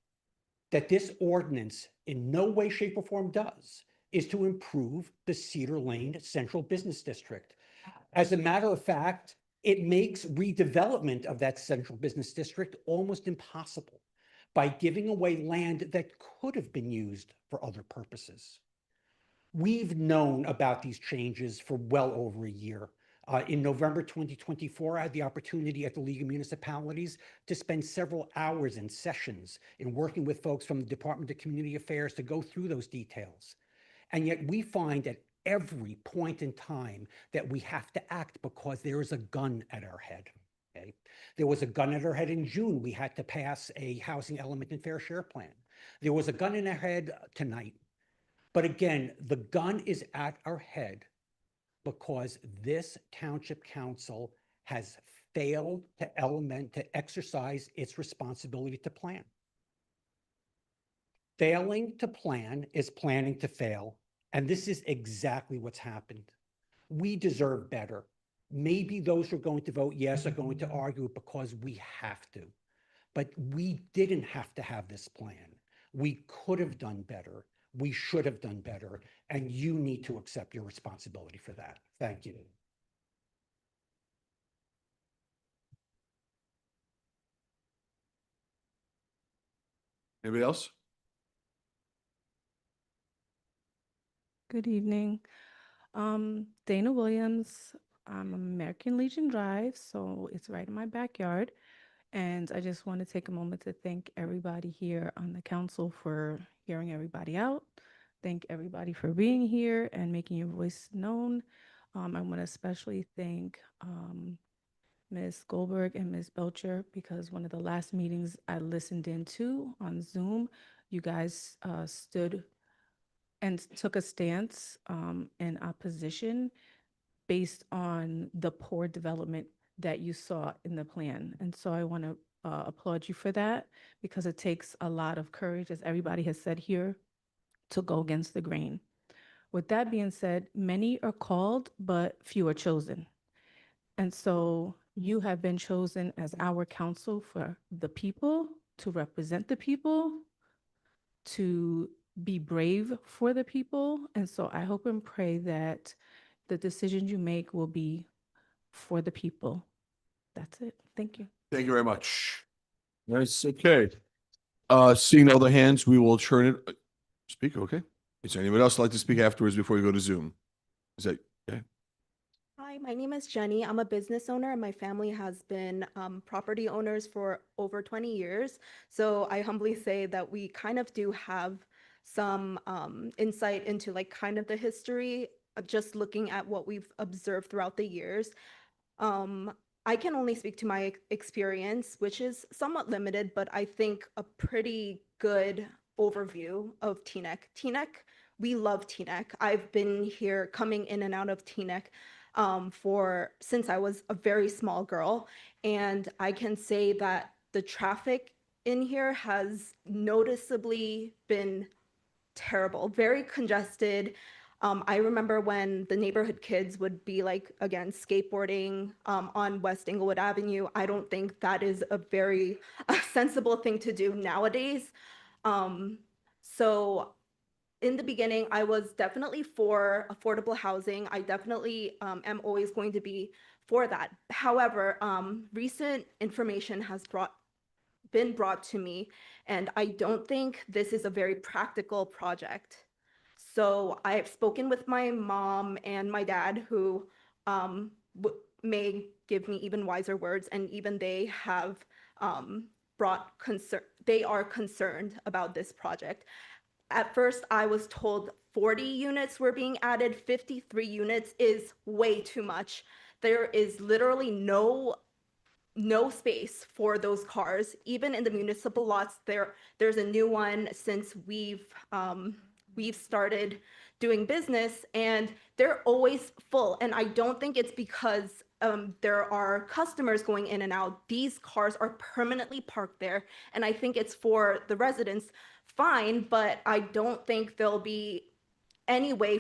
that this ordinance in no way, shape, or form does is to improve the Cedar Lane Central Business District. As a matter of fact, it makes redevelopment of that central business district almost impossible by giving away land that could have been used for other purposes. We've known about these changes for well over a year. In November 2024, I had the opportunity at the League of Municipalities to spend several hours in sessions in working with folks from the Department of Community Affairs to go through those details. And yet we find at every point in time that we have to act because there is a gun at our head. Okay? There was a gun at our head in June. We had to pass a housing element and fair share plan. There was a gun in our head tonight. But again, the gun is at our head because this township council has failed to exercise its responsibility to plan. Failing to plan is planning to fail. And this is exactly what's happened. We deserve better. Maybe those who are going to vote yes are going to argue because we have to. But we didn't have to have this plan. We could have done better. We should have done better. And you need to accept your responsibility for that. Thank you. Anybody else? Good evening. Dana Williams. I'm American Legion Drive, so it's right in my backyard. And I just want to take a moment to thank everybody here on the council for hearing everybody out. Thank everybody for being here and making your voice known. I want to especially thank Ms. Goldberg and Ms. Belcher because one of the last meetings I listened into on Zoom, you guys stood and took a stance in opposition based on the poor development that you saw in the plan. And so I want to applaud you for that because it takes a lot of courage, as everybody has said here, to go against the grain. With that being said, many are called, but few are chosen. And so you have been chosen as our counsel for the people, to represent the people, to be brave for the people. And so I hope and pray that the decisions you make will be for the people. That's it. Thank you. Thank you very much. Nice. Okay. Seeing all the hands, we will turn it. Speak. Okay. Is there anyone else like to speak afterwards before we go to Zoom? Is that okay? Hi, my name is Jenny. I'm a business owner and my family has been property owners for over 20 years. So I humbly say that we kind of do have some insight into like kind of the history, just looking at what we've observed throughout the years. I can only speak to my experience, which is somewhat limited, but I think a pretty good overview of Teaneck. Teaneck, we love Teaneck. I've been here coming in and out of Teaneck since I was a very small girl. And I can say that the traffic in here has noticeably been terrible, very congested. I remember when the neighborhood kids would be like, again, skateboarding on West Englewood Avenue. I don't think that is a very sensible thing to do nowadays. So in the beginning, I was definitely for affordable housing. I definitely am always going to be for that. However, recent information has been brought to me, and I don't think this is a very practical project. So I've spoken with my mom and my dad, who may give me even wiser words, and even they have brought concern. They are concerned about this project. At first, I was told 40 units were being added. 53 units is way too much. There is literally no space for those cars. Even in the municipal lots, there's a new one since we've started doing business, and they're always full. And I don't think it's because there are customers going in and out. These cars are permanently parked there, and I think it's for the residents. Fine, but I don't think there'll be any way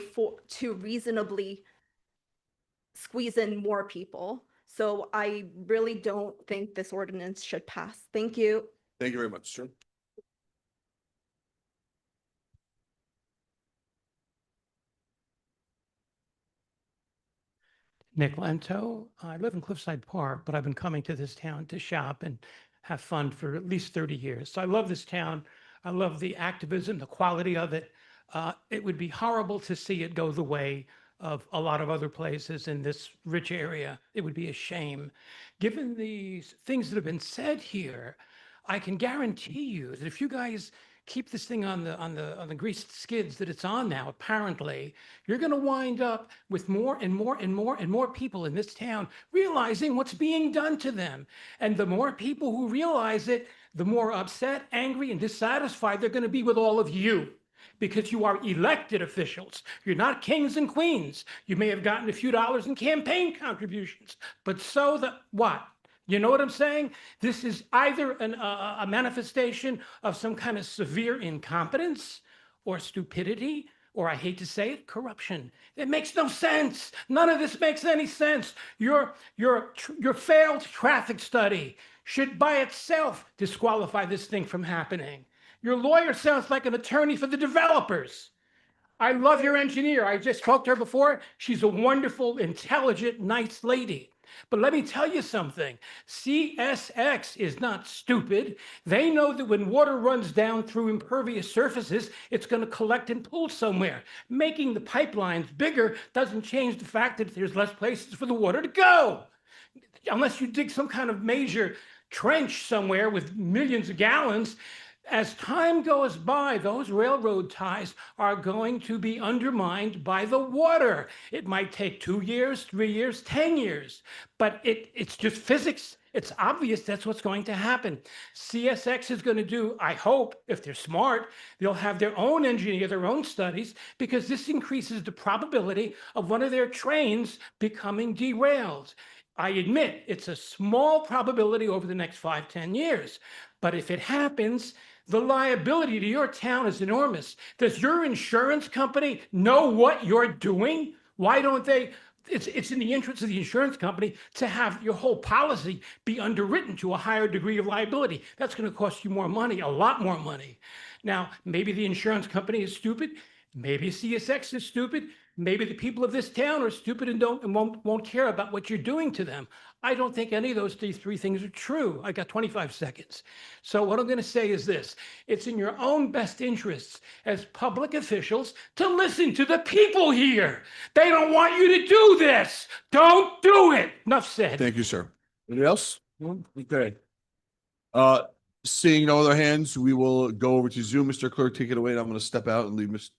to reasonably squeeze in more people. So I really don't think this ordinance should pass. Thank you. Thank you very much, sir. Nick Lento. I live in Cliffside Park, but I've been coming to this town to shop and have fun for at least 30 years. So I love this town. I love the activism, the quality of it. It would be horrible to see it go the way of a lot of other places in this rich area. It would be a shame. Given the things that have been said here, I can guarantee you that if you guys keep this thing on the greased skids that it's on now, apparently, you're going to wind up with more and more and more and more people in this town realizing what's being done to them. And the more people who realize it, the more upset, angry, and dissatisfied they're going to be with all of you. Because you are elected officials. You're not kings and queens. You may have gotten a few dollars in campaign contributions, but so the what? You know what I'm saying? This is either a manifestation of some kind of severe incompetence or stupidity, or I hate to say it, corruption. It makes no sense. None of this makes any sense. Your failed traffic study should by itself disqualify this thing from happening. Your lawyer sounds like an attorney for the developers. I love your engineer. I just spoke to her before. She's a wonderful, intelligent, nice lady. But let me tell you something. CSX is not stupid. They know that when water runs down through impervious surfaces, it's going to collect and pool somewhere. Making the pipelines bigger doesn't change the fact that there's less places for the water to go. Unless you dig some kind of major trench somewhere with millions of gallons, as time goes by, those railroad ties are going to be undermined by the water. It might take 2 years, 3 years, 10 years, but it's just physics. It's obvious that's what's going to happen. CSX is going to do, I hope, if they're smart, they'll have their own engineer, their own studies, because this increases the probability of one of their trains becoming derailed. I admit it's a small probability over the next 5, 10 years, but if it happens, the liability to your town is enormous. Does your insurance company know what you're doing? Why don't they? It's in the interest of the insurance company to have your whole policy be underwritten to a higher degree of liability. That's going to cost you more money, a lot more money. Now, maybe the insurance company is stupid. Maybe CSX is stupid. Maybe the people of this town are stupid and won't care about what you're doing to them. I don't think any of those three things are true. I got 25 seconds. So what I'm going to say is this. It's in your own best interests as public officials to listen to the people here. They don't want you to do this. Don't do it. Enough said. Thank you, sir. Anybody else? Okay. Seeing no other hands, we will go over to Zoom. Mr. Clerk, take it away. And I'm going to step out and leave Mr.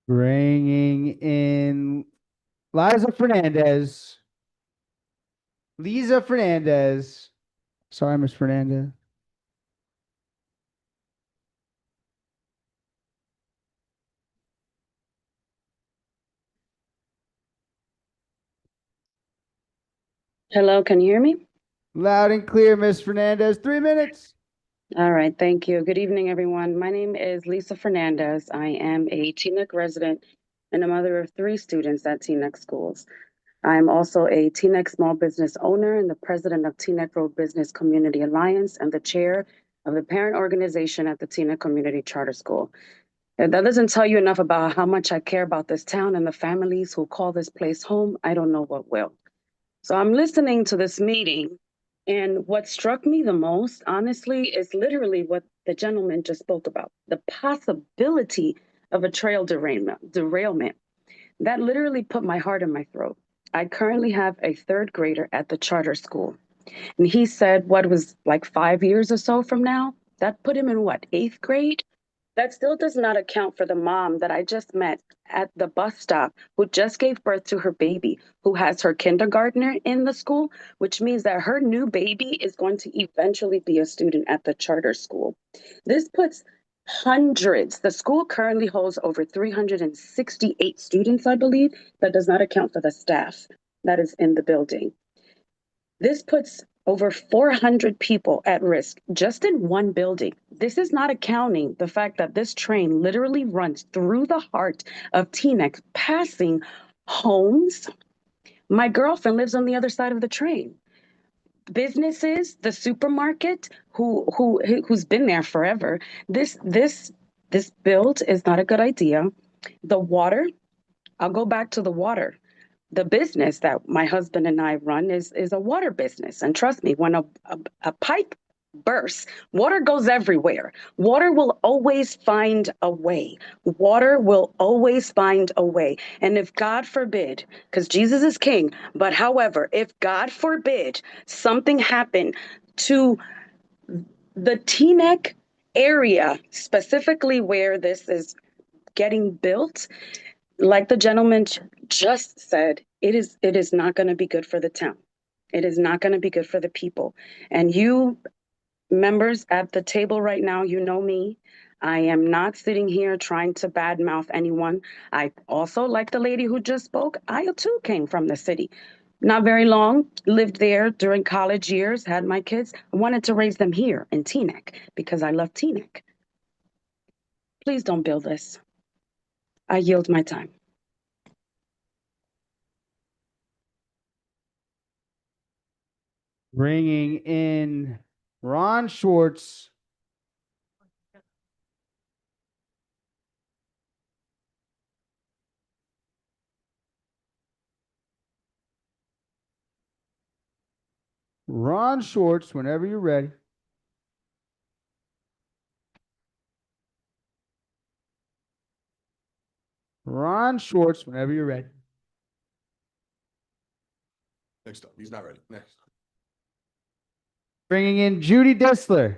Bringing in Liza Fernandez. Lisa Fernandez. Sorry, Miss Fernandez. Hello, can you hear me? Loud and clear, Miss Fernandez. 3 minutes. All right, thank you. Good evening, everyone. My name is Lisa Fernandez. I am a Teaneck resident and a mother of 3 students at Teaneck schools. I'm also a Teaneck small business owner and the president of Teaneck Road Business Community Alliance and the chair of the parent organization at the Teaneck Community Charter School. If that doesn't tell you enough about how much I care about this town and the families who call this place home, I don't know what will. So I'm listening to this meeting, and what struck me the most, honestly, is literally what the gentleman just spoke about, the possibility of a trail derailment. That literally put my heart in my throat. I currently have a 3rd grader at the charter school, and he said what was like 5 years or so from now, that put him in what, 8th grade? That still does not account for the mom that I just met at the bus stop who just gave birth to her baby, who has her kindergartner in the school, which means that her new baby is going to eventually be a student at the charter school. This puts hundreds. The school currently holds over 368 students, I believe. That does not account for the staff that is in the building. This puts over 400 people at risk just in one building. This is not accounting the fact that this train literally runs through the heart of Teaneck, passing homes. My girlfriend lives on the other side of the train. Businesses, the supermarket, who's been there forever. This build is not a good idea. The water, I'll go back to the water. The business that my husband and I run is a water business. And trust me, when a pipe bursts. Water goes everywhere. Water will always find a way. Water will always find a way. And if God forbid, because Jesus is king, but however, if God forbid something happened to the Teaneck area, specifically where this is getting built, like the gentleman just said, it is not going to be good for the town. It is not going to be good for the people. And you members at the table right now, you know me. I am not sitting here trying to badmouth anyone. I also, like the lady who just spoke, I too came from the city. Not very long, lived there during college years, had my kids. I wanted to raise them here in Teaneck because I love Teaneck. Please don't build this. I yield my time. Bringing in Ron Schwartz. Ron Schwartz, whenever you're ready. Ron Schwartz, whenever you're ready. Next up, he's not ready. Next. Bringing in Judy Dissler.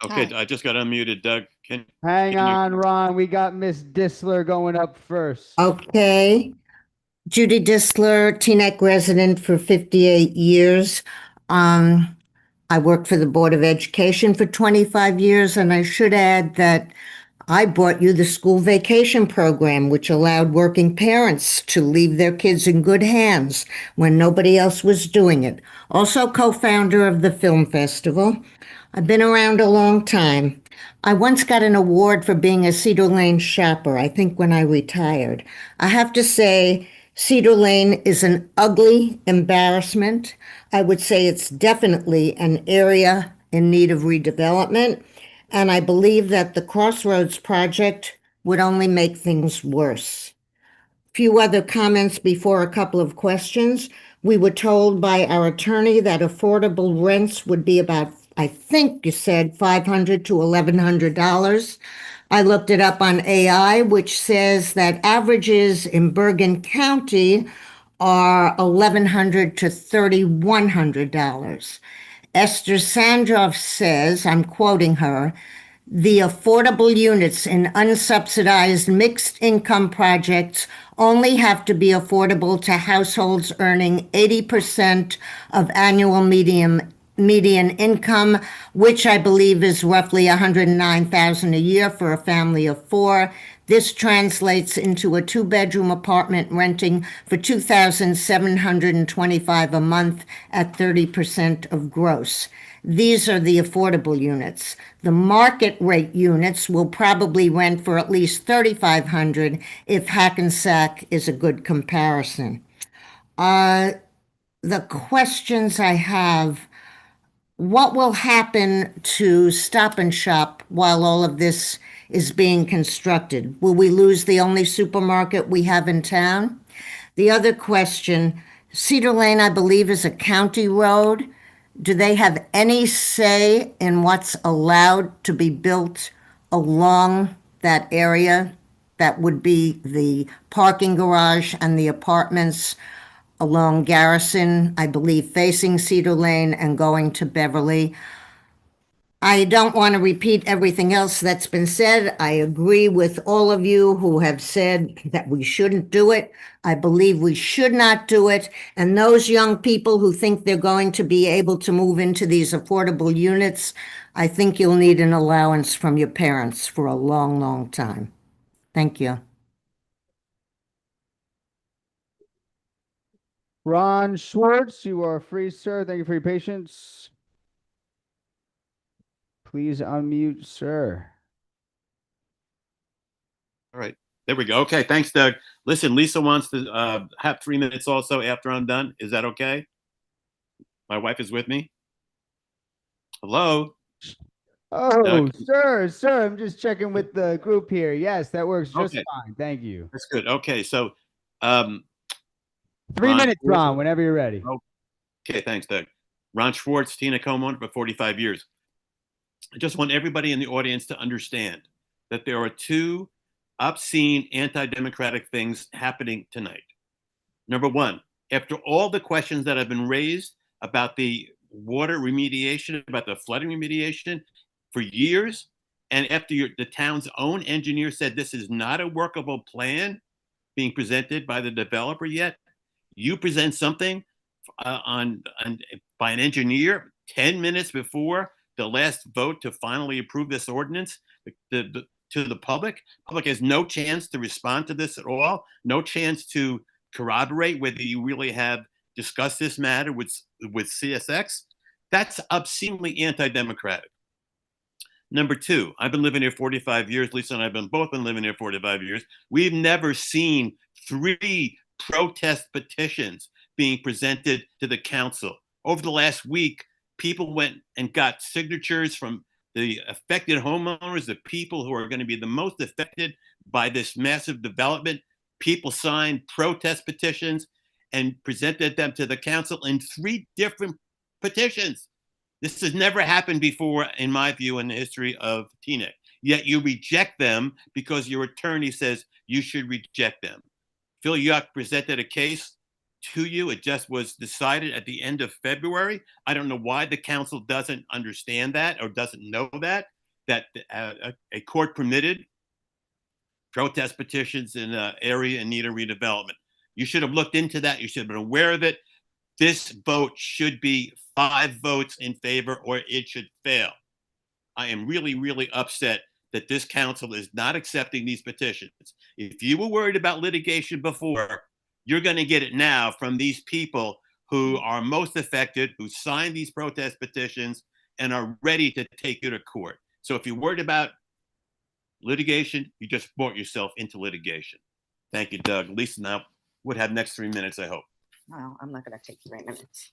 Okay, Hi. I just got unmuted, Doug. Hang Can you? on, Ron. We got Miss Dissler going up first. Okay. Judy Dissler, Teaneck resident for 58 years. I worked for the Board of Education for 25 years, and I should add that I brought you the school vacation program, which allowed working parents to leave their kids in good hands when nobody else was doing it. Also co-founder of the film festival. I've been around a long time. I once got an award for being a Cedar Lane shopper, I think when I retired. I have to say, Cedar Lane is an ugly embarrassment. I would say it's definitely an area in need of redevelopment. And I believe that the Crossroads project would only make things worse. Few other comments before a couple of questions. We were told by our attorney that affordable rents would be about, I think you said, $500 to $1,100. I looked it up on AI, which says that averages in Bergen County are $1,100 to $3,100. Esther Sandroff says, I'm quoting her, the affordable units in unsubsidized mixed income projects only have to be affordable to households earning 80% of annual median income, which I believe is roughly $109,000 a year for a family of four. This translates into a two-bedroom apartment renting for $2,725 a month at 30% of gross. These are the affordable units. The market rate units will probably rent for at least $3,500 if Hackensack is a good comparison. The questions I have, what will happen to Stop and Shop while all of this is being constructed? Will we lose the only supermarket we have in town? The other question, Cedar Lane, I believe, is a county road. Do they have any say in what's allowed to be built along that area? That would be the parking garage and the apartments along Garrison, I believe, facing Cedar Lane and going to Beverly. I don't want to repeat everything else that's been said. I agree with all of you who have said that we shouldn't do it. I believe we should not do it. And those young people who think they're going to be able to move into these affordable units, I think you'll need an allowance from your parents for a long, long time. Thank you. Ron Schwartz, you are free, sir. Thank you for your patience. Please unmute, sir. All right, there we go. Okay, thanks, Doug. Listen, Lisa wants to have 3 minutes also after I'm done. Is that okay? My wife is with me. Hello? Oh, Doug? sir, I'm just checking with the group here. Yes, that works just Okay, fine. Thank you. that's good. Okay, so, um, 3 minutes, Schwartz. Ron, whenever you're ready. Okay, thanks, Doug. Ron Schwartz, Teaneck homeowner for 45 years. I just want everybody in the audience to understand that there are two obscene anti-democratic things happening tonight. Number one, after all the questions that have been raised about the water remediation, about the flooding remediation for years, and after the town's own engineer said this is not a workable plan being presented by the developer yet, you present something by an engineer 10 minutes before the last vote to finally approve this ordinance to the public. Public has no chance to respond to this at all, no chance to corroborate whether you really have discussed this matter with CSX. That's obscenely anti-democratic. Number two, I've been living here 45 years. Lisa and I have both been living here 45 years. We've never seen 3 protest petitions being presented to the council. Over the last week, people went and got signatures from the affected homeowners, the people who are going to be the most affected by this massive development. People signed protest petitions and presented them to the council in 3 different petitions. This has never happened before, in my view, in the history of Teaneck. Yet you reject them because your attorney says you should reject them. Phil Yuck presented a case to you. It just was decided at the end of February. I don't know why the council doesn't understand that or doesn't know that a court permitted protest petitions in an area in need of redevelopment. You should have looked into that. You should have been aware of it. This vote should be 5 votes in favor or it should fail. I am really, really upset that this council is not accepting these petitions. If you were worried about litigation before, you're going to get it now from these people who are most affected, who signed these protest petitions and are ready to take you to court. So if you're worried about litigation, you just brought yourself into litigation. Thank you, Doug. Lisa now would have next 3 minutes, I hope. Well, I'm not going to take 3 minutes.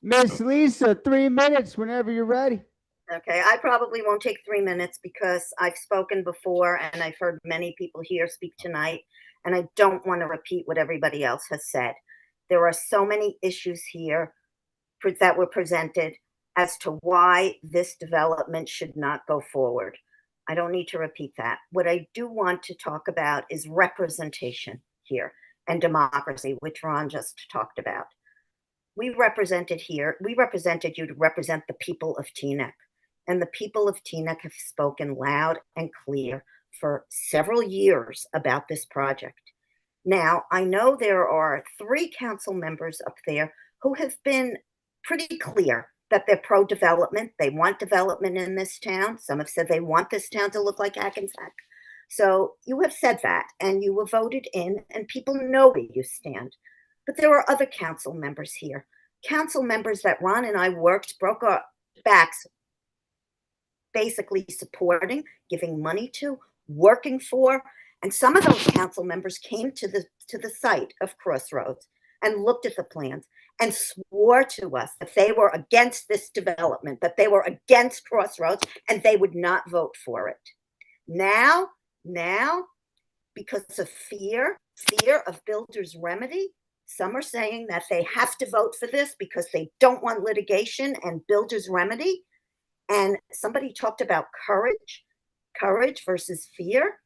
Miss Lisa, 3 minutes whenever you're ready. Okay, I probably won't take 3 minutes because I've spoken before and I've heard many people here speak tonight, and I don't want to repeat what everybody else has said. There are so many issues here that were presented as to why this development should not go forward. I don't need to repeat that. What I do want to talk about is representation here and democracy, which Ron just talked about. We represented you to represent the people of Teaneck. And the people of Teaneck have spoken loud and clear for several years about this project. Now, I know there are 3 council members up there who have been pretty clear that they're pro-development. They want development in this town. Some have said they want this town to look like Hackensack. So you have said that, and you were voted in, and people know where you stand. But there are other council members here, council members that Ron and I broke our backs basically supporting, giving money to, working for. And some of those council members came to the site of Crossroads and looked at the plans and swore to us that they were against this development, that they were against Crossroads, and they would not vote for it. Now, because of fear of builder's remedy, some are saying that they have to vote for this because they don't want litigation and builder's remedy. And somebody talked about courage versus fear.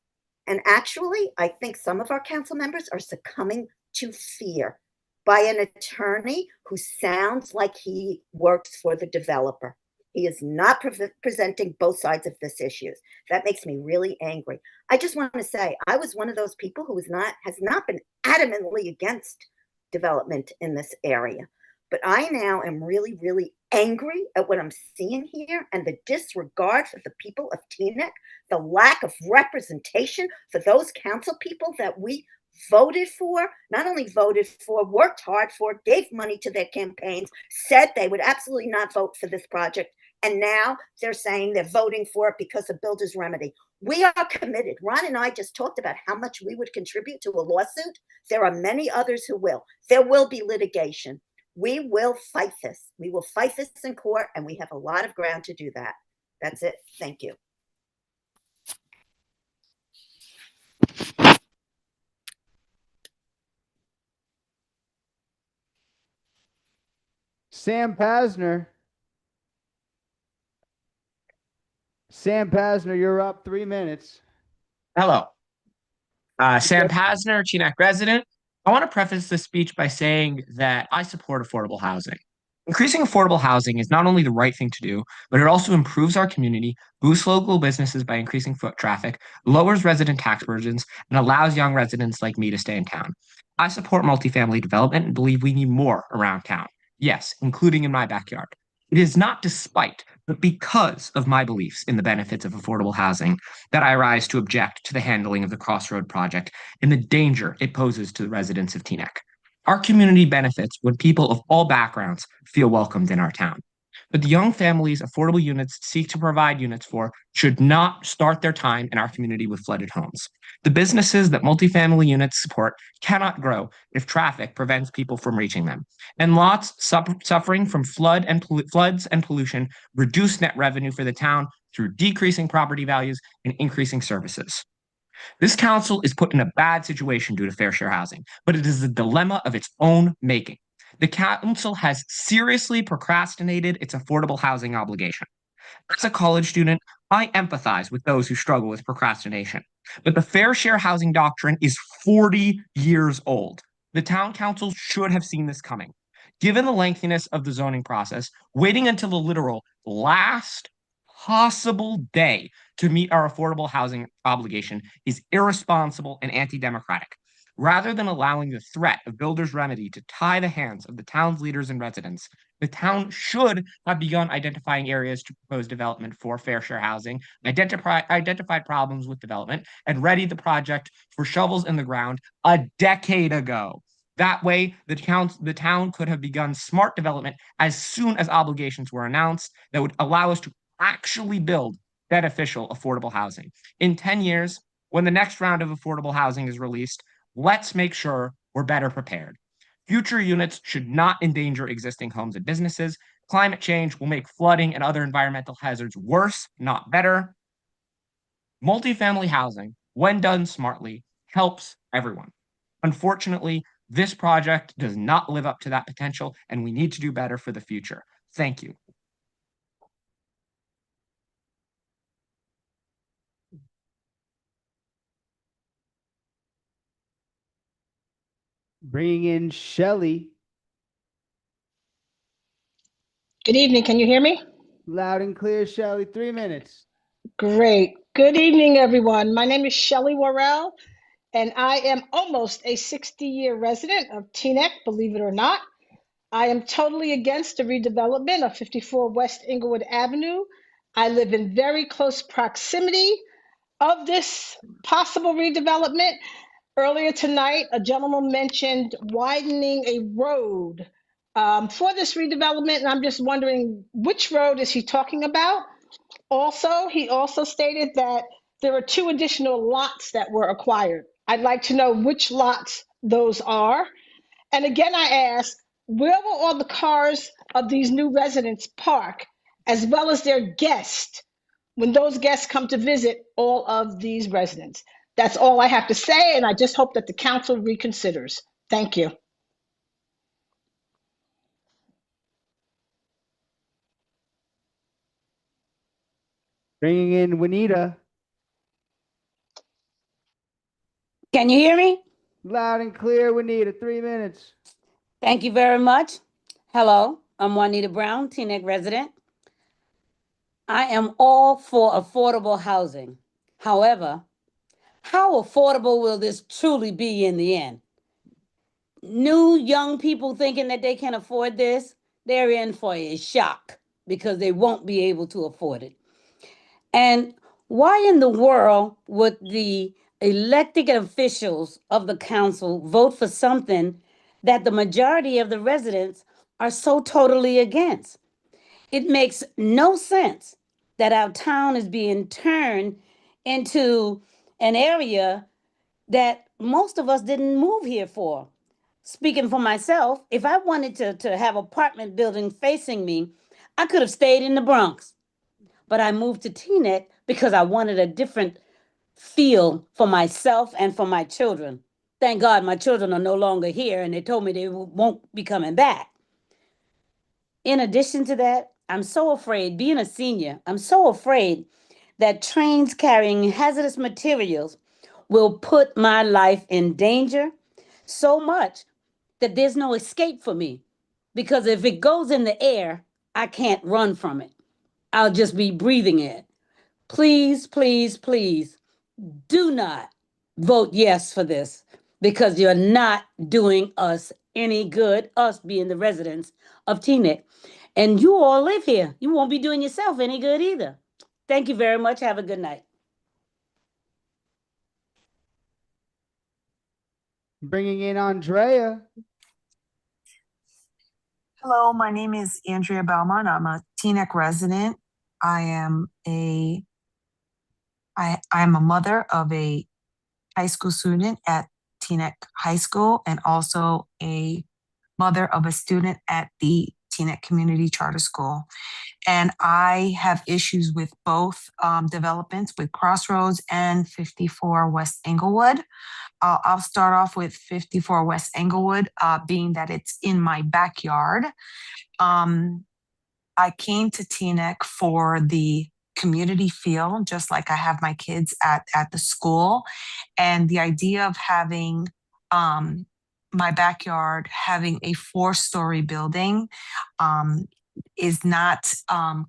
And actually, I think some of our council members are succumbing to fear by an attorney who sounds like he works for the developer. He is not presenting both sides of this issue. That makes me really angry. I just want to say I was one of those people who has not been adamantly against development in this area. But I now am really, really angry at what I'm seeing here and the disregard for the people of Teaneck, the lack of representation for those council people that we voted for, not only voted for, worked hard for, gave money to their campaigns, said they would absolutely not vote for this project. And now they're saying they're voting for it because of builder's remedy. We are committed. Ron and I just talked about how much we would contribute to a lawsuit. There are many others who will. There will be litigation. We will fight this. We will fight this in court, and we have a lot of ground to do that. That's it. Thank you. Sam Pasner. Sam Pasner, you're up 3 minutes. Hello. Sam Pasner, Teaneck resident. I want to preface this speech by saying that I support affordable housing. Increasing affordable housing is not only the right thing to do, but it also improves our community, boosts local businesses by increasing foot traffic, lowers resident tax burdens, and allows young residents like me to stay in town. I support multifamily development and believe we need more around town. Yes, including in my backyard. It is not despite, but because of my beliefs in the benefits of affordable housing that I rise to object to the handling of the Crossroad project and the danger it poses to the residents of Teaneck. Our community benefits when people of all backgrounds feel welcomed in our town. But the young families affordable units seek to provide units for should not start their time in our community with flooded homes. The businesses that multifamily units support cannot grow if traffic prevents people from reaching them. And lots suffering from floods and pollution reduce net revenue for the town through decreasing property values and increasing services. This council is put in a bad situation due to fair share housing, but it is a dilemma of its own making. The council has seriously procrastinated its affordable housing obligation. As a college student, I empathize with those who struggle with procrastination, but the fair share housing doctrine is 40 years old. The town council should have seen this coming. Given the lengthiness of the zoning process, waiting until the literal last possible day to meet our affordable housing obligation is irresponsible and anti-democratic. Rather than allowing the threat of builder's remedy to tie the hands of the town's leaders and residents, the town should have begun identifying areas to propose development for fair share housing, identified problems with development, and readied the project for shovels in the ground a decade ago. That way, the town could have begun smart development as soon as obligations were announced that would allow us to actually build beneficial affordable housing. In 10 years, when the next round of affordable housing is released, let's make sure we're better prepared. Future units should not endanger existing homes and businesses. Climate change will make flooding and other environmental hazards worse, not better. Multifamily housing, when done smartly, helps everyone. Unfortunately, this project does not live up to that potential, and we need to do better for the future. Thank you. Bringing in Shelley. Good evening. Can you hear me? Loud and clear, Shelley. 3 minutes. Great. Good evening, everyone. My name is Shelley Worrell, and I am almost a 60-year resident of Teaneck, believe it or not. I am totally against the redevelopment of 54 West Inglewood Avenue. I live in very close proximity of this possible redevelopment. Earlier tonight, a gentleman mentioned widening a road for this redevelopment, and I'm just wondering which road is he talking about? Also, he also stated that there are 2 additional lots that were acquired. I'd like to know which lots those are. And again, I ask, where will all the cars of these new residents park, as well as their guests, when those guests come to visit all of these residents? That's all I have to say, and I just hope that the council reconsiders. Thank you. Bringing in Juanita. Can you hear me? Loud and clear, Juanita. 3 minutes. Thank you very much. Hello, I'm Juanita Brown, Teaneck resident. I am all for affordable housing. However, how affordable will this truly be in the end? New young people thinking that they can afford this, they're in for a shock because they won't be able to afford it. And why in the world would the elected officials of the council vote for something that the majority of the residents are so totally against? It makes no sense that our town is being turned into an area that most of us didn't move here for. Speaking for myself, if I wanted to have apartment building facing me, I could have stayed in the Bronx. but I moved to Teaneck because I wanted a different feel for myself and for my children. Thank God my children are no longer here and they told me they won't be coming back. In addition to that, I'm so afraid, being a senior, I'm so afraid that trains carrying hazardous materials will put my life in danger so much that there's no escape for me. Because if it goes in the air, I can't run from it. I'll just be breathing it. Please, please, please do not vote yes for this because you're not doing us any good, us being the residents of Teaneck. And you all live here. You won't be doing yourself any good either. Thank you very much. Have a good night. Bringing in Andrea. Hello, my name is Andrea Belmont. I'm a Teaneck resident. I'm a mother of a high school student at Teaneck High School and also a mother of a student at the Teaneck Community Charter School. And I have issues with both developments, with Crossroads and 54 West Englewood. I'll start off with 54 West Englewood, being that it's in my backyard. I came to Teaneck for the community feel, just like I have my kids at the school. And the idea of having my backyard having a 4-story building is not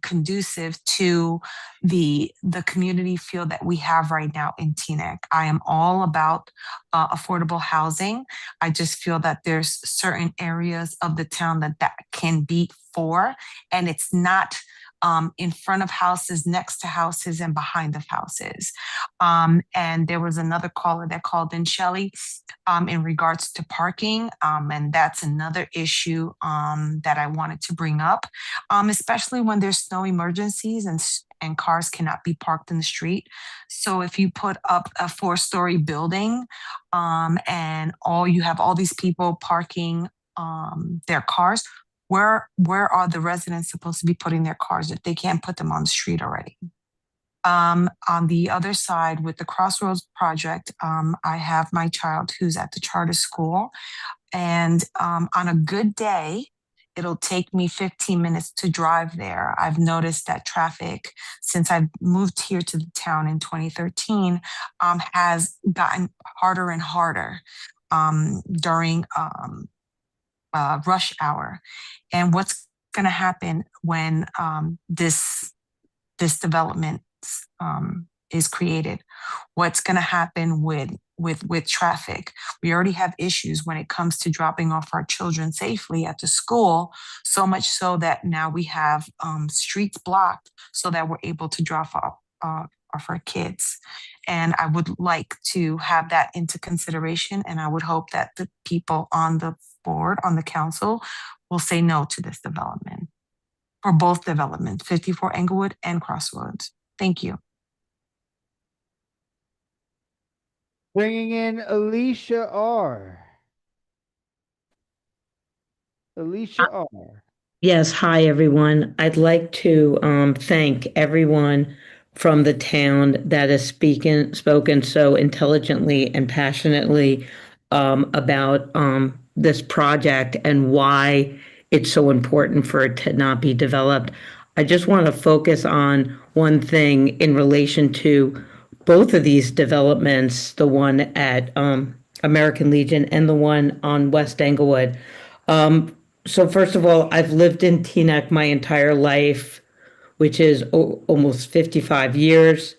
conducive to the community feel that we have right now in Teaneck. I am all about affordable housing. I just feel that there's certain areas of the town that can be for, and it's not in front of houses, next to houses, and behind the houses. And there was another caller that called in, Shelley, in regards to parking. And that's another issue that I wanted to bring up, especially when there's snow emergencies and cars cannot be parked in the street. So if you put up a 4-story building and you have all these people parking their cars, where are the residents supposed to be putting their cars if they can't put them on the street already? On the other side, with the Crossroads project, I have my child who's at the charter school. And on a good day, it'll take me 15 minutes to drive there. I've noticed that traffic, since I've moved here to the town in 2013, has gotten harder and harder during rush hour. And what's going to happen when this development is created? What's going to happen with traffic? We already have issues when it comes to dropping off our children safely at the school, so much so that now we have streets blocked so that we're able to drop off our kids. And I would like to have that into consideration, and I would hope that the people on the board, on the council, will say no to this development, for both developments, 54 Englewood and Crossroads. Thank you. Bringing in Alicia R. Alicia R. Yes, hi everyone. I'd like to thank everyone from the town that has spoken so intelligently and passionately about this project and why it's so important for it to not be developed. I just want to focus on one thing in relation to both of these developments, the one at American Legion and the one on West Englewood. So first of all, I've lived in Teaneck my entire life, which is almost 55 years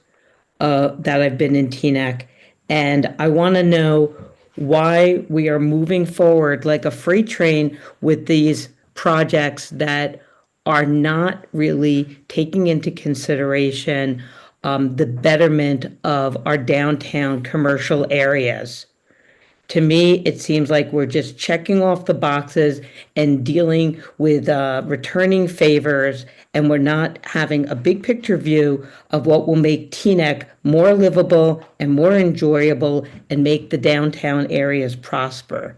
that I've been in Teaneck. And I want to know why we are moving forward like a freight train with these projects that are not really taking into consideration the betterment of our downtown commercial areas. To me, it seems like we're just checking off the boxes and dealing with returning favors, and we're not having a big picture view of what will make Teaneck more livable and more enjoyable and make the downtown areas prosper.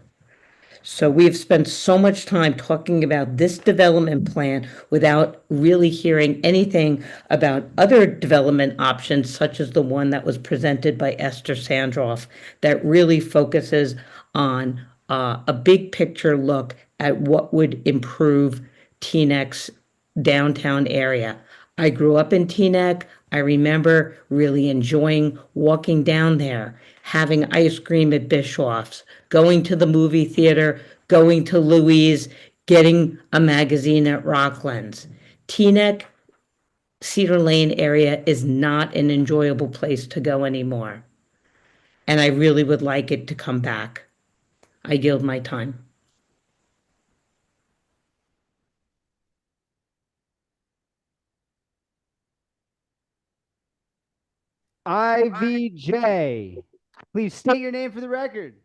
So we've spent so much time talking about this development plan without really hearing anything about other development options, such as the one that was presented by Esther Sandroff, that really focuses on a big picture look at what would improve Teaneck's downtown area. I grew up in Teaneck. I remember really enjoying walking down there, having ice cream at Bischoff's, going to the movie theater, going to Louis, getting a magazine at Rockland's. Teaneck, Cedar Lane area is not an enjoyable place to go anymore. And I really would like it to come back. I yield my time. IVJ. Please state your name for the record.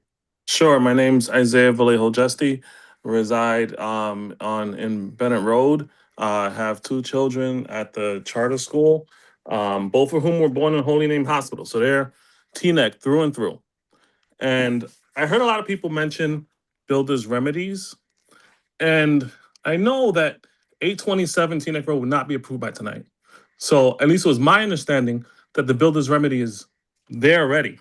Sure. My name's Isaiah Vallejo Justy. Reside in Bennett Road. Have two children at the charter school, both of whom were born in Holy Name Hospital. So they're Teaneck through and through. And I heard a lot of people mention builders remedies. And I know that 827 Teaneck Road would not be approved by tonight. So at least it was my understanding that the builder's remedy is there already,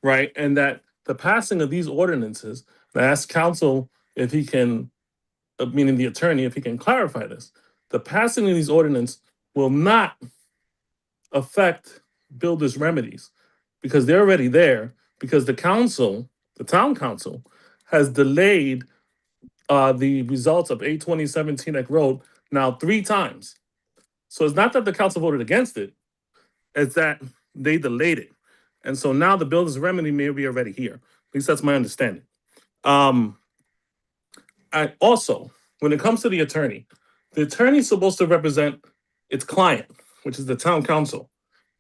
right? And that the passing of these ordinances, I ask counsel if he can, meaning the attorney, if he can clarify this. The passing of these ordinances will not affect builder's remedies because they're already there, because the council, the town council, has delayed the results of 827 Teaneck Road now 3 times. So it's not that the council voted against it, it's that they delayed it. And so now the builder's remedy may be already here. At least that's my understanding. I also, when it comes to the attorney is supposed to represent its client, which is the town council.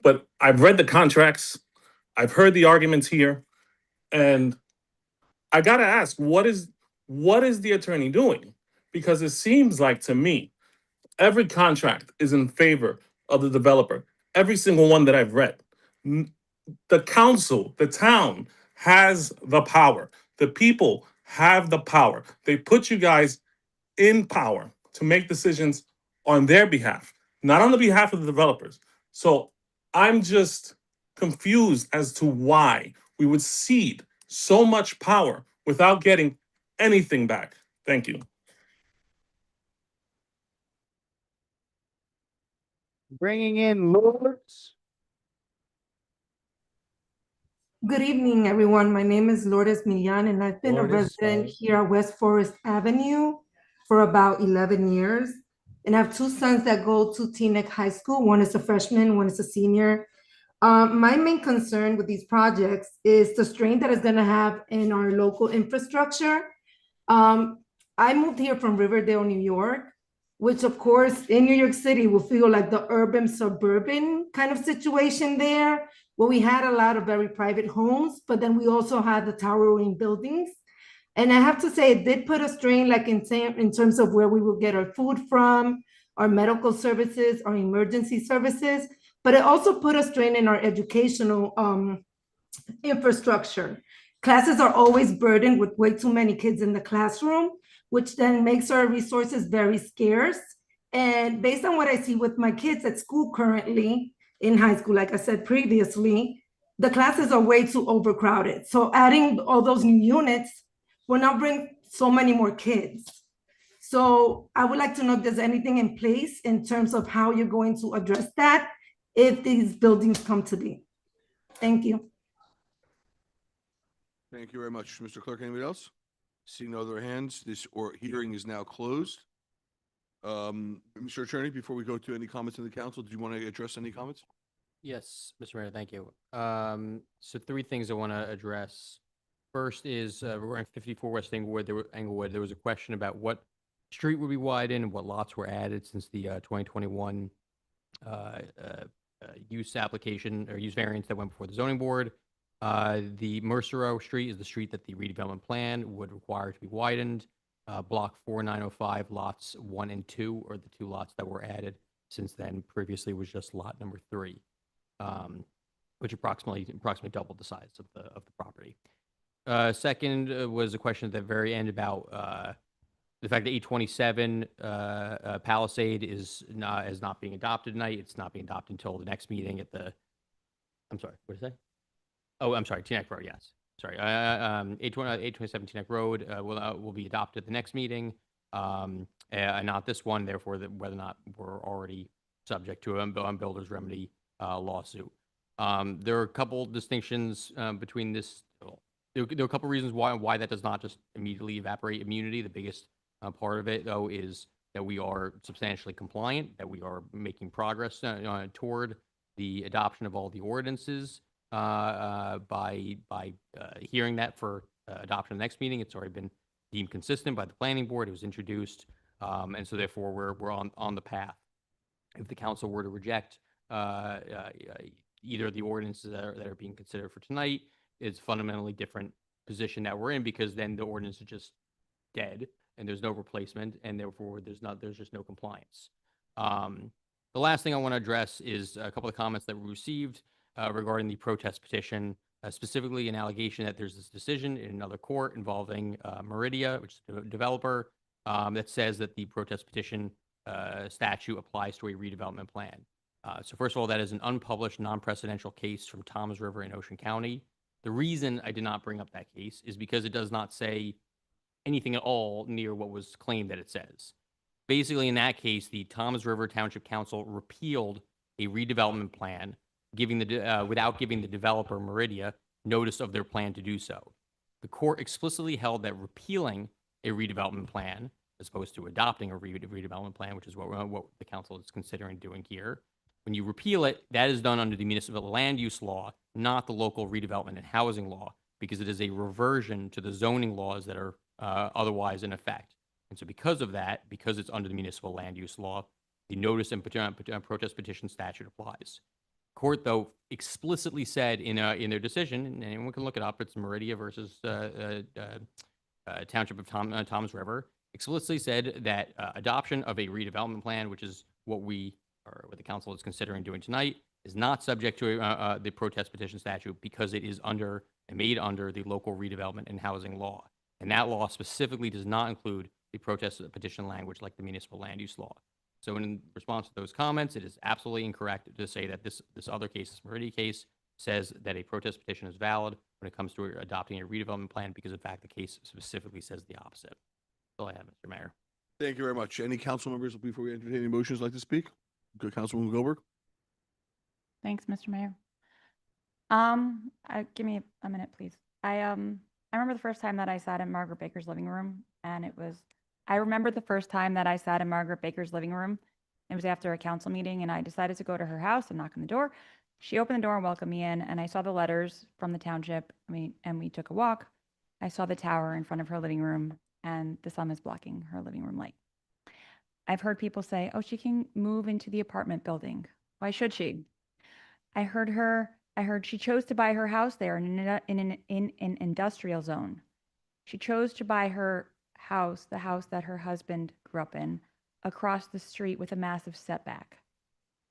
But I've read the contracts, I've heard the arguments here, and I gotta ask, what is the attorney doing? Because it seems like to me, every contract is in favor of the developer. Every single one that I've read. The council, the town has the power. The people have the power. They put you guys in power to make decisions on their behalf, not on the behalf of the developers. So I'm just confused as to why we would cede so much power without getting anything back. Thank you. Bringing in Lords. Good evening, everyone. My name is Lourdes Millan, and I've been a resident here at West Forest Avenue for about 11 years. And I have two sons that go to Teaneck High School. One is a freshman, one is a senior. My main concern with these projects is the strain that it's going to have in our local infrastructure. I moved here from Riverdale, New York, which of course in New York City will feel like the urban suburban kind of situation there, where we had a lot of very private homes, but then we also had the towering buildings. And I have to say, it did put a strain, like in terms of where we will get our food from, our medical services, our emergency services, but it also put a strain in our educational infrastructure. Classes are always burdened with way too many kids in the classroom, which then makes our resources very scarce. And based on what I see with my kids at school currently, in high school, like I said previously, the classes are way too overcrowded. So adding all those new units will not bring so many more kids. So I would like to know if there's anything in place in terms of how you're going to address that if these buildings come to be. Thank you. Thank you very much, Mr. Clerk. Anybody else? Seeing no other hands, this hearing is now closed. Mr. Attorney, before we go to any comments in the council, do you want to address any comments? Yes, Mr. Mayor, thank you. So 3 things I want to address. First is regarding 54 West Englewood. There was a question about what street would be widened and what lots were added since the 2021 use application or use variance that went before the zoning board. The Mercero Street is the street that the redevelopment plan would require to be widened. Block 4905, lots 1 and 2 are the 2 lots that were added since then. Previously was just lot number 3, which approximately doubled the size of the property. Second was a question at the very end about the fact that 827 Palisade is not being adopted tonight. It's not being adopted until the next meeting at the. I'm sorry. What did I say? Oh, I'm sorry. Teaneck Road. Yes. Sorry. 827 Teaneck Road will be adopted at the next meeting, and not this one. Therefore, whether or not we're already subject to a builder's remedy lawsuit. There are a couple distinctions between this. There are a couple reasons why that does not just immediately evaporate immunity. The biggest part of it, though, is that we are substantially compliant, that we are making progress toward the adoption of all the ordinances by hearing that for adoption the next meeting. It's already been deemed consistent by the planning board. It was introduced, and so therefore we're on the path. If the council were to reject either of the ordinances that are being considered for tonight, it's fundamentally different position that we're in, because then the ordinance is just dead and there's no replacement, and therefore there's just no compliance. The last thing I want to address is a couple of comments that we received regarding the protest petition, specifically an allegation that there's this decision in another court involving Meridia, which is a developer, that says that the protest petition statute applies to a redevelopment plan. So first of all, that is an unpublished, non-precedential case from Toms River in Ocean County. The reason I did not bring up that case is because it does not say anything at all near what was claimed that it says. Basically, in that case, the Toms River Township Council repealed a redevelopment plan, without giving the developer, Meridia, notice of their plan to do so. The court explicitly held that repealing a redevelopment plan, as opposed to adopting a redevelopment plan, which is what the council is considering doing here, when you repeal it, that is done under the municipal land use law, not the local redevelopment and housing law, because it is a reversion to the zoning laws that are otherwise in effect. And so because of that, because it's under the municipal land use law, the notice and protest petition statute applies. Court, though, explicitly said in their decision, and anyone can look it up, it's Meridia versus Township of Toms River, explicitly said that adoption of a redevelopment plan, which is what the council is considering doing tonight, is not subject to the protest petition statute, because it is made under the local redevelopment and housing law. And that law specifically does not include the protest petition language like the municipal land use law. So in response to those comments, it is absolutely incorrect to say that this other case, this Meridia case, says that a protest petition is valid when it comes to adopting a redevelopment plan, because in fact the case specifically says the opposite. That's all I have, Mr. Mayor. Thank you very much. Any council members before we entertain any motions like to speak? Good, Councilwoman Goldberg. Thanks, Mr. Mayor. Give me a minute, please. I remember the first time that I sat in Margaret Baker's living room, and I remember the first time that I sat in Margaret Baker's living room. It was after a council meeting, and I decided to go to her house and knock on the door. She opened the door and welcomed me in, and I saw the letters from the township. And we took a walk. I saw the tower in front of her living room, and the sun was blocking her living room light. I've heard people say, oh, she can move into the apartment building. Why should she? I heard she chose to buy her house there in an industrial zone. She chose to buy her house, the house that her husband grew up in, across the street with a massive setback.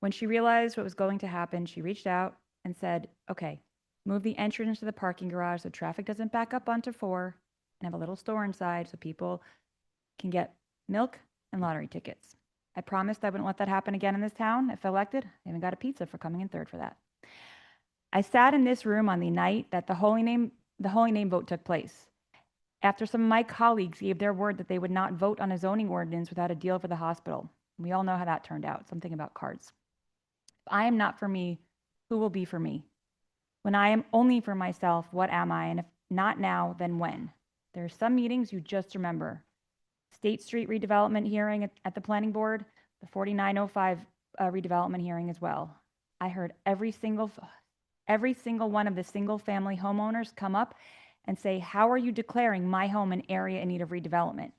When she realized what was going to happen, she reached out and said, okay, move the entrance to the parking garage so traffic doesn't back up onto 4, and have a little store inside so people can get milk and lottery tickets. I promised I wouldn't let that happen again in this town. If elected, I even got a pizza for coming in third for that. I sat in this room on the night that the Holy Name vote took place. After some of my colleagues gave their word that they would not vote on a zoning ordinance without a deal for the hospital. We all know how that turned out, something about cards. If I am not for me, who will be for me? When I am only for myself, what am I? And if not now, then when? There are some meetings you just remember. State Street redevelopment hearing at the planning board, the 4905 redevelopment hearing as well. I heard every single one of the single family homeowners come up and say, how are you declaring my home an area in need of redevelopment?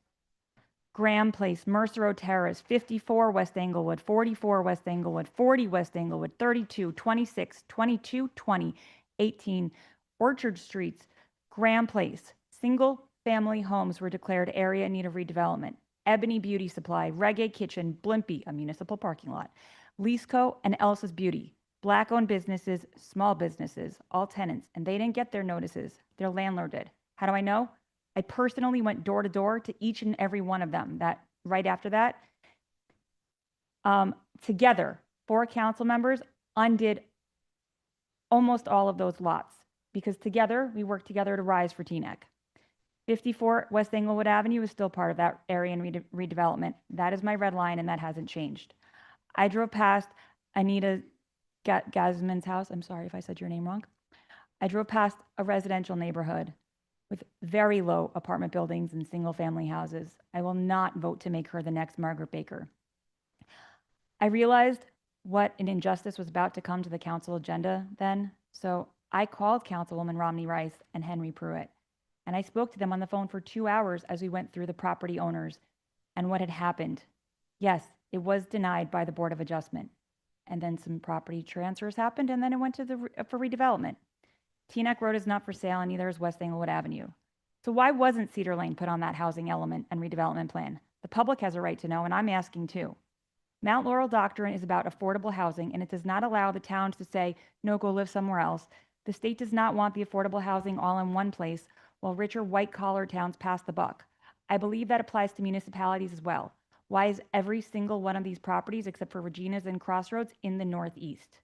Graham Place, Mercer Road Terrace, 54 West Englewood, 44 West Englewood, 40 West Englewood, 32, 26, 22, 20, 18, Orchard Streets, Graham Place, single family homes were declared area in need of redevelopment. Ebony Beauty Supply, Reggae Kitchen, Blimpie, a municipal parking lot, Leaseco, and Elsa's Beauty. Black-owned businesses, small businesses, all tenants, and they didn't get their notices. Their landlord did. How do I know? I personally went door to door to each and every one of them that right after that. Together, 4 council members undid almost all of those lots because together we worked together to rise for Teaneck. 54 West Englewood Avenue is still part of that area and redevelopment. That is my red line and that hasn't changed. I drove past Anita Gazman's house. I'm sorry if I said your name wrong. I drove past a residential neighborhood with very low apartment buildings and single family houses. I will not vote to make her the next Margaret Baker. I realized what an injustice was about to come to the council agenda then, so I called Councilwoman Romney Rice and Henry Pruitt, and I spoke to them on the phone for 2 hours as we went through the property owners and what had happened. Yes, it was denied by the Board of Adjustment, and then some property transfers happened, and then it went to for redevelopment. Teaneck Road is not for sale, and neither is West Englewood Avenue. So why wasn't Cedar Lane put on that housing element and redevelopment plan? The public has a right to know, and I'm asking too. Mount Laurel doctrine is about affordable housing, and it does not allow the towns to say, no, go live somewhere else. The state does not want the affordable housing all in one place, while richer white-collar towns pass the buck. I believe that applies to municipalities as well. Why is every single one of these properties, except for Regina's and Crossroads, in the Northeast?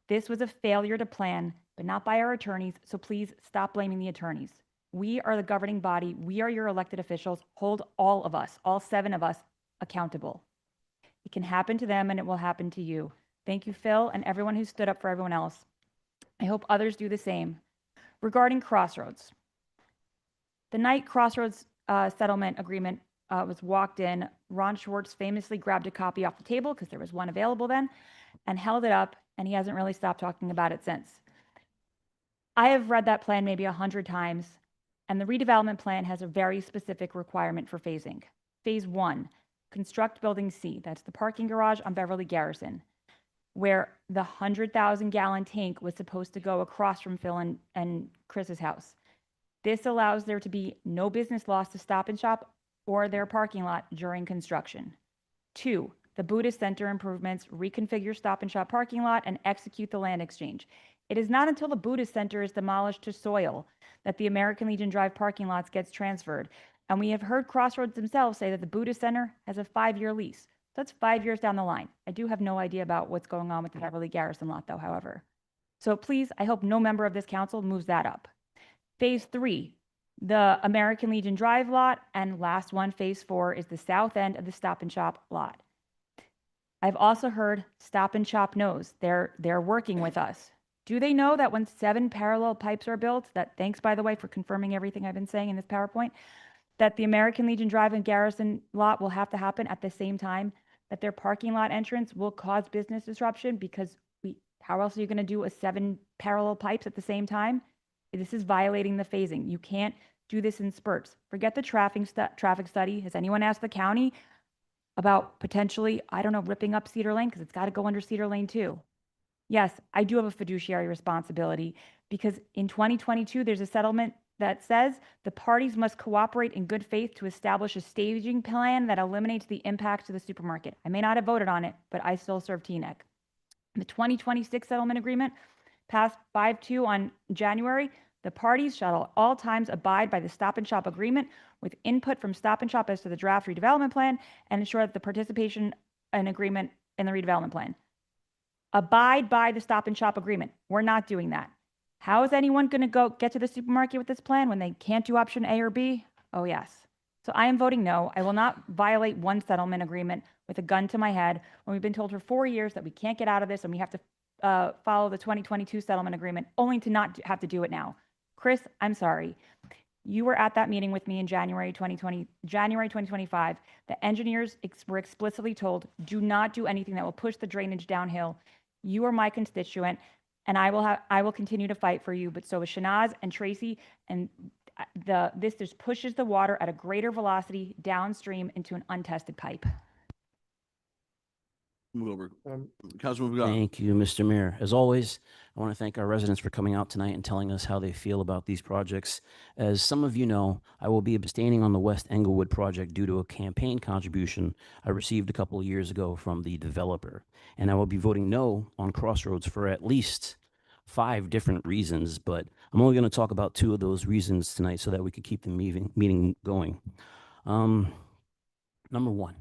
This was a failure to plan, but not by our attorneys, so please stop blaming the attorneys. We are the governing body. We are your elected officials. Hold all of us, all 7 of us, accountable. It can happen to them and it will happen to you. Thank you, Phil, and everyone who stood up for everyone else. I hope others do the same. Regarding Crossroads, the night Crossroads settlement agreement was walked in, Ron Schwartz famously grabbed a copy off the table because there was one available then and held it up, and he hasn't really stopped talking about it since. I have read that plan maybe 100 times, and the redevelopment plan has a very specific requirement for phasing. Phase 1, construct building C, that's the parking garage on Beverly Garrison, where the 100,000-gallon tank was supposed to go across from Phil and Chris's house. This allows there to be no business loss to Stop and Shop or their parking lot during construction. 2, the Buddhist Center improvements, reconfigure Stop and Shop parking lot and execute the land exchange. It is not until the Buddhist Center is demolished to soil that the American Legion Drive parking lots gets transferred. And we have heard Crossroads themselves say that the Buddhist Center has a 5-year lease. So that's 5 years down the line. I do have no idea about what's going on with the Beverly Garrison lot though, however. So please, I hope no member of this council moves that up. Phase 3, the American Legion Drive lot, and last one, phase 4, is the south end of the Stop and Shop lot. I've also heard Stop and Shop knows they're working with us. Do they know that when 7 parallel pipes are built, that, thanks by the way for confirming everything I've been saying in this PowerPoint, that the American Legion Drive and Garrison lot will have to happen at the same time, that their parking lot entrance will cause business disruption because how else are you going to do 7 parallel pipes at the same time? This is violating the phasing. You can't do this in spurts. Forget the traffic study. Has anyone asked the county about potentially, I don't know, ripping up Cedar Lane? Because it's got to go under Cedar Lane too. Yes, I do have a fiduciary responsibility because in 2022, there's a settlement that says the parties must cooperate in good faith to establish a staging plan that eliminates the impact to the supermarket. I may not have voted on it, but I still serve Teaneck. The 2026 settlement agreement passed 5-2 on January. The parties shall at all times abide by the Stop and Shop agreement with input from Stop and Shop as to the draft redevelopment plan and ensure that the participation and agreement in the redevelopment plan. Abide by the Stop and Shop agreement. We're not doing that. How is anyone going to get to the supermarket with this plan when they can't do option A or B? Oh, yes. So I am voting no. I will not violate one settlement agreement with a gun to my head when we've been told for 4 years that we can't get out of this and we have to follow the 2022 settlement agreement, only to not have to do it now. Chris, I'm sorry. You were at that meeting with me in January 2025. The engineers were explicitly told, do not do anything that will push the drainage downhill. You are my constituent, and I will continue to fight for you. But so is Shanaz and Tracy, and this just pushes the water at a greater velocity downstream into an untested pipe. Move over. Councilman Vigan. Thank you, Mr. Mayor. As always, I want to thank our residents for coming out tonight and telling us how they feel about these projects. As some of you know, I will be abstaining on the West Englewood project due to a campaign contribution I received a couple of years ago from the developer. And I will be voting no on Crossroads for at least 5 different reasons, but I'm only going to talk about 2 of those reasons tonight so that we could keep the meeting going. Number 1,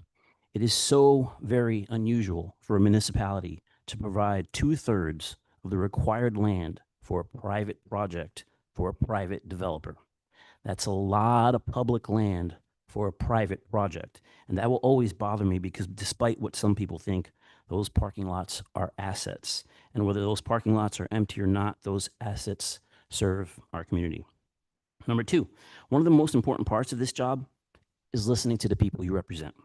it is so very unusual for a municipality to provide 2/3 of the required land for a private project for a private developer. That's a lot of public land for a private project. And that will always bother me because despite what some people think, those parking lots are assets. And whether those parking lots are empty or not, those assets serve our community. Number 2, one of the most important parts of this job is listening to the people you represent,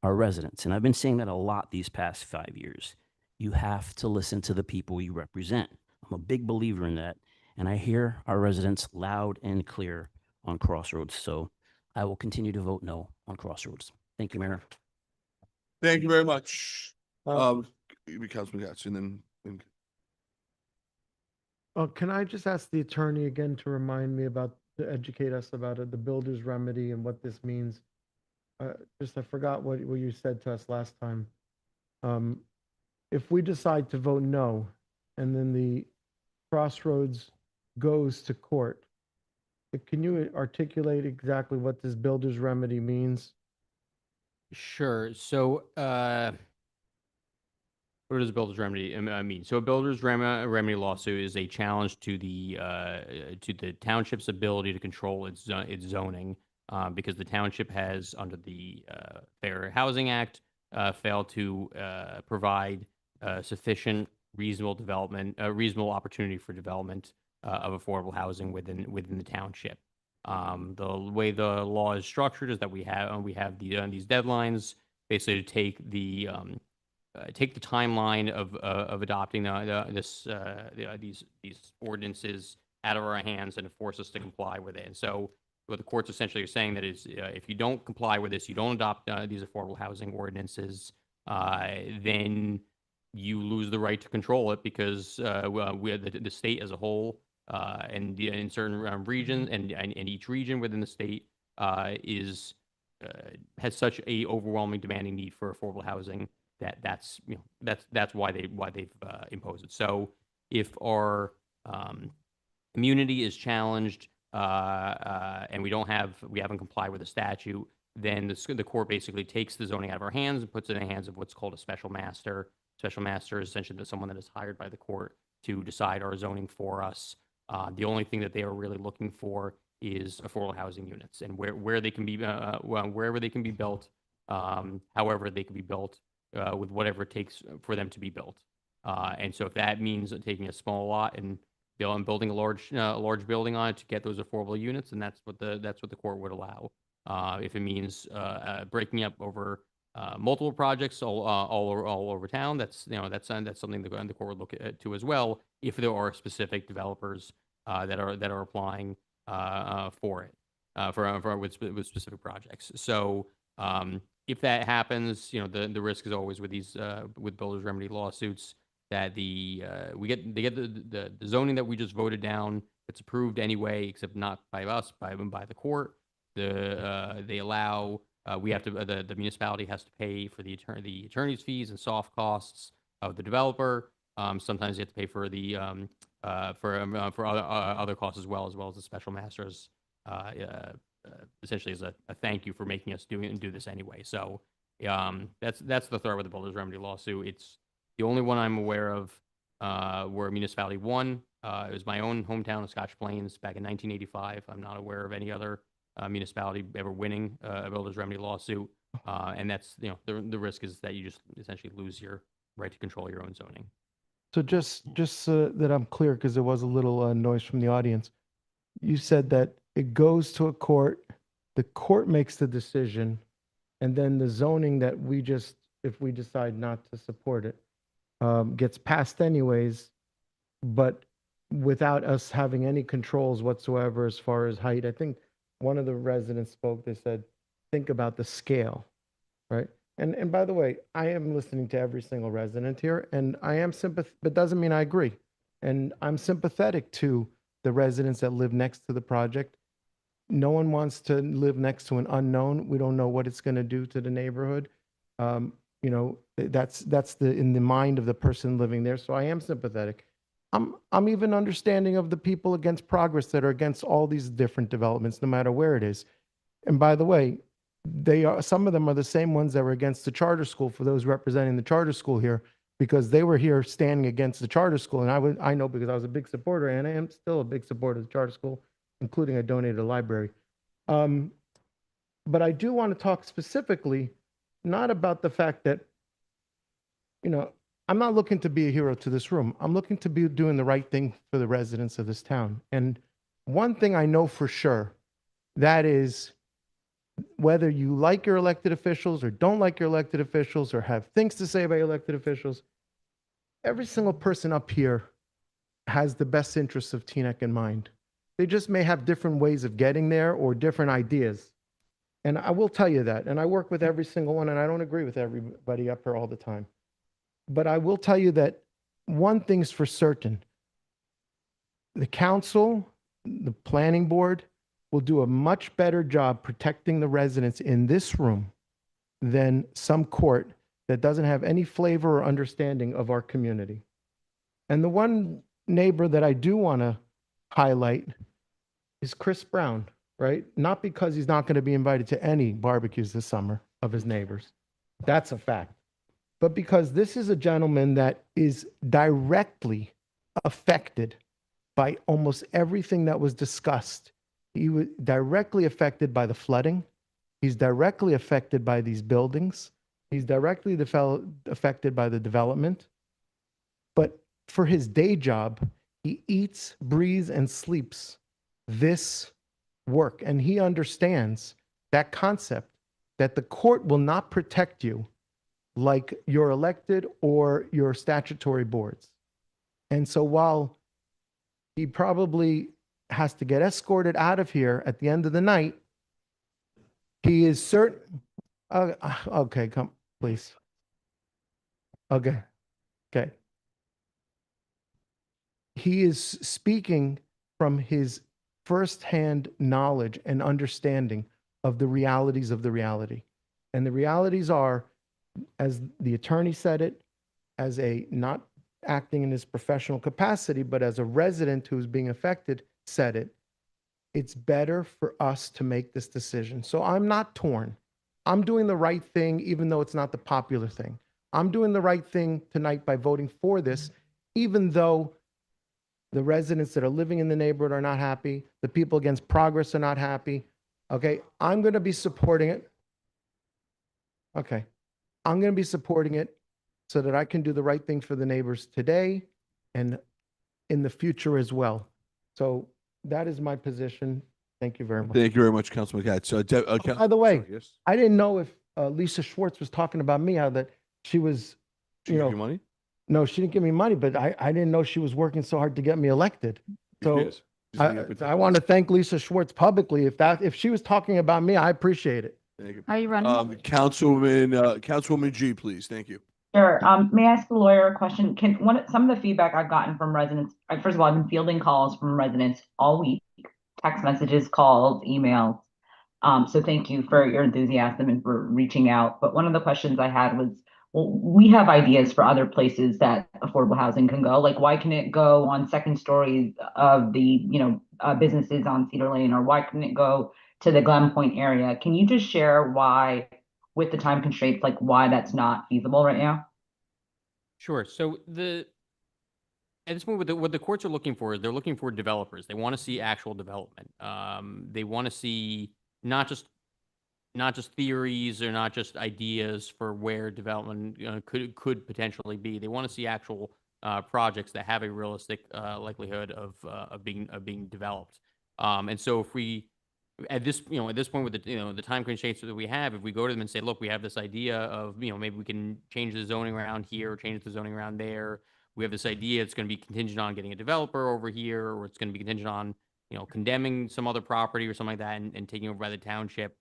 our residents. And I've been saying that a lot these past 5 years. You have to listen to the people you represent. I'm a big believer in that. And I hear our residents loud and clear on Crossroads. So I will continue to vote no on Crossroads. Thank you, Mayor. Thank you very much. Councilman Gatz, and then Can I just ask the attorney again to remind me about, to educate us about it, the builder's remedy and what this means? I forgot what you said to us last time. If we decide to vote no, and then the Crossroads goes to court, can you articulate exactly what this builder's remedy means? Sure. So, what does a builder's remedy mean? So, a builder's remedy lawsuit is a challenge to the township's ability to control its zoning, because the township has, under the Fair Housing Act, failed to provide sufficient reasonable opportunity for development of affordable housing within the township. The way the law is structured is that we have these deadlines basically to take the timeline of adopting these ordinances out of our hands and force us to comply with it. And so what the courts essentially are saying that is, if you don't comply with this, you don't adopt these affordable housing ordinances, then you lose the right to control it, because the state as a whole, and in certain regions and each region within the state has such a overwhelming demanding need for affordable housing that's why they've imposed it. So if our immunity is challenged and we haven't complied with the statute, then the court basically takes the zoning out of our hands and puts it in the hands of what's called a special master. Special master is essentially someone that is hired by the court to decide our zoning for us. The only thing that they are really looking for is affordable housing units, and where they can be, wherever they can be built, however they can be built, with whatever it takes for them to be built. And so if that means taking a small lot and building a large building on it to get those affordable units, and that's what the court would allow. If it means breaking up over multiple projects all over town, that's something the court would look at too as well, if there are specific developers that are applying for it with specific projects. So if that happens, the risk is always with these with builders remedy lawsuits that they get the zoning that we just voted down. It's approved anyway, except not by us, by the court. They allow the municipality has to pay for the attorney's fees and soft costs of the developer. Sometimes you have to pay for the for other costs as well as the special masters. Essentially as a thank you for making us do this anyway. So that's the threat with the builders remedy lawsuit. It's the only one I'm aware of where a municipality won. It was my own hometown of Scotch Plains back in 1985. I'm not aware of any other municipality ever winning a builders remedy lawsuit. And that's, the risk is that you just essentially lose your right to control your own zoning. So just so that I'm clear, because there was a little noise from the audience, you said that it goes to a court, the court makes the decision, and then the zoning that if we decide not to support it, gets passed anyways, but without us having any controls whatsoever as far as height. I think one of the residents spoke, they said, think about the scale, right? And by the way, I am listening to every single resident here, and I am sympathetic, but doesn't mean I agree. And I'm sympathetic to the residents that live next to the project. No one wants to live next to an unknown. We don't know what it's going to do to the neighborhood. That's in the mind of the person living there. So I am sympathetic. I'm even understanding of the people against progress that are against all these different developments, no matter where it is. And by the way, some of them are the same ones that were against the charter school, for those representing the charter school here, because they were here standing against the charter school. And I know because I was a big supporter, and I am still a big supporter of the charter school, including I donated a library. But I do want to talk specifically, not about the fact that, I'm not looking to be a hero to this room. I'm looking to be doing the right thing for the residents of this town. And one thing I know for sure, that is, whether you like your elected officials or don't like your elected officials or have things to say about your elected officials, every single person up here has the best interests of Teaneck in mind. They just may have different ways of getting there or different ideas. And I will tell you that. And I work with every single one, and I don't agree with everybody up here all the time. But I will tell you that one thing's for certain. The council, the planning board, will do a much better job protecting the residents in this room than some court that doesn't have any flavor or understanding of our community. And the one neighbor that I do want to highlight is Chris Brown, right? Not because he's not going to be invited to any barbecues this summer of his neighbors. That's a fact. But because this is a gentleman that is directly affected by almost everything that was discussed. He was directly affected by the flooding. He's directly affected by these buildings. He's directly affected by the development. But for his day job, he eats, breathes, and sleeps this work. And he understands that concept that the court will not protect you like your elected or your statutory boards. And so while he probably has to get escorted out of here at the end of the night, he is certain. Okay, come, please. Okay. He is speaking from his firsthand knowledge and understanding of the realities of the reality. And the realities are, as the attorney said it, as a not acting in his professional capacity, but as a resident who's being affected, said it. It's better for us to make this decision. So I'm not torn. I'm doing the right thing, even though it's not the popular thing. I'm doing the right thing tonight by voting for this, even though the residents that are living in the neighborhood are not happy. The people against progress are not happy. Okay, I'm going to be supporting it. Okay, I'm going to be supporting it so that I can do the right thing for the neighbors today and in the future as well. So that is my position. Thank you very much. Thank you very much, Councilman Katz. By the way, sorry, yes. I didn't know if Lisa Schwartz was talking about me, how that she was, Did you give you money? No, she didn't give me money, but I didn't know she was working so hard to get me elected. So Yes. I want to thank Lisa Schwartz publicly. If she was talking about me, I appreciate it. Thank you. Are you running? Councilwoman G, please. Thank you. Sure. May I ask the lawyer a question? Some of the feedback I've gotten from residents, first of all, I've been fielding calls from residents all week, text messages, calls, emails. So thank you for your enthusiasm and for reaching out. But one of the questions I had was, well, we have ideas for other places that affordable housing can go. Like, why can it go on second stories of the, businesses on Cedar Lane, or why couldn't it go to the Glen Point area? Can you just share why, with the time constraints, like why that's not feasible right now? Sure. So at this point, what the courts are looking for is they're looking for developers. They want to see actual development. They want to see not just theories or not just ideas for where development could potentially be. They want to see actual projects that have a realistic likelihood of being developed. And so if we at this point with the time constraints that we have, if we go to them and say, look, we have this idea of maybe we can change the zoning around here or change the zoning around there. We have this idea it's going to be contingent on getting a developer over here, or it's going to be contingent on condemning some other property or something like that and taking over by the township.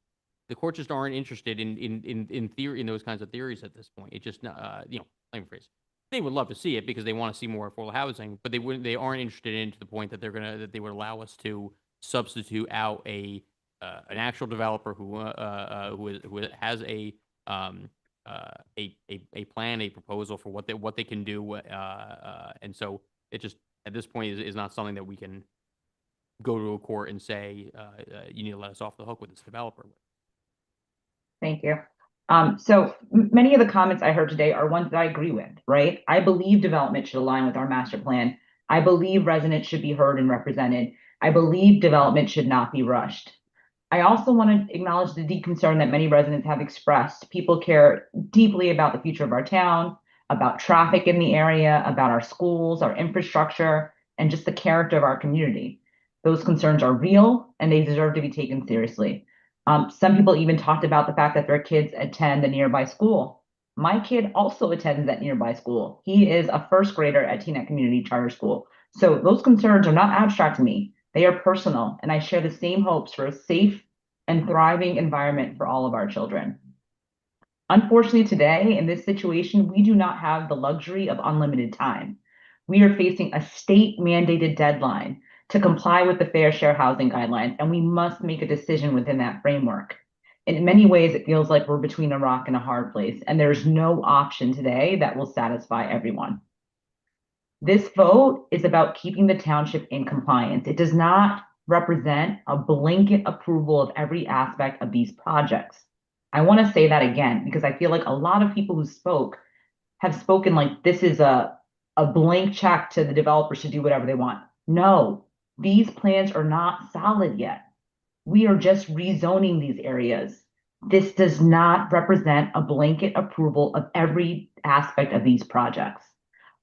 The courts just aren't interested in theory, in those kinds of theories at this point. It just let me rephrase. They would love to see it because they want to see more affordable housing, but they aren't interested in to the point that they would allow us to substitute out an actual developer who has a plan, a proposal for what they can do, and so it just at this point is not something that we can go to a court and say, you need to let us off the hook with this developer. Thank you. So many of the comments I heard today are ones that I agree with, right? I believe development should align with our master plan. I believe residents should be heard and represented. I believe development should not be rushed. I also want to acknowledge the deep concern that many residents have expressed. People care deeply about the future of our town, about traffic in the area, about our schools, our infrastructure, and just the character of our community. Those concerns are real and they deserve to be taken seriously. Some people even talked about the fact that their kids attend a nearby school. My kid also attends that nearby school. He is a first grader at Teaneck Community Charter School. So those concerns are not abstract to me. They are personal, and I share the same hopes for a safe and thriving environment for all of our children. Unfortunately, today, in this situation, we do not have the luxury of unlimited time. We are facing a state-mandated deadline to comply with the Fair Share Housing Guidelines, and we must make a decision within that framework. In many ways, it feels like we're between a rock and a hard place, and there's no option today that will satisfy everyone. This vote is about keeping the township in compliance. It does not represent a blanket approval of every aspect of these projects. I want to say that again, because I feel like a lot of people who spoke have spoken like this is a blank check to the developers to do whatever they want. No, these plans are not solid yet. We are just rezoning these areas. This does not represent a blanket approval of every aspect of these projects.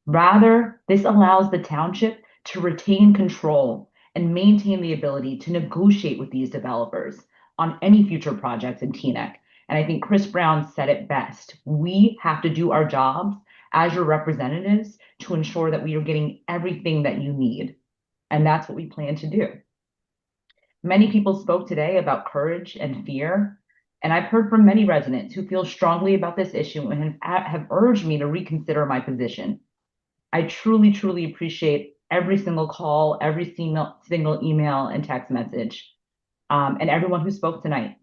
Rather, this allows the township to retain control and maintain the ability to negotiate with these developers on any future projects in Teaneck. And I think Chris Brown said it best. We have to do our jobs as your representatives to ensure that we are getting everything that you need. And that's what we plan to do. Many people spoke today about courage and fear. And I've heard from many residents who feel strongly about this issue and have urged me to reconsider my position. I truly, truly appreciate every single call, every single email and text message, and everyone who spoke tonight.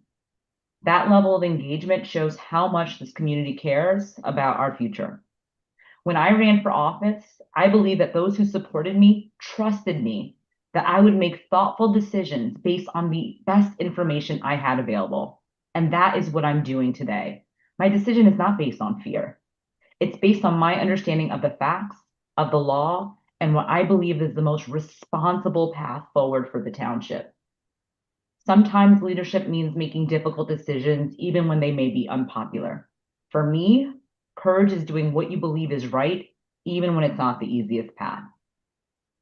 That level of engagement shows how much this community cares about our future. When I ran for office, I believe that those who supported me trusted me, that I would make thoughtful decisions based on the best information I had available. And that is what I'm doing today. My decision is not based on fear. It's based on my understanding of the facts, of the law, and what I believe is the most responsible path forward for the township. Sometimes leadership means making difficult decisions, even when they may be unpopular. For me, courage is doing what you believe is right, even when it's not the easiest path.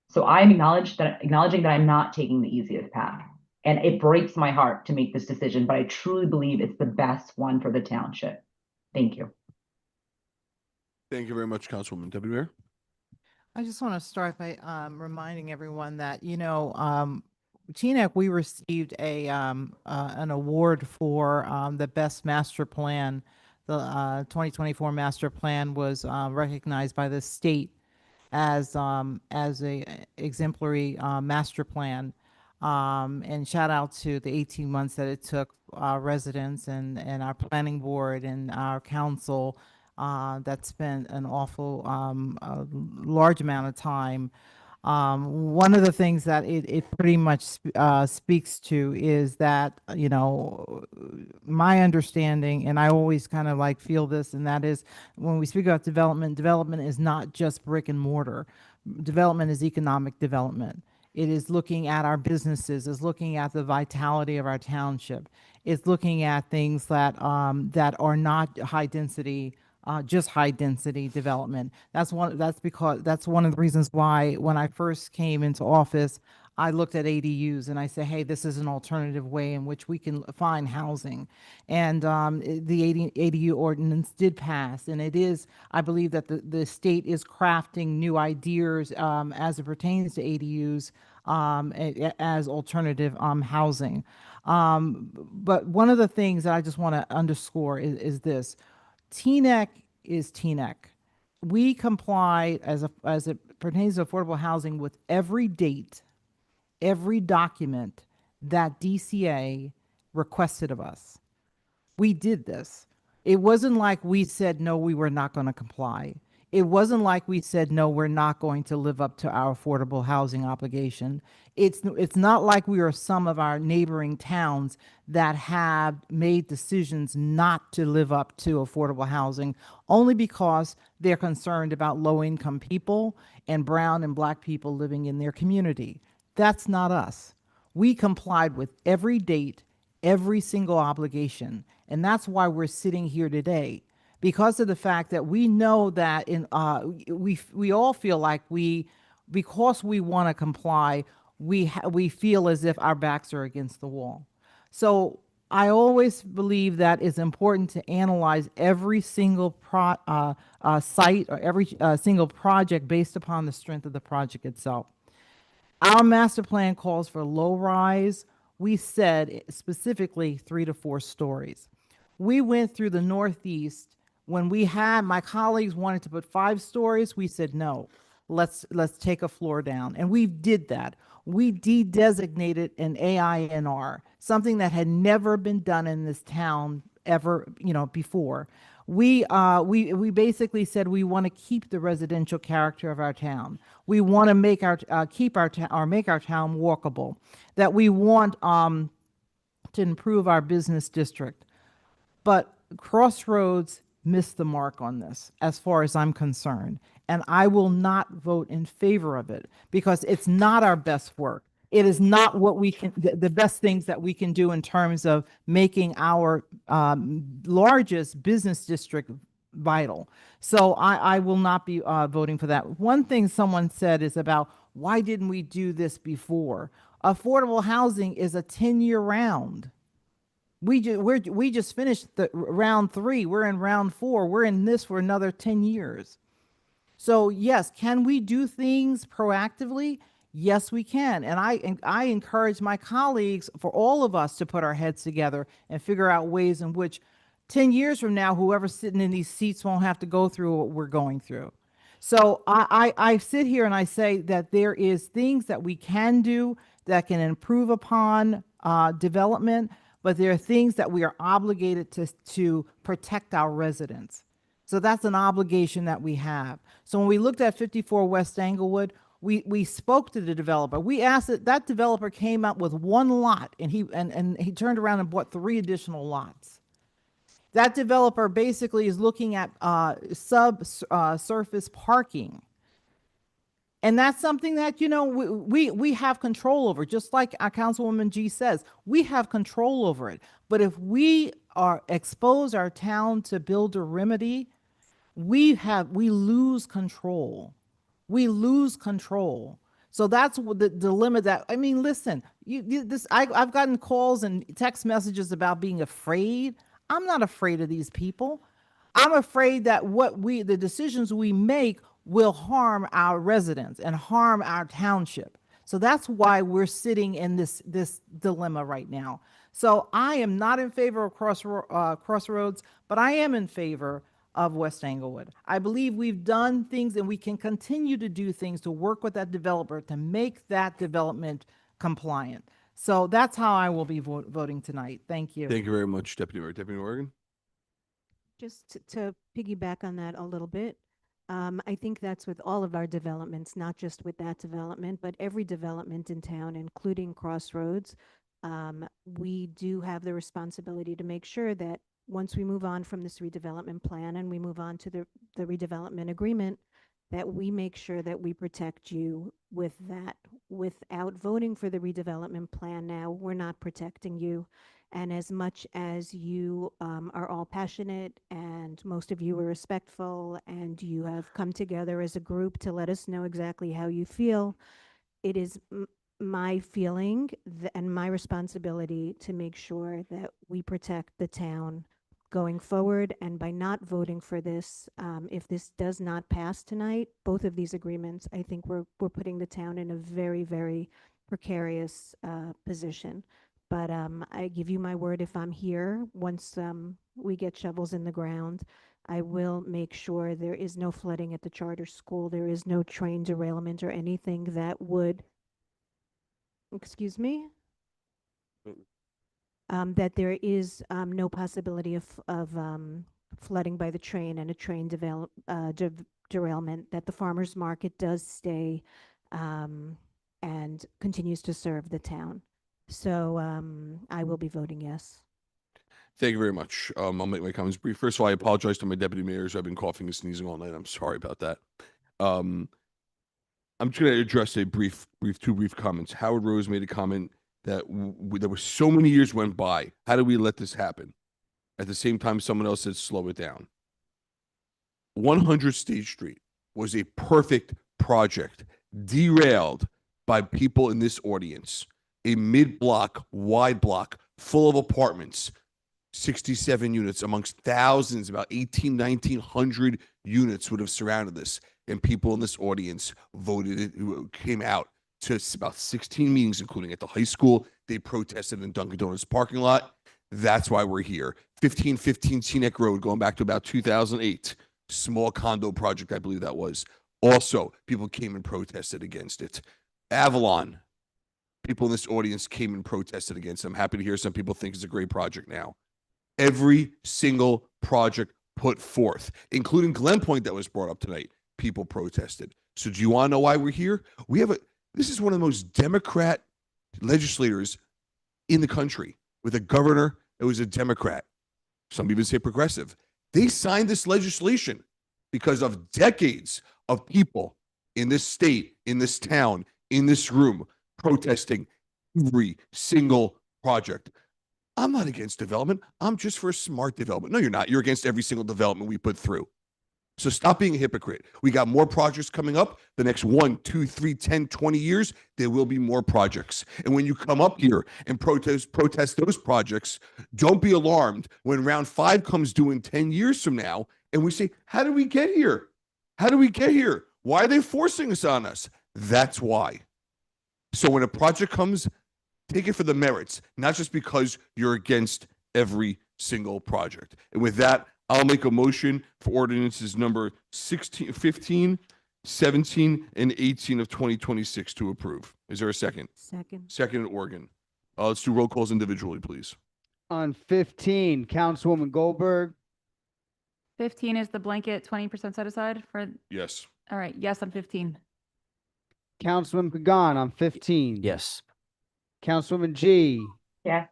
So I'm acknowledging that I'm not taking the easiest path. And it breaks my heart to make this decision, but I truly believe it's the best one for the township. Thank you. Thank you very much, Councilwoman. Deputy Mayor? I just want to start by reminding everyone that, Teaneck, we received an award for the best master plan. The 2024 master plan was recognized by the state as a exemplary master plan. And shout out to the 18 months that it took our residents and our planning board and our council that spent an awful large amount of time. One of the things that it pretty much speaks to is that, my understanding, and I always kind of like feel this, and that is when we speak about development, development is not just brick and mortar. Development is economic development. It is looking at our businesses, is looking at the vitality of our township. It's looking at things that that are not high density, just high density development. That's one of the reasons why when I first came into office, I looked at ADUs and I said, hey, this is an alternative way in which we can find housing. And the ADU ordinance did pass. And it is, I believe that the state is crafting new ideas as it pertains to ADUs as alternative housing. But one of the things that I just want to underscore is this. Teaneck is Teaneck. We comply as it pertains to affordable housing with every date, every document that DCA requested of us. We did this. It wasn't like we said, no, we were not going to comply. It wasn't like we said, no, we're not going to live up to our affordable housing obligation. It's not like we are some of our neighboring towns that have made decisions not to live up to affordable housing only because they're concerned about low-income people and brown and black people living in their community. That's not us. We complied with every date, every single obligation, and that's why we're sitting here today, because of the fact that we know that we all feel like because we want to comply, we feel as if our backs are against the wall. So I always believe that it's important to analyze every single site or every single project based upon the strength of the project itself. Our master plan calls for low rise. We said specifically 3 to 4 stories. We went through the Northeast. When my colleagues wanted to put 5 stories, we said, no, let's take a floor down. And we did that. We de-designated an AINR, something that had never been done in this town ever, before. We basically said we want to keep the residential character of our town. We want to make make our town walkable. That we want to improve our business district. But Crossroads missed the mark on this, as far as I'm concerned. And I will not vote in favor of it because it's not our best work. It is not what we can, the best things that we can do in terms of making our largest business district vital. So I will not be voting for that. One thing someone said is about why didn't we do this before? Affordable housing is a 10-year round. We just finished the round 3. We're in round 4. We're in this for another 10 years. So yes, can we do things proactively? Yes, we can. And I encourage my colleagues, for all of us, to put our heads together and figure out ways in which 10 years from now, whoever's sitting in these seats won't have to go through what we're going through. So I sit here and I say that there is things that we can do that can improve upon development, but there are things that we are obligated to protect our residents. So that's an obligation that we have. So when we looked at 54 West Englewood, we spoke to the developer. We asked that developer came up with 1 lot, and he turned around and bought 3 additional lots. That developer basically is looking at surface parking. And that's something that, we have control over, just like our Councilwoman G says, we have control over it. But if we expose our town to builder remedy, we lose control. We lose control. So that's the dilemma that, listen, I've gotten calls and text messages about being afraid. I'm not afraid of these people. I'm afraid that the decisions we make will harm our residents and harm our township. So that's why we're sitting in this dilemma right now. So I am not in favor of Crossroads, but I am in favor of West Englewood. I believe we've done things and we can continue to do things to work with that developer to make that development compliant. So that's how I will be voting tonight. Thank you. Thank you very much, Deputy Mayor. Deputy Mayor Morgan? Just to piggyback on that a little bit, I think that's with all of our developments, not just with that development, but every development in town, including Crossroads. We do have the responsibility to make sure that once we move on from this redevelopment plan and we move on to the redevelopment agreement, that we make sure that we protect you with that. Without voting for the redevelopment plan now, we're not protecting you. And as much as you are all passionate and most of you are respectful and you have come together as a group to let us know exactly how you feel, it is my feeling and my responsibility to make sure that we protect the town going forward. And by not voting for this, if this does not pass tonight, both of these agreements, I think we're putting the town in a very, very precarious position. But I give you my word, if I'm here, once we get shovels in the ground, I will make sure there is no flooding at the charter school. There is no train derailment or anything that would, excuse me? That there is no possibility of flooding by the train and a train derailment, that the farmer's market does stay and continues to serve the town. So I will be voting yes. Thank you very much. I'll make my comments brief. First of all, I apologize to my deputy mayors. I've been coughing and sneezing all night. I'm sorry about that. I'm just going to address two brief comments. Howard Rose made a comment that there were so many years went by. How do we let this happen? At the same time, someone else said, slow it down. 100 State Street was a perfect project, derailed by people in this audience. A mid-block, wide block, full of apartments, 67 units amongst thousands, about 1,900 units would have surrounded this. And people in this audience voted it, who came out to about 16 meetings, including at the high school. They protested in Dunkin' Donuts parking lot. That's why we're here. 1515 Teaneck Road, going back to about 2008. Small condo project, I believe that was. Also, people came and protested against it. Avalon, people in this audience came and protested against it. I'm happy to hear some people think it's a great project now. Every single project put forth, including Glen Point that was brought up tonight, people protested. So do you want to know why we're here? This is one of the most Democrat legislators in the country, with a governor that was a Democrat. Some even say progressive. They signed this legislation because of decades of people in this state, in this town, in this room, protesting every single project. I'm not against development. I'm just for smart development. No, you're not. You're against every single development we put through. So stop being a hypocrite. We got more projects coming up the next 1, 2, 3, 10, 20 years. There will be more projects. And when you come up here and protest those projects, don't be alarmed when round 5 comes due in 10 years from now and we say, how did we get here? How did we get here? Why are they forcing this on us? That's why. So when a project comes, take it for the merits, not just because you're against every single project. And with that, I'll make a motion for ordinances number 16, 15, 17, and 18 of 2026 to approve. Is there a second? Second. Second, Oregon. Let's do roll calls individually, please. On 15, Councilwoman Goldberg. 15 is the blanket 20% set aside for, Yes. all right, yes on 15. Councilman Pagan on 15. Yes. Councilwoman G. Yes.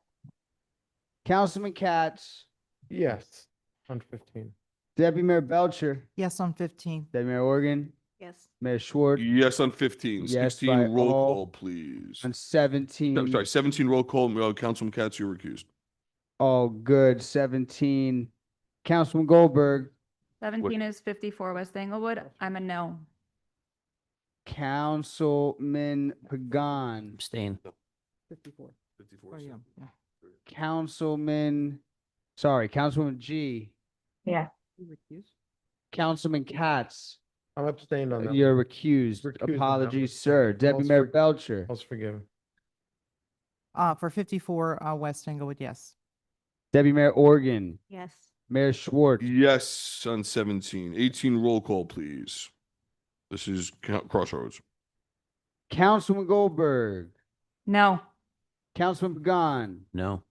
Councilman Katz. Yes, on 15. Deputy Mayor Belcher. Yes on 15. Deputy Mayor Organ. Yes. Mayor Schwartz. Yes on 15. Yes 16, by roll all. call, please. On 17. No, sorry, 17, roll call. Councilman Katz, you're recused. All good. 17. Councilman Goldberg. 17 is 54 West Englewood. I'm a no. Councilman Pagan. Abstain. 54. 54. Oh, yeah. Councilwoman G. Yeah. Councilman Katz. I'm abstained on that. You're recused. Recused on that Apologies, one. sir. Deputy All's Mayor for- Belcher. I was forgiven. For 54 West Englewood, yes. Deputy Mayor Organ. Yes. Mayor Schwartz. Yes on 17. 18, roll call, please. This is Crossroads. Councilman Goldberg. No. Councilman Pagan. No.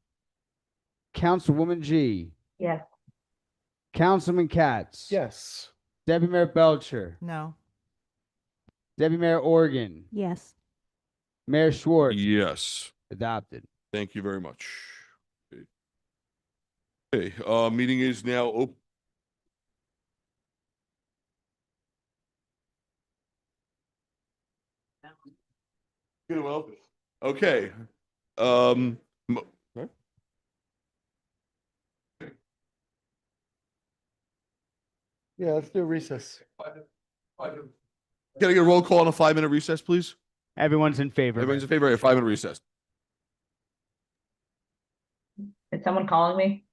Councilwoman G. Yes. Councilman Katz. Yes. Deputy Mayor Belcher. No. Deputy Mayor Organ. Yes. Mayor Schwartz. Yes. Adopted. Thank you very much. Okay, meeting is now open. Good, well, okay. Huh? Yeah, let's do recess. Can I get a roll call on a 5-minute recess, please? Everyone's in favor. Everyone's in favor of a 5-minute recess. Is someone calling me?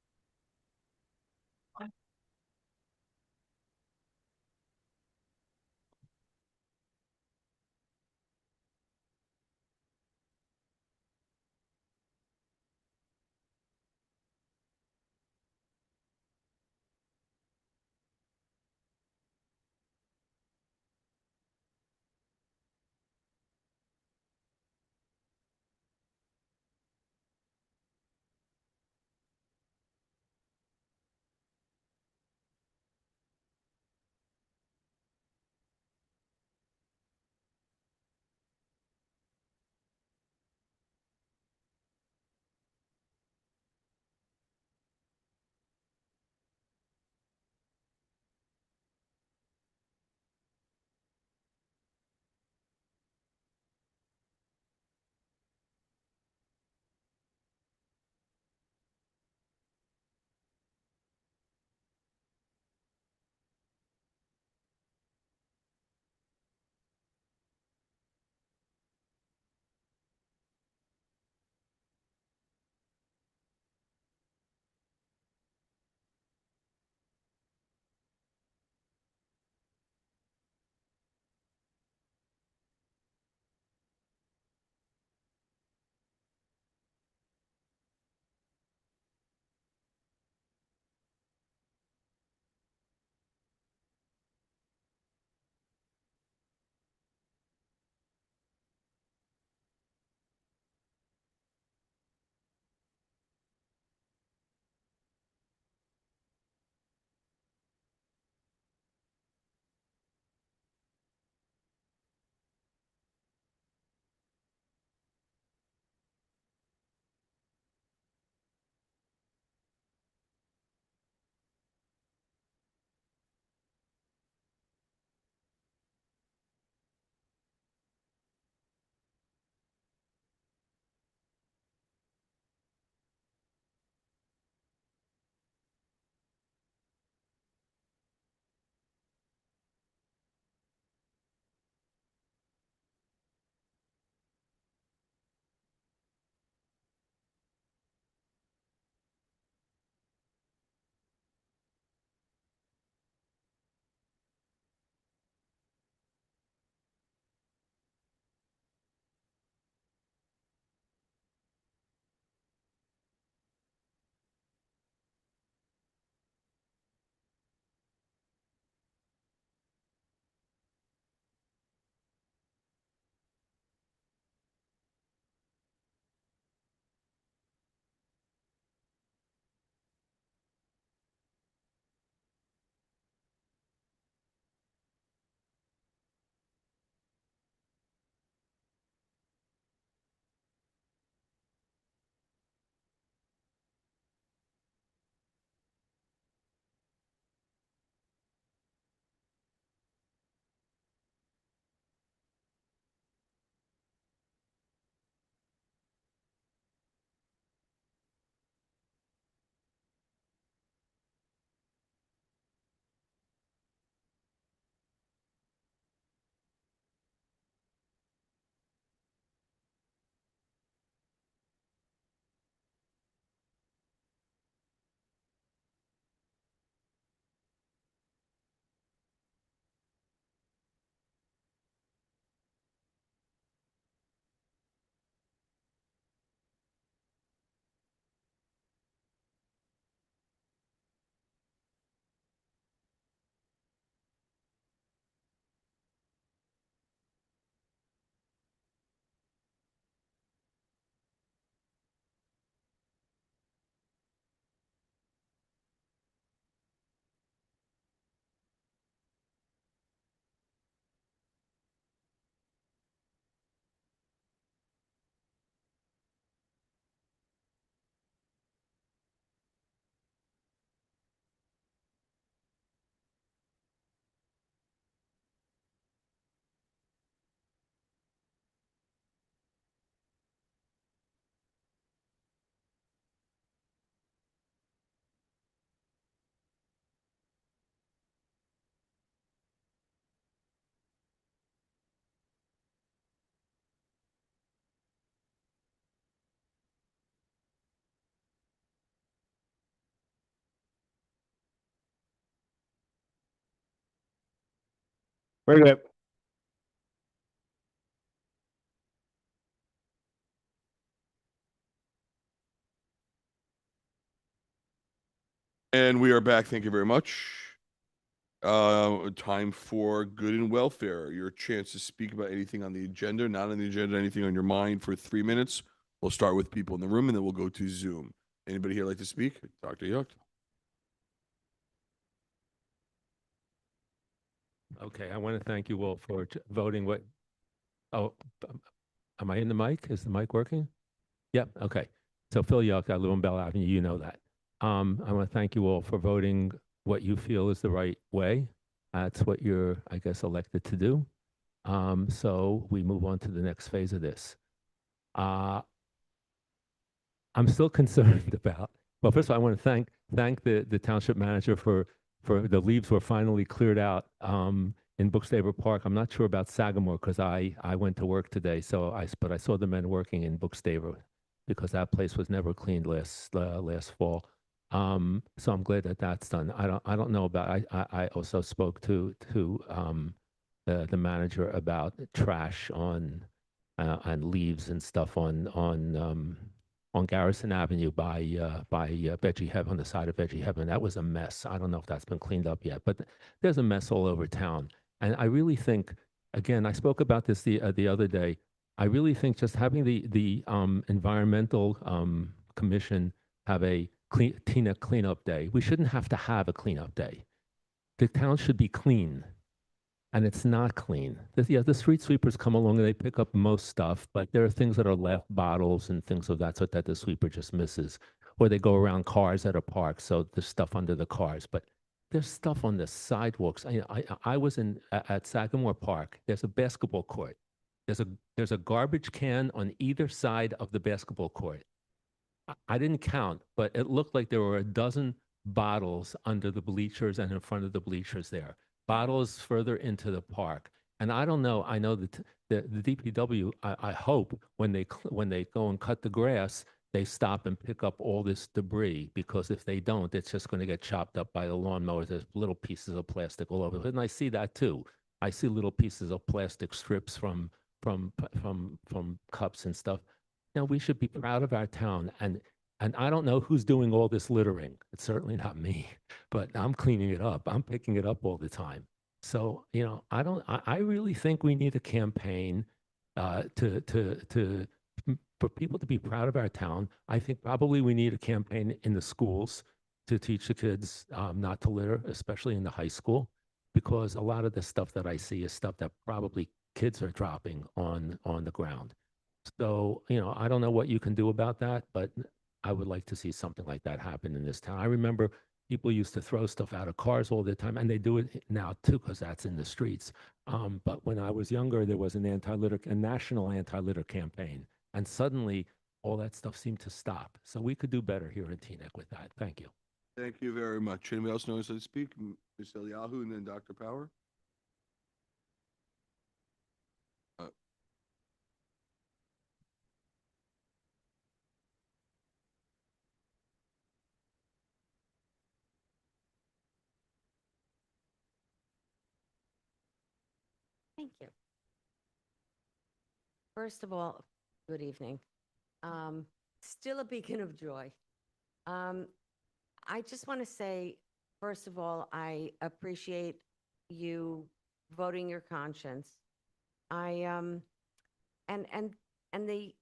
We're good. And we are back. Thank you very much. Time for good and welfare. Your chance to speak about anything on the agenda, not on the agenda, anything on your mind for 3 minutes. We'll start with people in the room and then we'll go to Zoom. Anybody here like to speak? Dr. Yuck. Okay, I want to thank you all for voting what, oh, am I in the mic? Is the mic working? Yep, okay. So Phil Yuck, I live on Bell Avenue, you know that. I want to thank you all for voting what you feel is the right way. That's what you're, I guess, elected to do. So we move on to the next phase of this. I'm still concerned about, well, first of all, I want to thank the township manager for the leaves were finally cleared out in Bookstaver Park. I'm not sure about Sagamore because I went to work today, but I saw the men working in Bookstaver because that place was never cleaned last fall. So I'm glad that that's done. I don't know about. I also spoke to the manager about trash on and leaves and stuff on Garrison Avenue by Veggie Heaven, on the side of Veggie Heaven. That was a mess. I don't know if that's been cleaned up yet, but there's a mess all over town. And I really think, again, I spoke about this the other day. I really think just having the environmental commission have a Teaneck cleanup day. We shouldn't have to have a cleanup day. The town should be clean, and it's not clean. The street sweepers come along and they pick up most stuff, but there are things that are left, bottles and things of that sort that the sweeper just misses. Or they go around cars that are parked, so there's stuff under the cars. But there's stuff on the sidewalks. I was at Sagamore Park. There's a basketball court. There's a garbage can on either side of the basketball court. I didn't count, but it looked like there were a dozen bottles under the bleachers and in front of the bleachers there. Bottles further into the park. And I don't know, I know that the DPW, I hope when they go and cut the grass, they stop and pick up all this debris, because if they don't, it's just going to get chopped up by the lawnmowers. There's little pieces of plastic all over. And I see that too. I see little pieces of plastic strips from cups and stuff. Now, we should be proud of our town. And I don't know who's doing all this littering. It's certainly not me, but I'm cleaning it up. I'm picking it up all the time. So, I really think we need a campaign for people to be proud of our town. I think probably we need a campaign in the schools to teach the kids not to litter, especially in the high school, because a lot of the stuff that I see is stuff that probably kids are dropping on the ground. So, I don't know what you can do about that, but I would like to see something like that happen in this town. I remember people used to throw stuff out of cars all the time, and they do it now too, because that's in the streets. But when I was younger, there was a national anti-litter campaign, and suddenly all that stuff seemed to stop. So we could do better here in Teaneck with that. Thank you. Thank you very much. Anybody else knows how to speak? Ms. Eliyahu and then Dr. Power. Thank you. First of all, good evening. Still a beacon of joy. I just want to say, first of all, I appreciate you voting your conscience. And the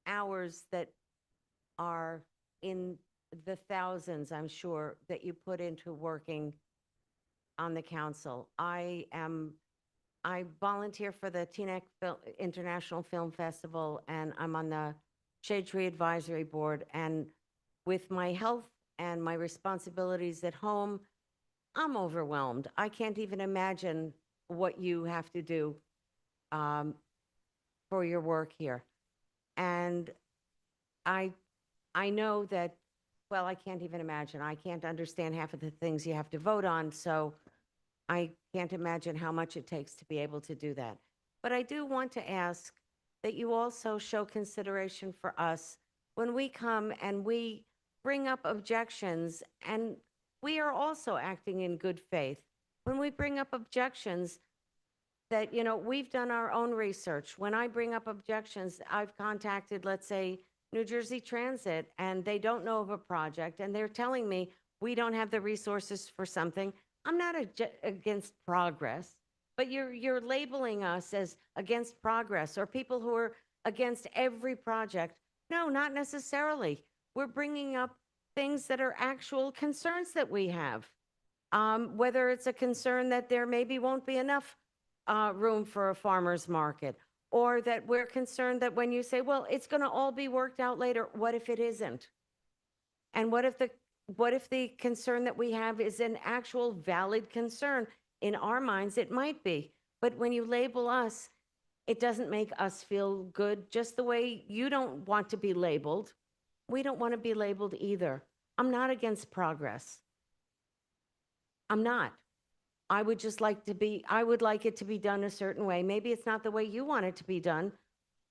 hours that are in the thousands, I'm sure, that you put into working on the council. I volunteer for the Teaneck International Film Festival, and I'm on the Shade Tree Advisory Board. And with my health and my responsibilities at home, I'm overwhelmed. I can't even imagine what you have to do for your work here. And I know that, well, I can't even imagine. I can't understand half of the things you have to vote on, so I can't imagine how much it takes to be able to do that. But I do want to ask that you also show consideration for us when we come and we bring up objections, and we are also acting in good faith. When we bring up objections, that, you know, we've done our own research. When I bring up objections, I've contacted, let's say, New Jersey Transit, and they don't know of a project, and they're telling me we don't have the resources for something. I'm not against progress, but you're labeling us as against progress or people who are against every project. No, not necessarily. We're bringing up things that are actual concerns that we have. Whether it's a concern that there maybe won't be enough room for a farmer's market, or that we're concerned that when you say, well, it's going to all be worked out later, what if it isn't? And what if the concern that we have is an actual valid concern? In our minds, it might be. But when you label us, it doesn't make us feel good, just the way you don't want to be labeled. We don't want to be labeled either. I'm not against progress. I'm not. I would like it to be done a certain way. Maybe it's not the way you want it to be done.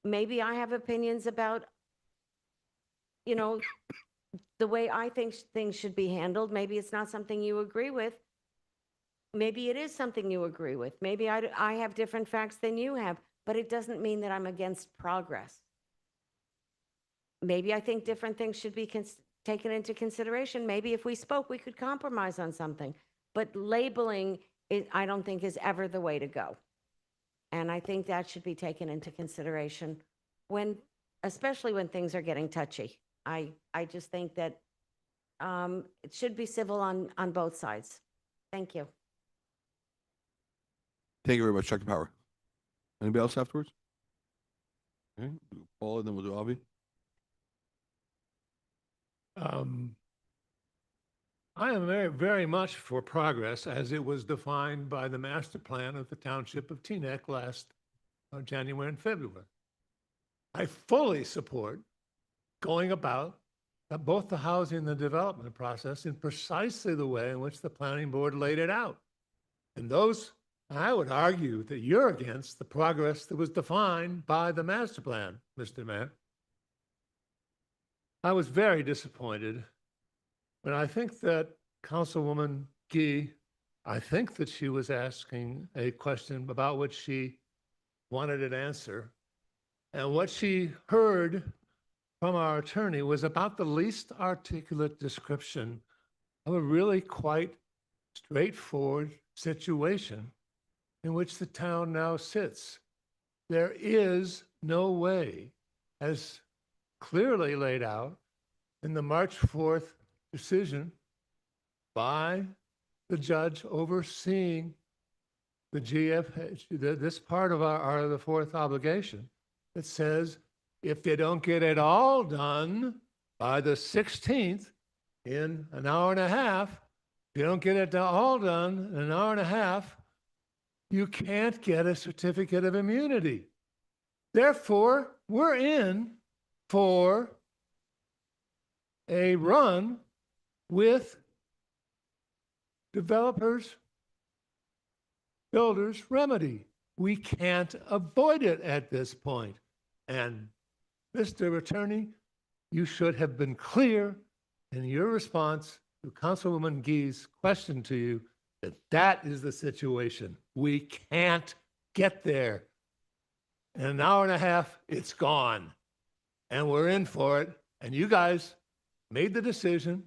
Maybe I have opinions about, you know, the way I think things should be handled. Maybe it's not something you agree with. Maybe it is something you agree with. Maybe I have different facts than you have, but it doesn't mean that I'm against progress. Maybe I think different things should be taken into consideration. Maybe if we spoke, we could compromise on something. But labeling, I don't think, is ever the way to go. And I think that should be taken into consideration especially when things are getting touchy. I just think that it should be civil on both sides. Thank you. Thank you very much, Dr. Power. Anybody else afterwards? Okay, Paul, and then we'll do Avi. I am very, very much for progress as it was defined by the master plan of the Township of Teaneck last January and February. I fully support going about both the housing and the development process in precisely the way in which the planning board laid it out. And I would argue that you're against the progress that was defined by the master plan, Mr. Mayor. I was very disappointed when I think that Councilwoman Gee, I think that she was asking a question about which she wanted an answer. And what she heard from our attorney was about the least articulate description of a really quite straightforward situation in which the town now sits. There is no way, as clearly laid out in the March 4th decision by the judge overseeing the GFH, this part of the fourth obligation, that says if they don't get it all done by the 16th in an hour and a half, if you don't get it all done in an hour and a half, you can't get a certificate of immunity. Therefore, we're in for a run with developers, builders remedy. We can't avoid it at this point. And Mr. Attorney, you should have been clear in your response to Councilwoman Gee's question to you that that is the situation. We can't get there. In an hour and a half, it's gone. And we're in for it. And you guys made the decision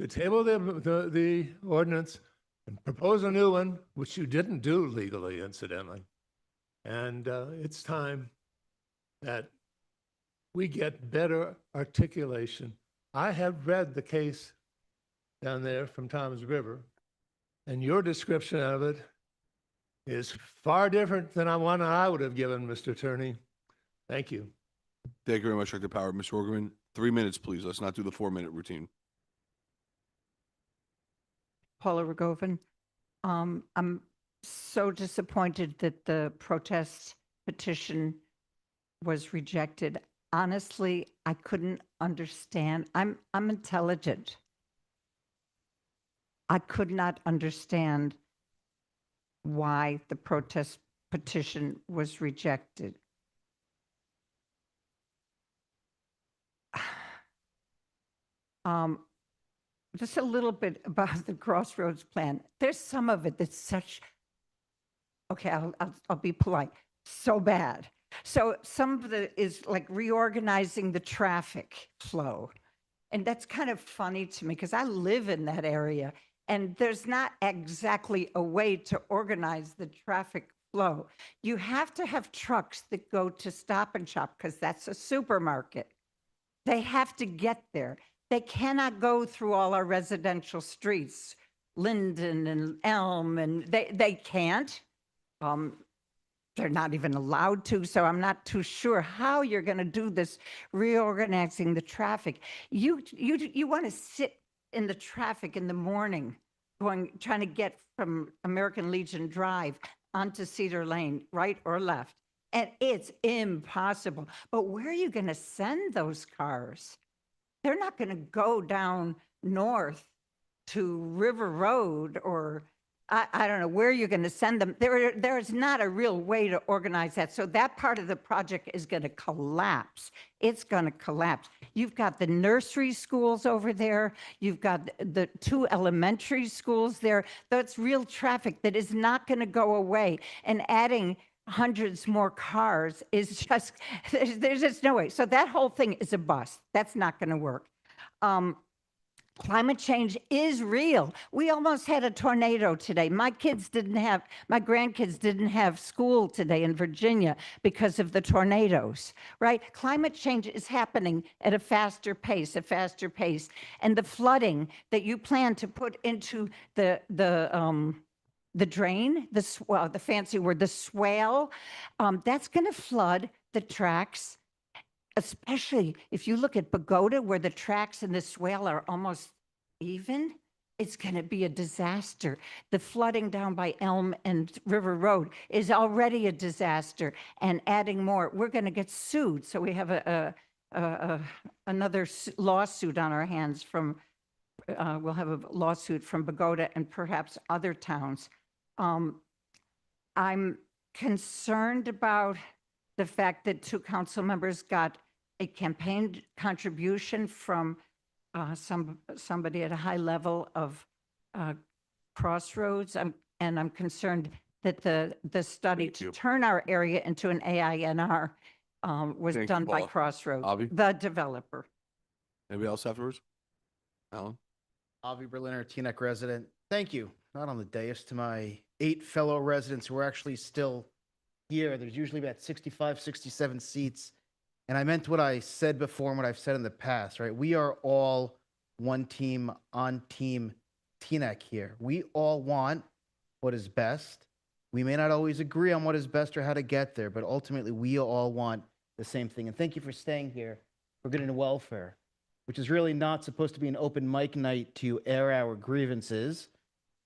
to table the ordinance and propose a new one, which you didn't do legally, incidentally. And it's time that we get better articulation. I have read the case down there from Toms River, and your description of it is far different than one I would have given, Mr. Attorney. Thank you. Thank you very much, Dr. Power. Mr. Orgerman, 3 minutes, please. Let's not do the 4-minute routine. Paula Rogovan. I'm so disappointed that the protest petition was rejected. Honestly, I couldn't understand. I'm intelligent. I could not understand why the protest petition was rejected. Just a little bit about the Crossroads plan. There's some of it that's such Okay, I'll be polite. So bad. So some of it is like reorganizing the traffic flow. And that's kind of funny to me because I live in that area and there's not exactly a way to organize the traffic flow. You have to have trucks that go to Stop and Shop because that's a supermarket. They have to get there. They cannot go through all our residential streets, Linden and Elm, and they can't. They're not even allowed to, so I'm not too sure how you're going to do this reorganizing the traffic. You want to sit in the traffic in the morning, trying to get from American Legion Drive onto Cedar Lane, right or left, and it's impossible. But where are you going to send those cars? They're not going to go down north to River Road or I don't know where you're going to send them. There is not a real way to organize that. So that part of the project is going to collapse. It's going to collapse. You've got the nursery schools over there. You've got the 2 elementary schools there. That's real traffic that is not going to go away. And adding hundreds more cars is just, there's just no way. So that whole thing is a bust. That's not going to work. Climate change is real. We almost had a tornado today. My grandkids didn't have school today in Virginia because of the tornadoes, right? Climate change is happening at a faster pace. And the flooding that you plan to put into the drain, the fancy word, the swale, that's going to flood the tracks. Especially if you look at Pagoda, where the tracks and the swale are almost even, it's going to be a disaster. The flooding down by Elm and River Road is already a disaster, and adding more, we're going to get sued. So we have another lawsuit on our hands from, we'll have a lawsuit from Pagoda and perhaps other towns. I'm concerned about the fact that 2 council members got a campaign contribution from somebody at a high level of Crossroads. And I'm concerned that the study to turn our area into an AINR was Thank you, done by Paula. Crossroads, Avi? the developer. Anybody else afterwards? Alan? Avi Berliner, Teaneck resident. Thank you. Not on the dais, to my 8 fellow residents who are actually still here. There's usually about 65, 67 seats. And I meant what I said before and what I've said in the past, right? We are all one team on team Teaneck here. We all want what is best. We may not always agree on what is best or how to get there, but ultimately we all want the same thing. And thank you for staying here for good and welfare, which is really not supposed to be an open mic night to air our grievances.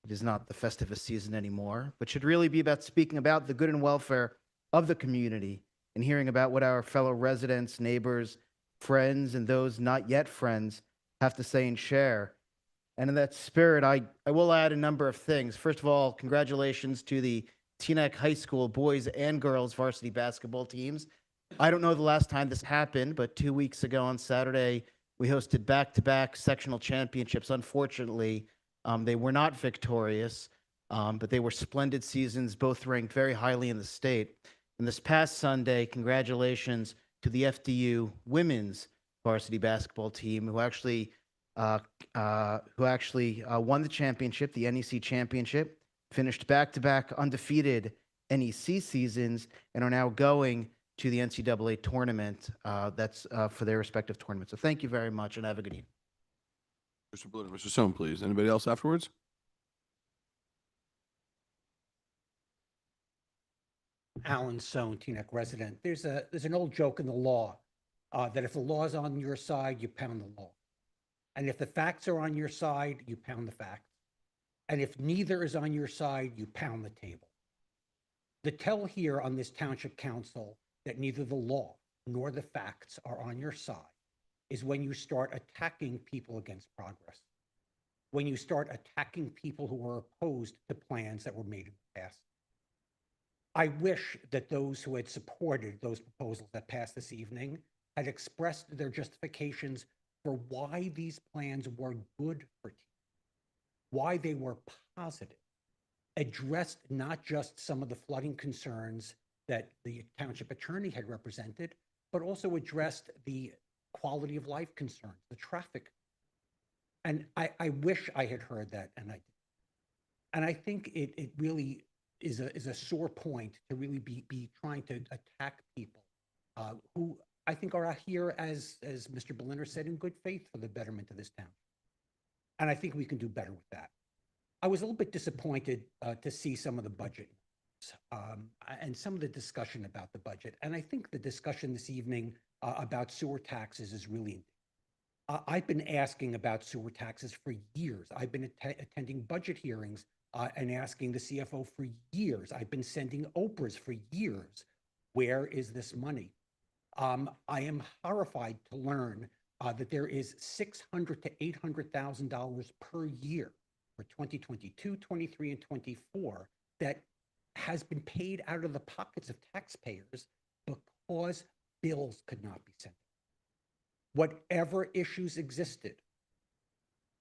It is not the Festivus season anymore, but should really be about speaking about the good and welfare of the community and hearing about what our fellow residents, neighbors, friends, and those not yet friends have to say and share. And in that spirit, I will add a number of things. First of all, congratulations to the Teaneck High School boys and girls varsity basketball teams. I don't know the last time this happened, but 2 weeks ago on Saturday, we hosted back-to-back sectional championships. Unfortunately, they were not victorious, but they were splendid seasons, both ranked very highly in the state. And this past Sunday, congratulations to the FDU women's varsity basketball team who actually won the championship, the NEC championship, finished back-to-back undefeated NEC seasons, and are now going to the NCAA tournament. That's for their respective tournaments. So thank you very much and have a good evening. Mr. Blue, Mr. Stone, please. Anybody else afterwards? Alan Sohn, Teaneck resident. There's an old joke in the law that if the law is on your side, you pound the law. And if the facts are on your side, you pound the facts. And if neither is on your side, you pound the table. The tell here on this township council that neither the law nor the facts are on your side is when you start attacking people against progress. When you start attacking people who are opposed to plans that were made in the past. I wish that those who had supported those proposals that passed this evening had expressed their justifications for why these plans were good for teams, why they were positive, addressed not just some of the flooding concerns that the township attorney had represented, but also addressed the quality of life concerns, the traffic. And I wish I had heard that, and I did. And I think it really is a sore point to really be trying to attack people who I think are out here, as Mr. Berliner said, in good faith for the betterment of this town. And I think we can do better with that. I was a little bit disappointed to see some of the budget and some of the discussion about the budget. And I think the discussion this evening about sewer taxes is really, I've been asking about sewer taxes for years. I've been attending budget hearings and asking the CFO for years. I've been sending Oprahs for years. Where is this money? I am horrified to learn that there is $600,000 to $800,000 per year for 2022, 23, and 24 that has been paid out of the pockets of taxpayers because bills could not be sent. Whatever issues existed,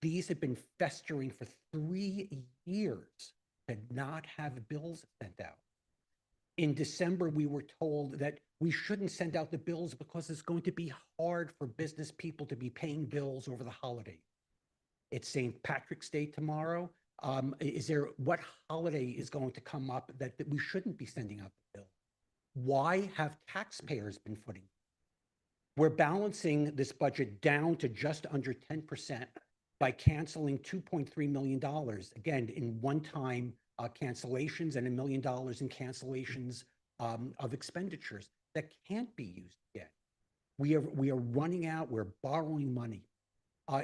these have been festering for 3 years to not have bills sent out. In December, we were told that we shouldn't send out the bills because it's going to be hard for business people to be paying bills over the holiday. It's St. Patrick's Day tomorrow. What holiday is going to come up that we shouldn't be sending out the bill? Why have taxpayers been footing? We're balancing this budget down to just under 10% by canceling $2.3 million, again, in one-time cancellations and $1 million in cancellations of expenditures that can't be used again. We are running out, we're borrowing money.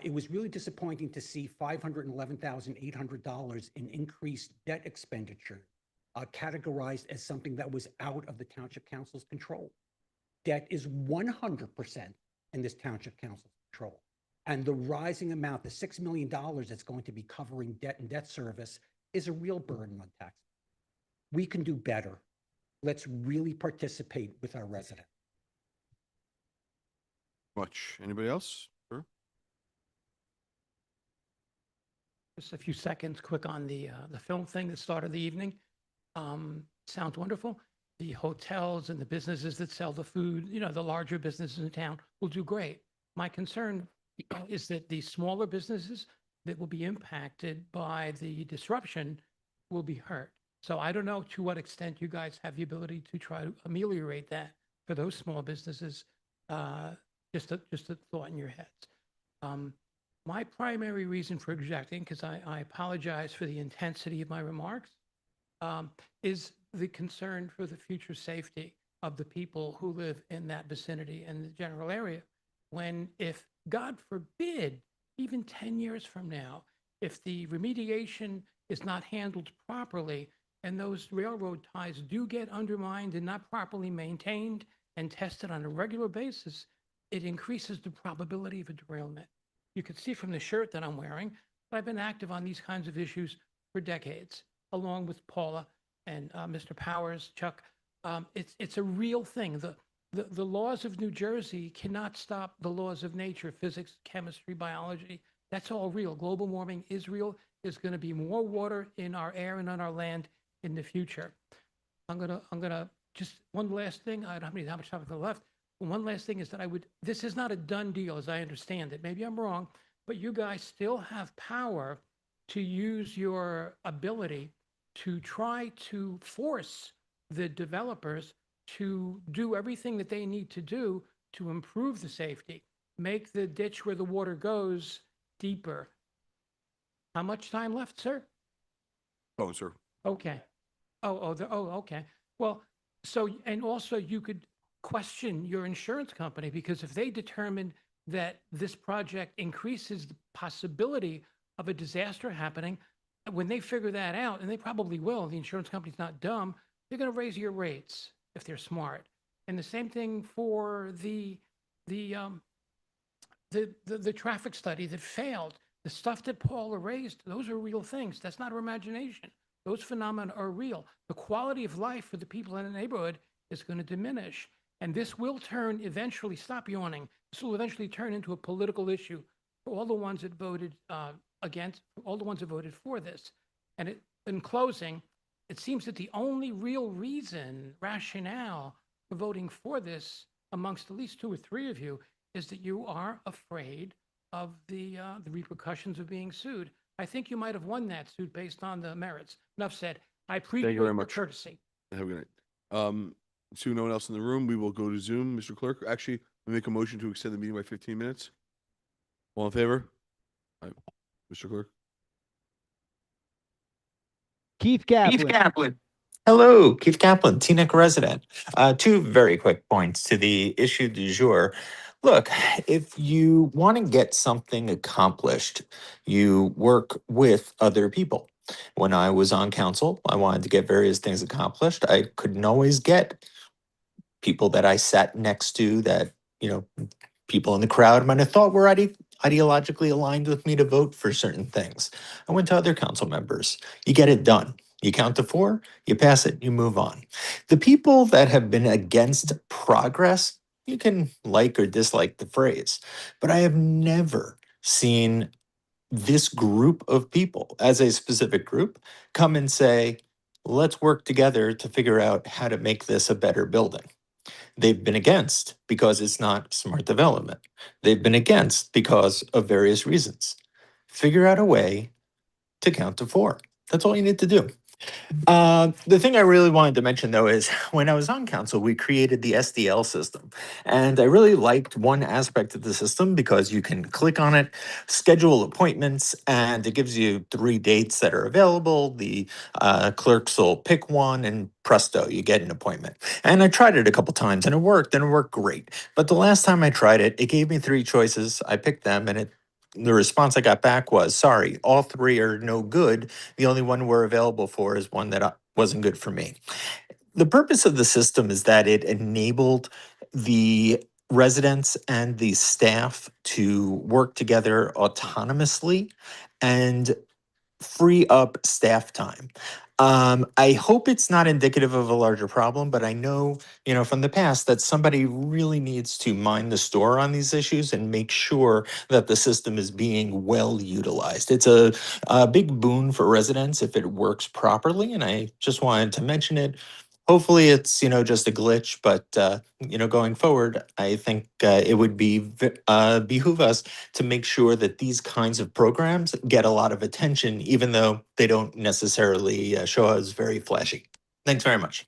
It was really disappointing to see $511,800 in increased debt expenditure categorized as something that was out of the Township Council's control. Debt is 100% in this Township Council's control. And the rising amount, the $6 million that's going to be covering debt and debt service, is a real burden on taxpayers. We can do better. Let's really participate with our residents. Much. Anybody else? Sure. Just a few seconds, quick on the film thing that started the evening. Sounds wonderful. The hotels and the businesses that sell the food, the larger businesses in town will do great. My concern is that the smaller businesses that will be impacted by the disruption will be hurt. So I don't know to what extent you guys have the ability to try to ameliorate that for those small businesses. Just a thought in your heads. My primary reason for objecting, because I apologize for the intensity of my remarks, is the concern for the future safety of the people who live in that vicinity and the general area. When, if God forbid, even 10 years from now, if the remediation is not handled properly and those railroad ties do get undermined and not properly maintained and tested on a regular basis, it increases the probability of a derailment. You can see from the shirt that I'm wearing, that I've been active on these kinds of issues for decades, along with Paula and Mr. Powers, Chuck. It's a real thing. The laws of New Jersey cannot stop the laws of nature, physics, chemistry, biology. That's all real. Global warming is real. There's going to be more water in our air and on our land in the future. I'm gonna just one last thing. I don't have how much time I've got left. One last thing is that this is not a done deal as I understand it. Maybe I'm wrong, but you guys still have power to use your ability to try to force the developers to do everything that they need to do to improve the safety, make the ditch where the water goes deeper. How much time left, sir? Oh, sir. Okay. Okay. Well, so, and also you could question your insurance company, because if they determine that this project increases the possibility of a disaster happening, when they figure that out, and they probably will, the insurance company's not dumb, they're going to raise your rates if they're smart. And the same thing for the traffic study that failed. The stuff that Paula raised, those are real things. That's not her imagination. Those phenomena are real. The quality of life for the people in the neighborhood is going to diminish. And this will turn eventually, stop yawning, this will eventually turn into a political issue for all the ones that voted against, all the ones that voted for this. And in closing, it seems that the only real rationale for voting for this amongst at least 2 or 3 of you is that you are afraid of the repercussions of being sued. I think you might have won that suit based on the merits. Enough said. I appreciate very your much. courtesy. Have a good night. Seeing no one else in the room, we will go to Zoom. Mr. Clerk, actually, we make a motion to extend the meeting by 15 minutes. All in favor? All right. Mr. Clerk? Keith Kaplan. Hello, Keith Kaplan, Teaneck resident. Two very quick points to the issue du jour. Look, if you want to get something accomplished, you work with other people. When I was on council, I wanted to get various things accomplished. I couldn't always get people that I sat next to that, people in the crowd might have thought were ideologically aligned with me to vote for certain things. I went to other council members. You get it done. You count to 4, you pass it, you move on. The people that have been against progress, you can like or dislike the phrase, but I have never seen this group of people, as a specific group, come and say, let's work together to figure out how to make this a better building. They've been against because it's not smart development. They've been against because of various reasons. Figure out a way to count to 4. That's all you need to do. The thing I really wanted to mention, though, is when I was on council, we created the SDL system. And I really liked one aspect of the system because you can click on it, schedule appointments, and it gives you 3 dates that are available. The clerks will pick one, and presto, you get an appointment. And I tried it a couple times, and it worked great. But the last time I tried it, it gave me 3 choices. I picked them, and the response I got back was, sorry, all 3 are no good. The only one we're available for is one that wasn't good for me. The purpose of the system is that it enabled the residents and the staff to work together autonomously and free up staff time. I hope it's not indicative of a larger problem, but I know, from the past that somebody really needs to mind the store on these issues and make sure that the system is being well utilized. It's a big boon for residents if it works properly, and I just wanted to mention it. Hopefully it's, just a glitch, but, going forward, I think it would behoove us to make sure that these kinds of programs get a lot of attention, even though they don't necessarily show us very flashy. Thanks very much.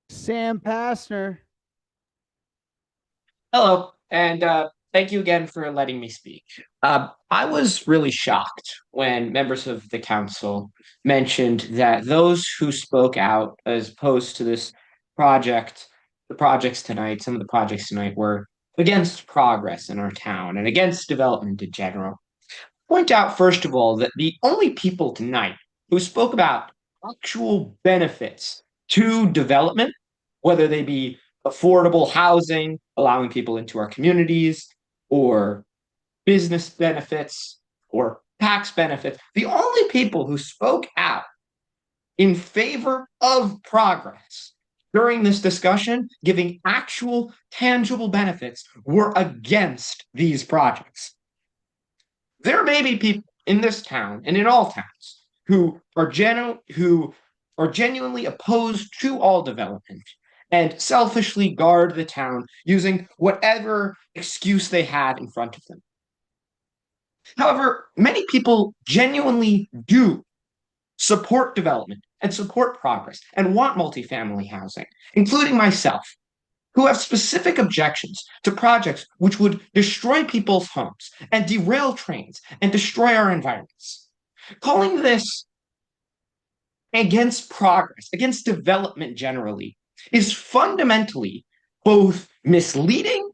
Sam Passner. Hello, and thank you again for letting me speak. I was really shocked when members of the council mentioned that those who spoke out as opposed to this project, some of the projects tonight were against progress in our town and against development in general. Point out, first of all, that the only people tonight who spoke about actual benefits to development, whether they be affordable housing, allowing people into our communities, or business benefits, or tax benefits. The only people who spoke out in favor of progress during this discussion, giving actual tangible benefits, were against these projects. There may be people in this town and in all towns who are genuinely opposed to all development and selfishly guard the town using whatever excuse they have in front of them. However, many people genuinely do support development and support progress and want multifamily housing, including myself, who have specific objections to projects which would destroy people's homes and derail trains and destroy our environments. Calling this against progress, against development generally, is fundamentally both misleading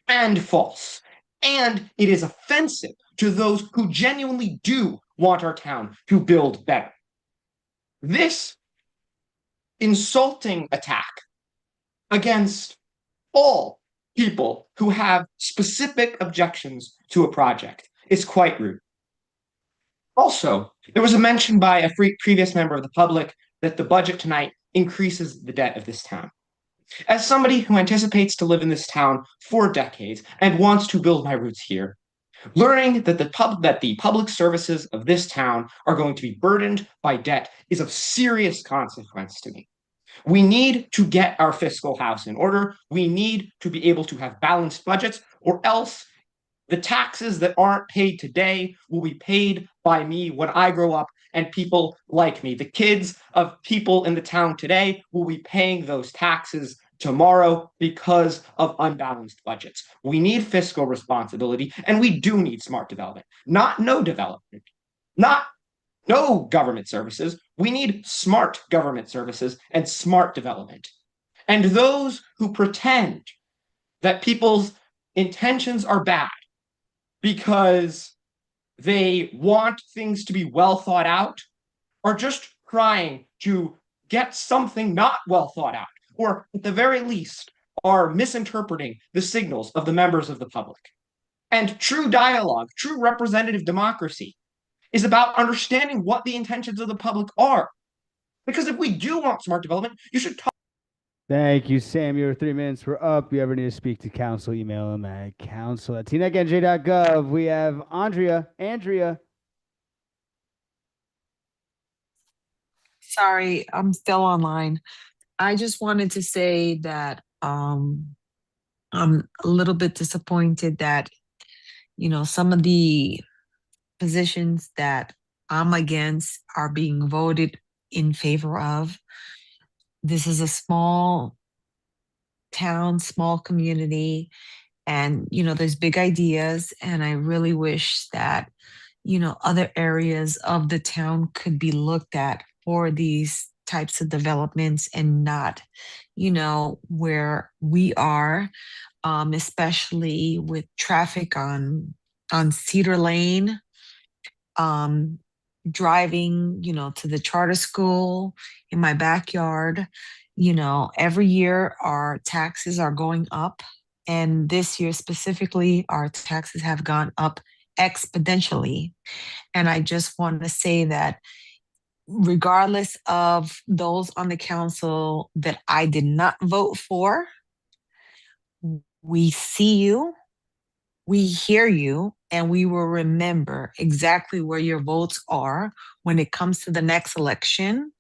and false. And it is offensive to those who genuinely do want our town to build better. This insulting attack against all people who have specific objections to a project is quite rude. Also, there was a mention by a previous member of the public that the budget tonight increases the debt of this town. As somebody who anticipates to live in this town for decades and wants to build my roots here, learning that the public services of this town are going to be burdened by debt is of serious consequence to me. We need to get our fiscal house in order. We need to be able to have balanced budgets, or else the taxes that aren't paid today will be paid by me when I grow up, and people like me. The kids of people in the town today will be paying those taxes tomorrow because of unbalanced budgets. We need fiscal responsibility, and we do need smart development, not no development, not no government services. We need smart government services and smart development. And those who pretend that people's intentions are bad because they want things to be well thought out are just trying to get something not well thought out, or at the very least, are misinterpreting the signals of the members of the public. And true dialogue, true representative democracy is about understanding what the intentions of the public are. Because if we do want smart development, you should talk. Thank you, Sam. Your 3 minutes were up. You ever need to speak to council, email them at council@teanecknj.gov. We have Andrea. Sorry, I'm still online. I just wanted to say that I'm a little bit disappointed that, some of the positions that I'm against are being voted in favor of. This is a small town, small community, and, there's big ideas. And I really wish that, other areas of the town could be looked at for these types of developments and not, where we are, especially with traffic on Cedar Lane, driving, to the charter school in my backyard. Every year our taxes are going up. And this year specifically, our taxes have gone up exponentially. And I just want to say that regardless of those on the council that I did not vote for, we see you, we hear you, and we will remember exactly where your votes are when it comes to the next election.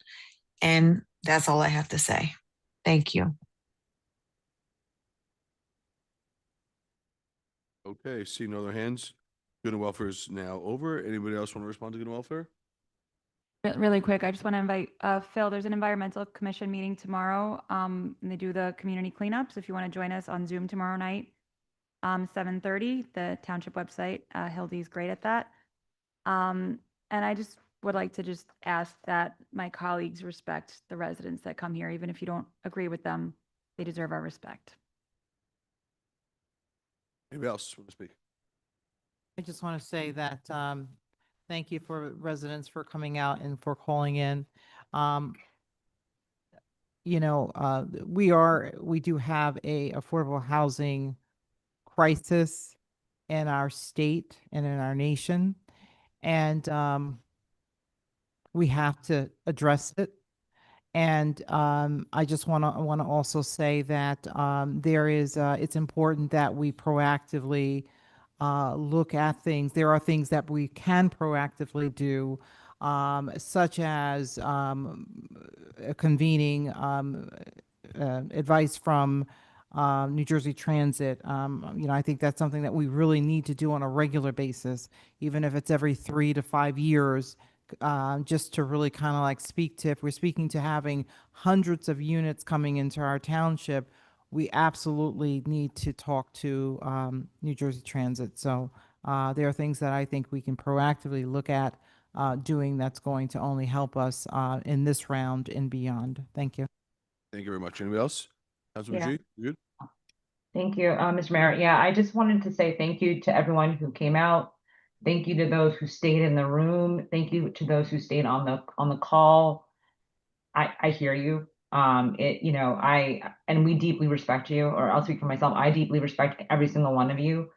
And that's all I have to say. Thank you. Okay, see no other hands. Good and welfare is now over. Anybody else want to respond to good and welfare? Really quick, I just want to invite Phil. There's an environmental commission meeting tomorrow, and they do the community cleanups. If you want to join us on Zoom tomorrow night, 7:30. The township website, Hildy's great at that. And I just would like to just ask that my colleagues respect the residents that come here, even if you don't agree with them. They deserve our respect. Anybody else want to speak? I just want to say that thank you for residents for coming out and for calling in. We do have a affordable housing crisis in our state and in our nation, and we have to address it. And I just want to also say that it's important that we proactively look at things. There are things that we can proactively do, such as convening advice from New Jersey Transit. I think that's something that we really need to do on a regular basis, even if it's every 3 to 5 years, just to really kind of like if we're speaking to having hundreds of units coming into our township, we absolutely need to talk to New Jersey Transit. So there are things that I think we can proactively look at doing that's going to only help us in this round and beyond. Thank you. Thank you very much. Anybody else? Councilman Yeah. G, you good? Thank you, Mr. Mayor. Yeah, I just wanted to say thank you to everyone who came out. Thank you to those who stayed in the room. Thank you to those who stayed on the call. I hear you. And we deeply respect you, or I'll speak for myself. I deeply respect every single one of you.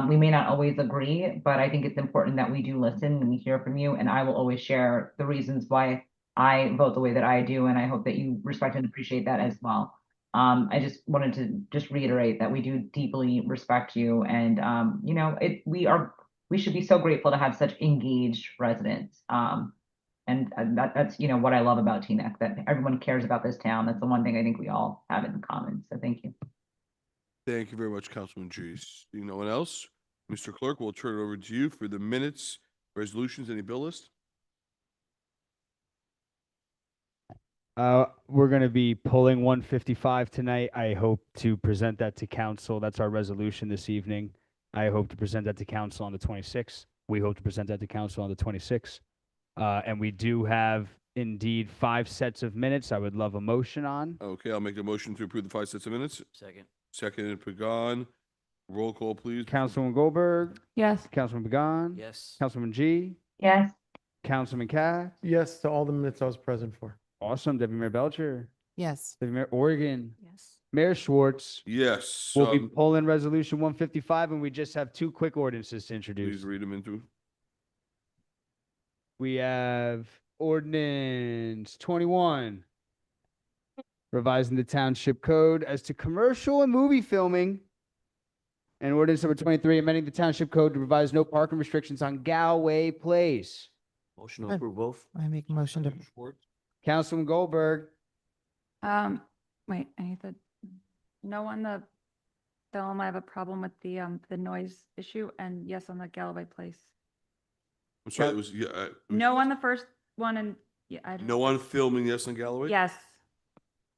We may not always agree, but I think it's important that we do listen and we hear from you. And I will always share the reasons why I vote the way that I do. And I hope that you respect and appreciate that as well. I just wanted to just reiterate that we do deeply respect you, and you know, we should be so grateful to have such engaged residents. And that's, you know, what I love about Teaneck, that everyone cares about this town. That's the one thing I think we all have in common. So thank you. Thank you very much, Councilman G. Seeing no one else, Mr. Clerk, we'll turn it over to you for the minutes, resolutions, any bill list? We're going to be pulling 155 tonight. I hope to present that to council. That's our resolution this evening. I hope to present that to council on the 26th. We hope to present that to council on the 26th. And we do have indeed 5 sets of minutes. I would love a motion on. Okay, I'll make a motion to approve the 5 sets of minutes. Second. Seconded, Pagan. Roll call, please. Councilwoman Goldberg, Yes. Councilman Pagan, Yes. Councilman G, Yes. Councilman Katz. Yes, to all the minutes I was present for. Awesome. Deputy Mayor Belcher, Yes. Deputy Mayor Oregon, Yes. Mayor Schwartz. Yes. We'll be pulling resolution 155, and we just have 2 quick ordinances to Please introduce. read them into. We have ordinance 21, revising the township code as to commercial and movie filming. And ordinance number 23, amending the township code to revise no parking restrictions on Galway Place. Motion to approve both. I make a motion to, Councilman Goldberg, Wait, I need to, no on the film, I have a problem with the noise issue, and yes on the Galloway Place. I'm sorry, it was, No on the first one, and, yeah, no one filming yes on Galloway? Yes.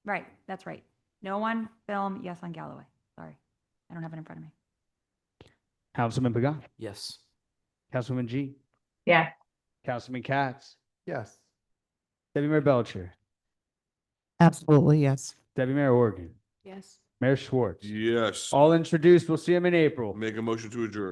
Right, that's right. No one film, yes on Galloway. Sorry. I don't have it in front of me. Councilman Pagan, Yes. Councilman G, Yeah. Councilman Katz, Yes. Deputy Mayor Belcher, absolutely, yes. Deputy Mayor Oregon, Yes. Mayor Schwartz. Yes. All introduced. We'll see him in April. Make a motion to adjourn.